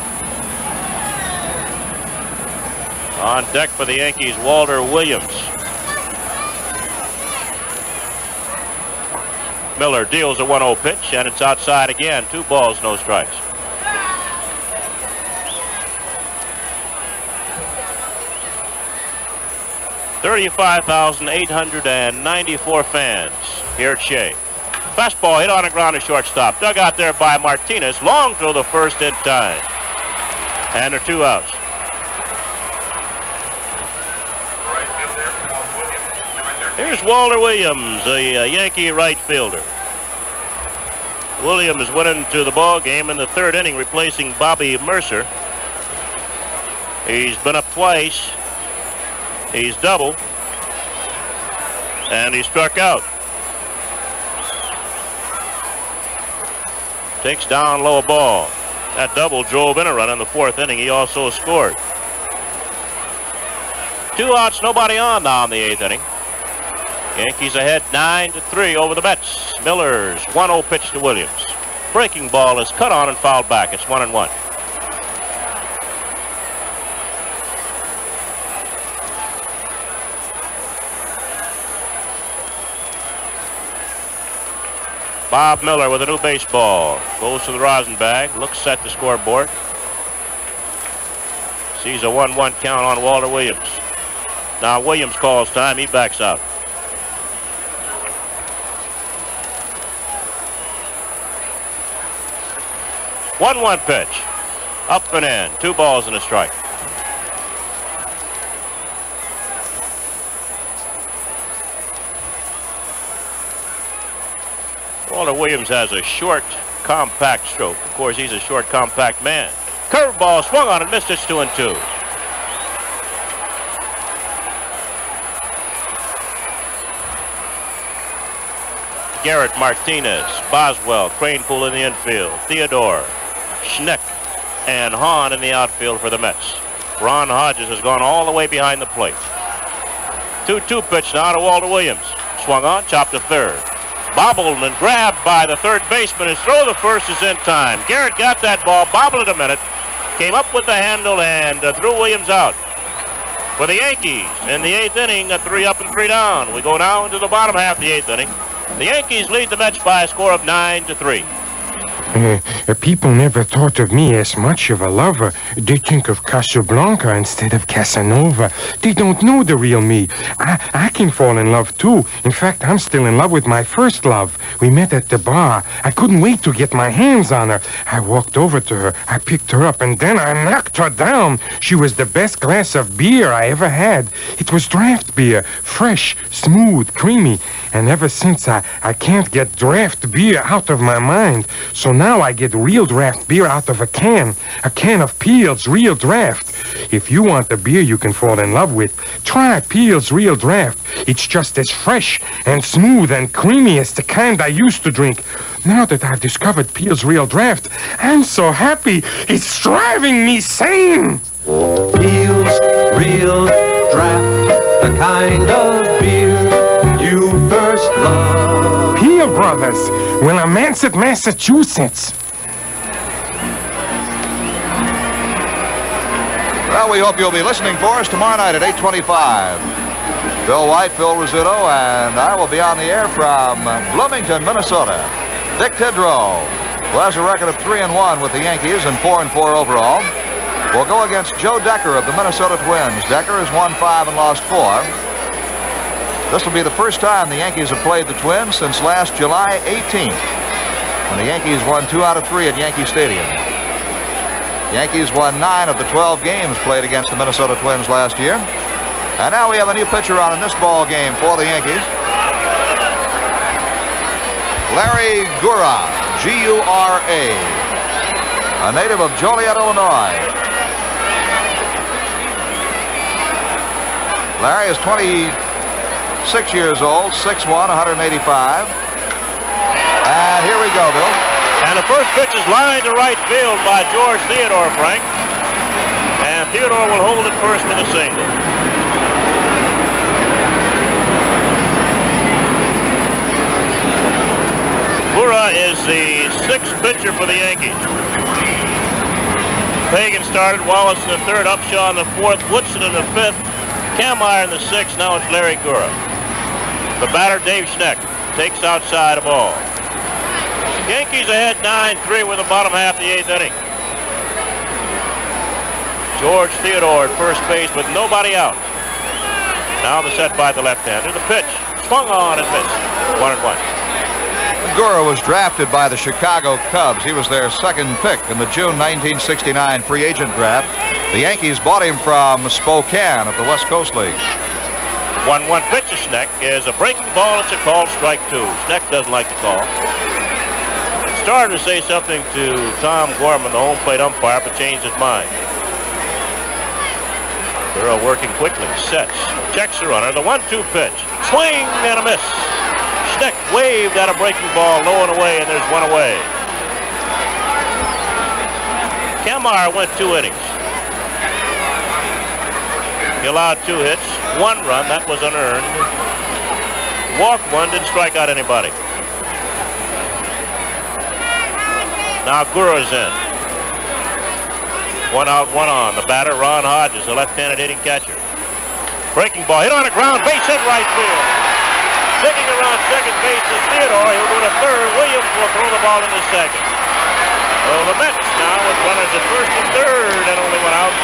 On deck for the Yankees, Walter Williams. Miller deals a 1-0 pitch, and it's outside again. 2 balls, no strikes. $35,894 fans here at Shea. Fastball hit on the ground to shortstop. Dug out there by Martinez. Long throw the first in time. And there are 2 outs. Here's Walter Williams, the Yankee right fielder. Williams went into the ball game in the third inning, replacing Bobby Mercer. He's been up twice. He's doubled. And he struck out. Takes down low ball. That double drove in a run in the fourth inning. He also scored. 2 outs, nobody on now in the eighth inning. Yankees ahead 9-3 over the Mets. Miller's 1-0 pitch to Williams. Breaking ball is cut on and fouled back. It's 1-1. Bob Miller with a new baseball. Goes to the rosin bag. Looks at the scoreboard. Sees a 1-1 count on Walter Williams. Now Williams calls time. He backs out. One pitch. Up and in. 2 balls and a strike. Walter Williams has a short, compact stroke. Of course, he's a short, compact man. Curveball swung on and missed. It's 2-2. Garrett Martinez, Boswell, Cranepool in the infield, Theodore, Schneck, and Hahn in the outfield for the Mets. Ron Hodges has gone all the way behind the plate. 2-2 pitch now to Walter Williams. Swung on, chopped to third. Bobbled and grabbed by the third baseman. His throw to first is in time. Garrett got that ball, bobbled it a minute, came up with the handle and threw Williams out. For the Yankees in the eighth inning, a 3 up and 3 down. We go now into the bottom half of the eighth inning. The Yankees lead the Mets by a score of 9-3. People never thought of me as much of a lover. They think of Casablanca instead of Casanova. They don't know the real me. I can fall in love, too. In fact, I'm still in love with my first love. We met at the bar. I couldn't wait to get my hands on her. I walked over to her. I picked her up, and then I knocked her down. She was the best glass of beer I ever had. It was draft beer, fresh, smooth, creamy. And ever since, I can't get draft beer out of my mind. So now I get real draft beer out of a can of Peel's Real Draft. If you want the beer you can fall in love with, try Peel's Real Draft. It's just as fresh and smooth and creamy as the kind I used to drink. Now that I've discovered Peel's Real Draft, I'm so happy. It's driving me sane. Peel's Real Draft, the kind of beer you first loved. Peel Brothers, Willimantic, Massachusetts. Well, we hope you'll be listening for us tomorrow night at 8:25. Bill White, Phil Rizzuto, and I will be on the air from Bloomington, Minnesota. Dick Tidrow, who has a record of 3-1 with the Yankees and 4-4 overall, will go against Joe Decker of the Minnesota Twins. Decker has won 5 and lost 4. This will be the first time the Yankees have played the Twins since last July 18th, when the Yankees won 2 out of 3 at Yankee Stadium. Yankees won 9 of the 12 games played against the Minnesota Twins last year. And now we have a new pitcher on in this ball game for the Yankees. Larry Gura, G-U-R-A, a native of Joliet, Illinois. Larry is 26 years old, 6'1", 185. And here we go, Bill. And the first pitch is lined to right field by George Theodore, Frank. And Theodore will hold it first with a single. Gura is the 6th pitcher for the Yankees. Pagan started, Wallace in the 3rd, Upshaw in the 4th, Woodson in the 5th, Kamier in the 6th. Now it's Larry Gura. The batter, Dave Schneck, takes outside a ball. Yankees ahead 9-3 with the bottom half of the 8th inning. George Theodore at first base with nobody out. Now the set by the left-hander. The pitch swung on and missed. 1-1. Gura was drafted by the Chicago Cubs. He was their 2nd pick in the June 1969 free agent draft. The Yankees bought him from Spokane of the West Coast League. 1-1 pitch to Schneck is a breaking ball. It's a called strike 2. Schneck doesn't like the call. started to say something to Tom Gorman, the home plate umpire, but changed his mind. Burrow working quickly, sets, checks the runner, the 1-2 pitch, swing and a miss. Schneck waved at a breaking ball, low and away, and there's one away. Kemar went 2 innings. He allowed 2 hits, 1 run, that was unearned. Walked 1, didn't strike out anybody. Now Gura's in. 1 out, 1 on. The batter, Ron Hodges, the left-handed hitting catcher. Breaking ball, hit on the ground, base hit right field. Sticking around second base is Theodore. He'll go to third. Williams will throw the ball into second. So the Mets now with runners at first and third and only 1 out.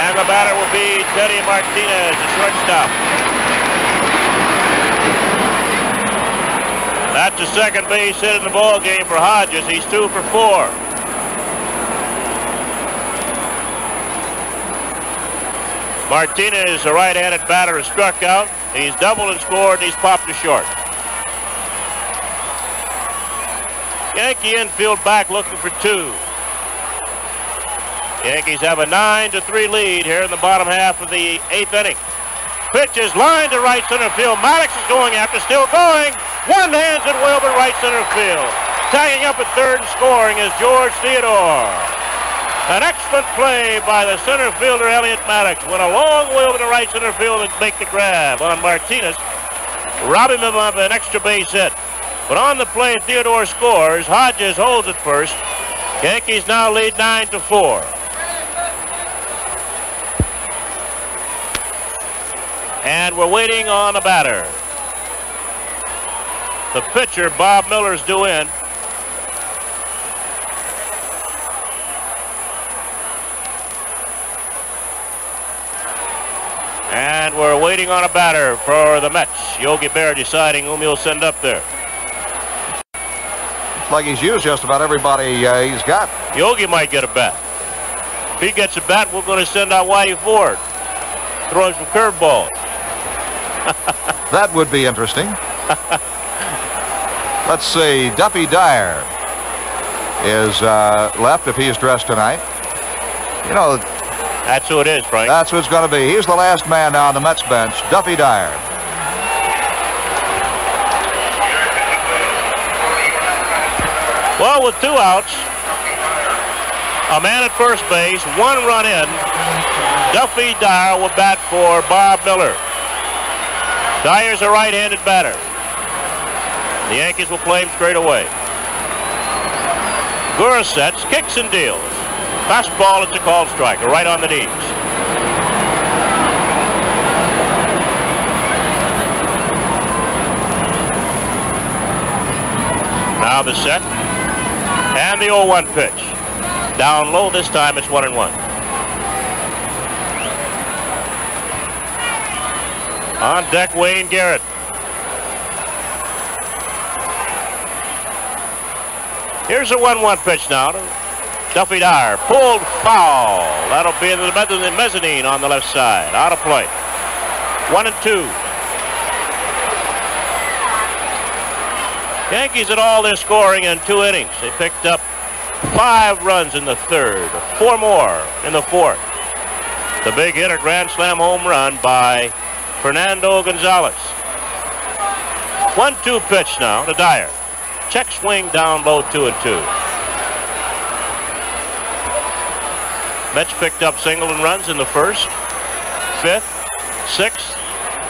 And the batter will be Teddy Martinez, the shortstop. That's the second base hit in the ball game for Hodges. He's 2 for 4. Martinez, the right-handed batter, has struck out. He's doubled and scored, and he's popped to short. Yankee infield back looking for 2. Yankees have a 9-3 lead here in the bottom half of the 8th inning. Pitch is lined to right center field. Maddox is going after, still going. One hands it well to right center field. Tagging up at third and scoring is George Theodore. An excellent play by the center fielder, Elliot Maddox. Went a long way over to right center field and make the grab on Martinez, robbing him of an extra base hit. But on the play, Theodore scores. Hodges holds it first. Yankees now lead 9-4. And we're waiting on a batter. The pitcher, Bob Miller's due in. And we're waiting on a batter for the Mets. Yogi Berra deciding whom he'll send up there. Looks like he's used just about everybody he's got. Yogi might get a bat. If he gets a bat, we're going to send out Whitey Ford. Throwing some curveballs. That would be interesting. Let's see. Duffy Dyer is left if he's dressed tonight. You know, that's who it is, Frank. That's who it's going to be. He's the last man now on the Mets bench, Duffy Dyer. Well, with 2 outs, a man at first base, 1 run in, Duffy Dyer will bat for Bob Miller. Dyer's a right-handed batter. The Yankees will play him straight away. Gura sets, kicks and deals. Fastball, it's a called strike, right on the knees. Now the set. And the 0-1 pitch. Down low, this time it's 1-1. On deck, Wayne Garrett. Here's a 1-1 pitch now to Duffy Dyer. Pulled foul. That'll be in the mezzanine on the left side. Out of play. 1-2. Yankees at all their scoring in 2 innings. They picked up 5 runs in the 3rd, 4 more in the 4th. The big hit, a grand slam home run by Fernando Gonzalez. 1-2 pitch now to Dyer. Check swing down low, 2-2. Mets picked up single and runs in the 1st, 5th, 6th,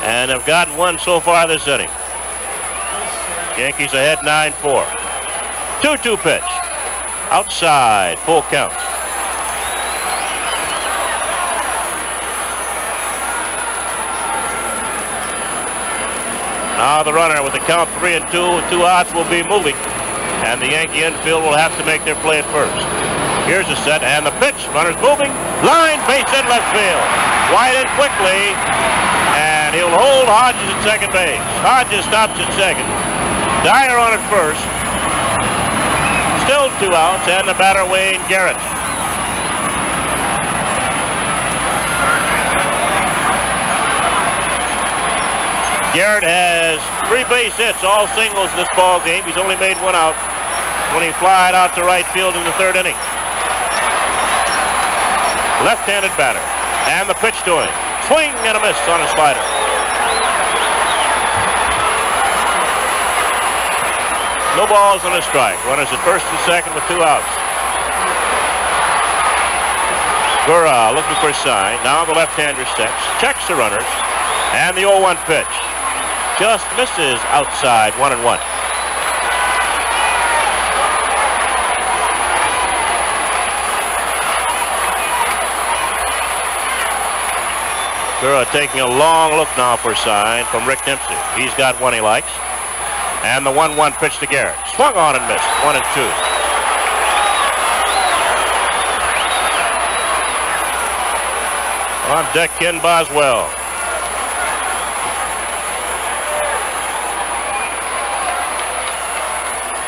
and have gotten 1 so far this inning. Yankees ahead 9-4. 2-2 pitch. Outside, full count. Now the runner with the count 3-2 with 2 outs will be moving. And the Yankee infield will have to make their play at first. Here's the set and the pitch. Runner's moving. Line, base in left field. Wide in quickly. And he'll hold Hodges at second base. Hodges stops at second. Dyer on at first. Still 2 outs and the batter Wayne Garrett. Garrett has 3 base hits, all singles in this ball game. He's only made 1 out. when he flied out to right field in the third inning. Left-handed batter. And the pitch to him. Swing and a miss on a slider. No balls and a strike. Runners at first and second with 2 outs. Gura looking for a sign. Now the left-hander steps. Checks the runners. And the 0-1 pitch. Just misses outside, 1-1. Gura taking a long look now for a sign from Rick Dempsey. He's got one he likes. And the 1-1 pitch to Garrett. Swung on and missed. 1-2. On deck, Ken Boswell.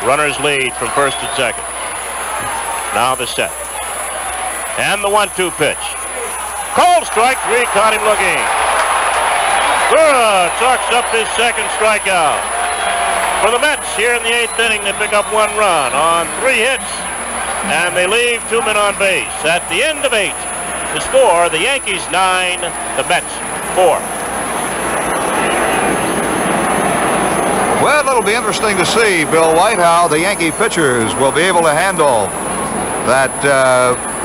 Runners lead from first and second. Now the set. And the 1-2 pitch. Called strike 3, caught him looking. Gura chalks up his second strikeout. For the Mets here in the 8th inning, they pick up 1 run on 3 hits. And they leave 2 men on base. At the end of 8, the score, the Yankees 9, the Mets 4. Well, it'll be interesting to see, Bill White, how the Yankee pitchers will be able to handle that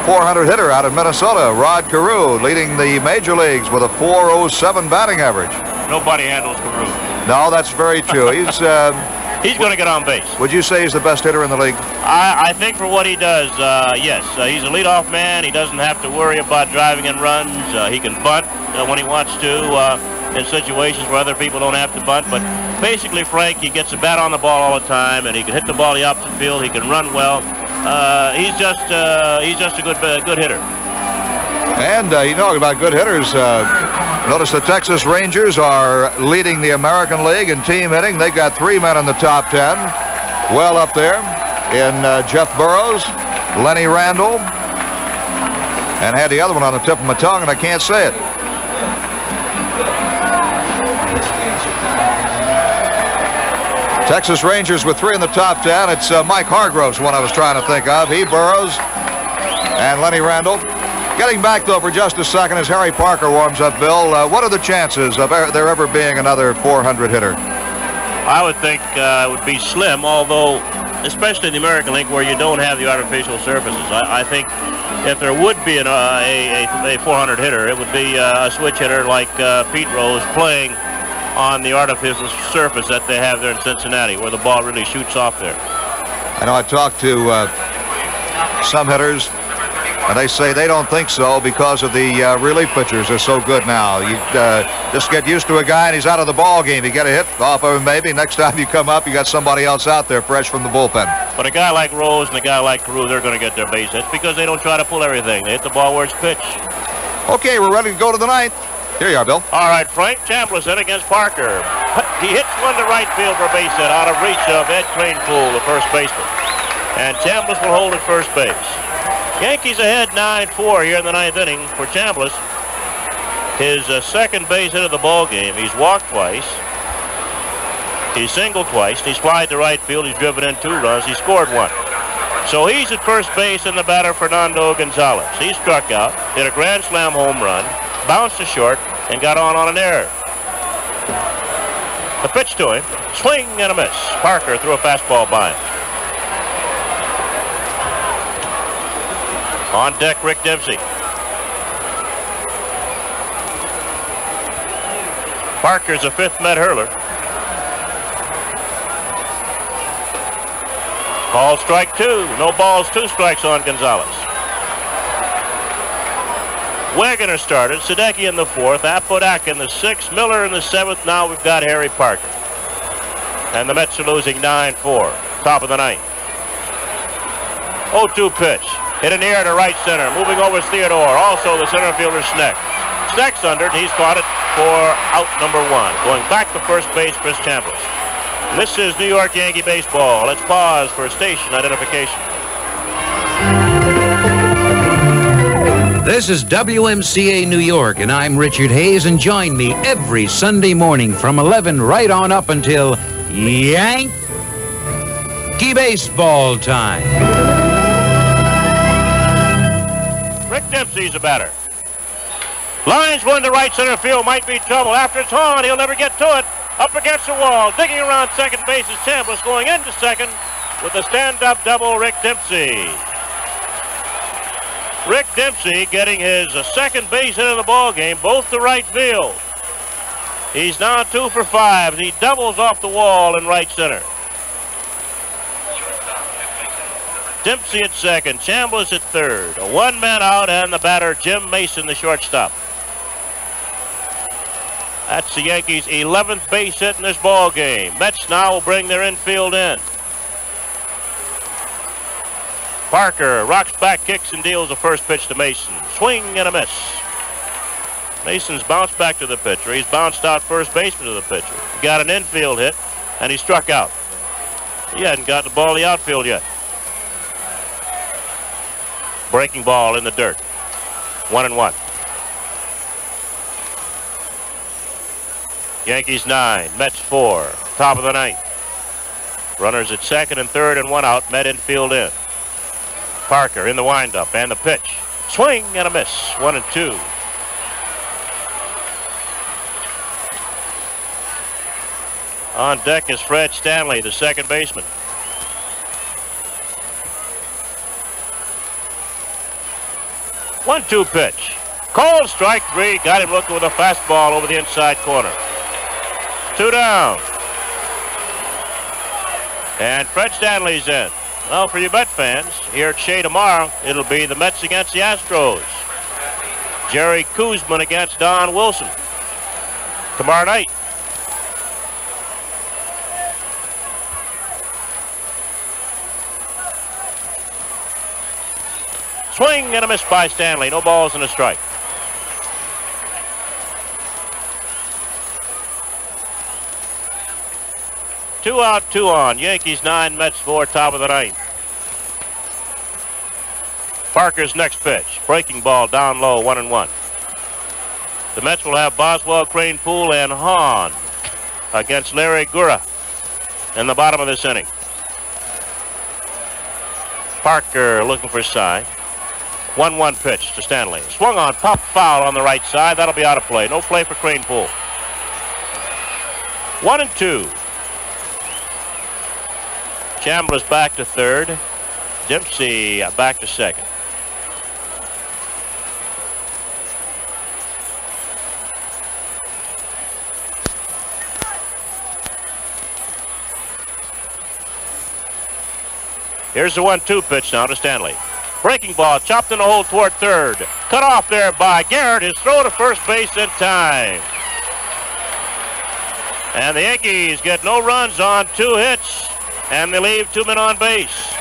400 hitter out of Minnesota, Rod Carew, leading the major leagues with a .407 batting average. Nobody handles Carew. No, that's very true. He's going to get on base. Would you say he's the best hitter in the league? I think for what he does, yes. He's a leadoff man. He doesn't have to worry about driving in runs. He can bunt when he wants to in situations where other people don't have to bunt. But basically, Frank, he gets the bat on the ball all the time, and he can hit the ball the opposite field. He can run well. He's just a good hitter. And you talk about good hitters. Notice the Texas Rangers are leading the American League in team hitting. They've got 3 men in the top 10. Well up there in Jeff Burroughs, Lenny Randall, and had the other one on the tip of my tongue, and I can't say it. Texas Rangers with 3 in the top 10. It's Mike Hargrove's one I was trying to think of. He, Burroughs, and Lenny Randall. Getting back, though, for just a second as Harry Parker warms up, Bill, what are the chances of there ever being another 400 hitter? I would think it would be slim, although, especially in the American League where you don't have the artificial surfaces. I think if there would be a 400 hitter, it would be a switch hitter like Pete Rose playing on the artificial surface that they have there in Cincinnati, where the ball really shoots off there. I know I talked to some hitters, and they say they don't think so because of the relief pitchers are so good now. You just get used to a guy and he's out of the ball game. You get a hit off of him maybe. Next time you come up, you got somebody else out there fresh from the bullpen. But a guy like Rose and a guy like Carew, they're going to get their base hits because they don't try to pull everything. They hit the ball where it's pitched. Okay, we're ready to go to the 9th. Here you are, Bill. All right, Frank Chambliss in against Parker. He hits one to right field for a base hit out of reach of Ed Kranepool, the first baseman. And Chambliss will hold at first base. Yankees ahead 9-4 here in the 9th inning for Chambliss. His second base hit of the ball game. He's walked twice. He's singled twice. He's flied to right field. He's driven in 2 runs. He scored 1. So he's at first base, and the batter Fernando Gonzalez. He struck out, hit a grand slam home run, bounced to short, and got on an error. The pitch to him, swing and a miss. Parker threw a fastball by him. On deck, Rick Dempsey. Parker's a 5th Met hurler. Ball strike 2. No balls, 2 strikes on Gonzalez. Wegener started. Sadecki in the 4th. Apodaca in the 6th. Miller in the 7th. Now we've got Harry Parker. And the Mets are losing 9-4. Top of the 9th. 0-2 pitch. Hit in the air to right center. Moving over is Theodore. Also the center fielder Schneck. Schneck's under it. He's caught it for out number 1. Going back to first base, Chris Chambliss. This is New York Yankee baseball. Let's pause for station identification. This is WMCA New York, and I'm Richard Hayes, and join me every Sunday morning from 11 right on up until Yank Yankee baseball time. Rick Dempsey's a batter. Lines one to right center field, might be trouble. After it's on, he'll never get to it. Up against the wall, digging around second base is Chambliss, going into second with a stand-up double, Rick Dempsey. Rick Dempsey getting his second base hit of the ball game, both to right field. He's now 2 for 5. He doubles off the wall in right center. Dempsey at second, Chambliss at third. A one-man out, and the batter, Jim Mason, the shortstop. That's the Yankees' 11th base hit in this ball game. Mets now will bring their infield in. Parker rocks back, kicks, and deals the first pitch to Mason. Swing and a miss. Mason's bounced back to the pitcher. He's bounced out first baseman to the pitcher. He got an infield hit, and he struck out. He hadn't got the ball in the outfield yet. Breaking ball in the dirt. 1-1. Yankees 9, Mets 4. Top of the ninth. Runners at second and third and one out. Met infield in. Parker in the windup and the pitch. Swing and a miss. 1-2. On deck is Fred Stanley, the second baseman. One-two pitch. Cold strike 3. Got him looking with a fastball over the inside corner. 2 down. And Fred Stanley's in. Well, for you Met fans, here at Shea tomorrow, it'll be the Mets against the Astros. Jerry Koosman against Don Wilson. Tomorrow night. Swing and a miss by Stanley. No balls and a strike. Two out, 2 on. Yankees 9, Mets 4, top of the ninth. Parker's next pitch. Breaking ball down low, 1-1. The Mets will have Boswell, Crane-Poole, and Hahn against Larry Gura in the bottom of this inning. Parker looking for side. 1-1 pitch to Stanley. Swung on, popped foul on the right side. That'll be out of play. No play for Crane-Poole. 1-2. Chambliss back to third. Dempsey back to second. Here's the 1-2 pitch now to Stanley. Breaking ball, chopped in the hole toward third. Cut off there by Garrett. His throw to first base in time. And the Yankees get no runs on 2 hits, and they leave 2 men on base.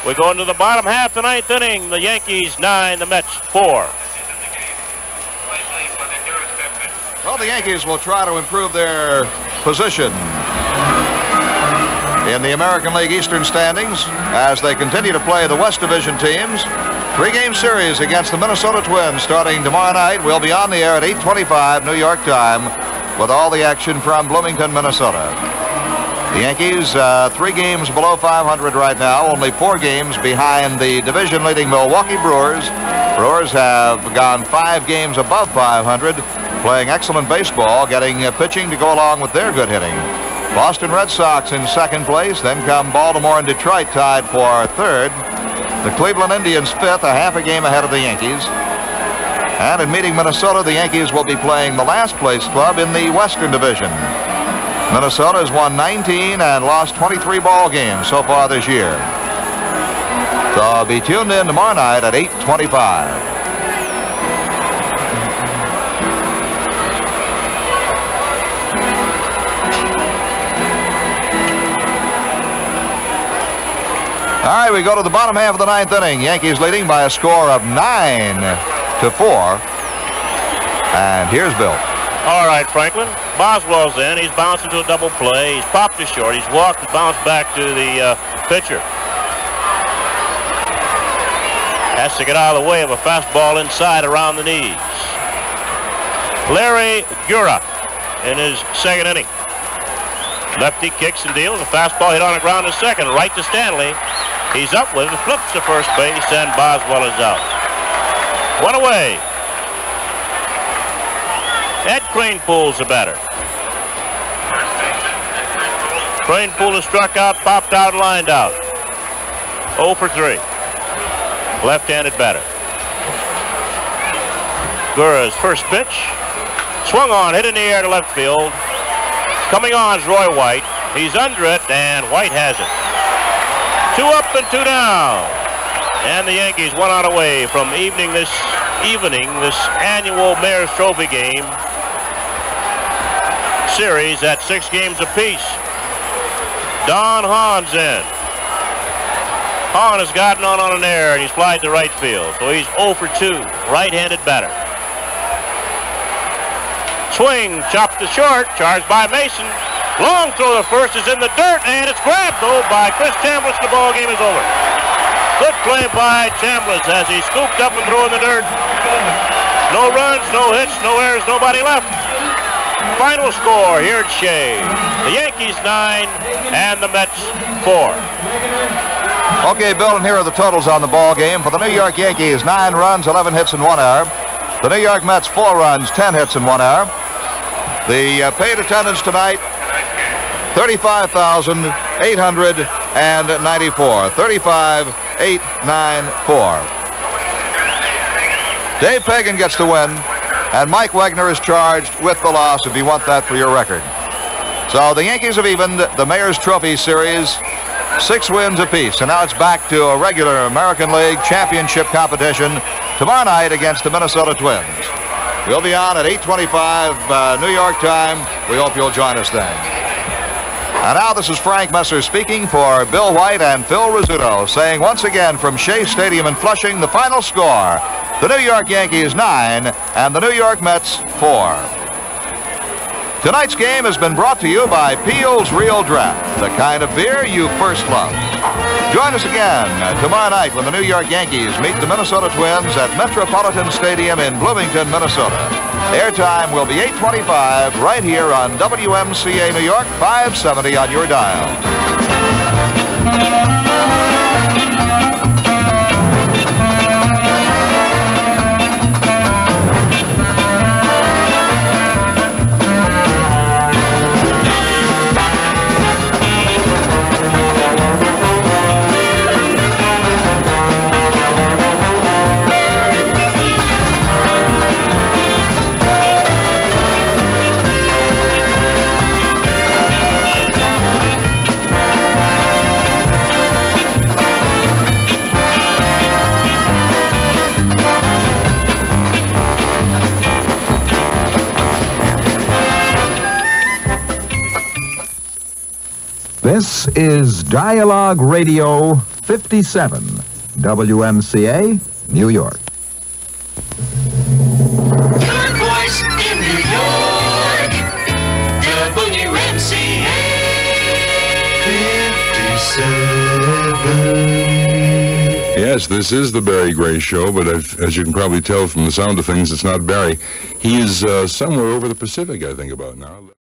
We go into the bottom half of the ninth inning. The Yankees 9, the Mets 4. Well, the Yankees will try to improve their position in the American League Eastern standings as they continue to play the West Division teams. 3-game series against the Minnesota Twins starting tomorrow night. We'll be on the air at 8:25 New York time with all the action from Bloomington, Minnesota. The Yankees 3 games below 500 right now, only 4 games behind the division-leading Milwaukee Brewers. Brewers have gone 5 games above 500, playing excellent baseball, getting pitching to go along with their good hitting. Boston Red Sox in second place, then come Baltimore and Detroit tied for third. The Cleveland Indians fifth, a half a game ahead of the Yankees. And in meeting Minnesota, the Yankees will be playing the last place club in the Western Division. Minnesota has won 19 and lost 23 ball games so far this year. So be tuned in tomorrow night at 8:25. All right, we go to the bottom half of the ninth inning. Yankees leading by a score of 9-4. And here's Bill. All right, Franklin. Boswell's in. He's bouncing to a double play. He's popped to short. He's walked and bounced back to the pitcher. Has to get out of the way of a fastball inside around the knees. Larry Gura in his second inning. Lefty kicks and deals. A fastball hit on the ground to second. Right to Stanley. He's up with it. Flips to first base, and Boswell is out. One away. Ed Cranepool's the batter. Cranepool is struck out, popped out, lined out. 0 for 3. Left-handed batter. Gura's first pitch. Swung on, hit in the air to left field. Coming on is Roy White. He's under it, and White has it. 2 up and 2 down. And the Yankees 1 out away from evening this annual Mayor's Trophy game series at 6 games apiece. Don Hahn's in. Hahn has gotten on an error, and he's flied to right field. So he's 0 for 2, right-handed batter. Swing, chopped to short, charged by Mason. Long throw to first is in the dirt, and it's grabbed, though, by Chris Chambliss. The ball game is over. Good play by Chambliss as he scooped up and threw in the dirt. No runs, no hits, no errors, nobody left. Final score here at Shea. The Yankees 9 and the Mets 4. Okay, Bill, and here are the totals on the ball game. For the New York Yankees, 9 runs, 11 hits, and 1 error. The New York Mets, 4 runs, 10 hits, and 1 error. The paid attendance tonight, 35,894. 35,894. Dave Pagan gets the win, and Mike Wegner is charged with the loss, if you want that for your record. So the Yankees have evened the Mayor's Trophy Series, 6 wins apiece, and now it's back to a regular American League championship competition tomorrow night against the Minnesota Twins. We'll be on at 8:25 New York time. We hope you'll join us then. And now this is Frank Messer speaking for Bill White and Phil Rizzuto, saying once again from Shea Stadium in Flushing, the final score, the New York Yankees 9 and the New York Mets 4. Tonight's game has been brought to you by Peel's Real Draft, the kind of beer you first loved. Join us again tomorrow night when the New York Yankees meet the Minnesota Twins at Metropolitan Stadium in Bloomington, Minnesota. Airtime will be 8:25 right here on WMCA New York, 570 on your dial. This is Dialogue Radio 57, WMCA, New York. Your voice in New York, WMCA 57. Yes, this is the Barry Gray Show, but as you can probably tell from the sound of things, it's not Barry. He is somewhere over the Pacific, I think, about now.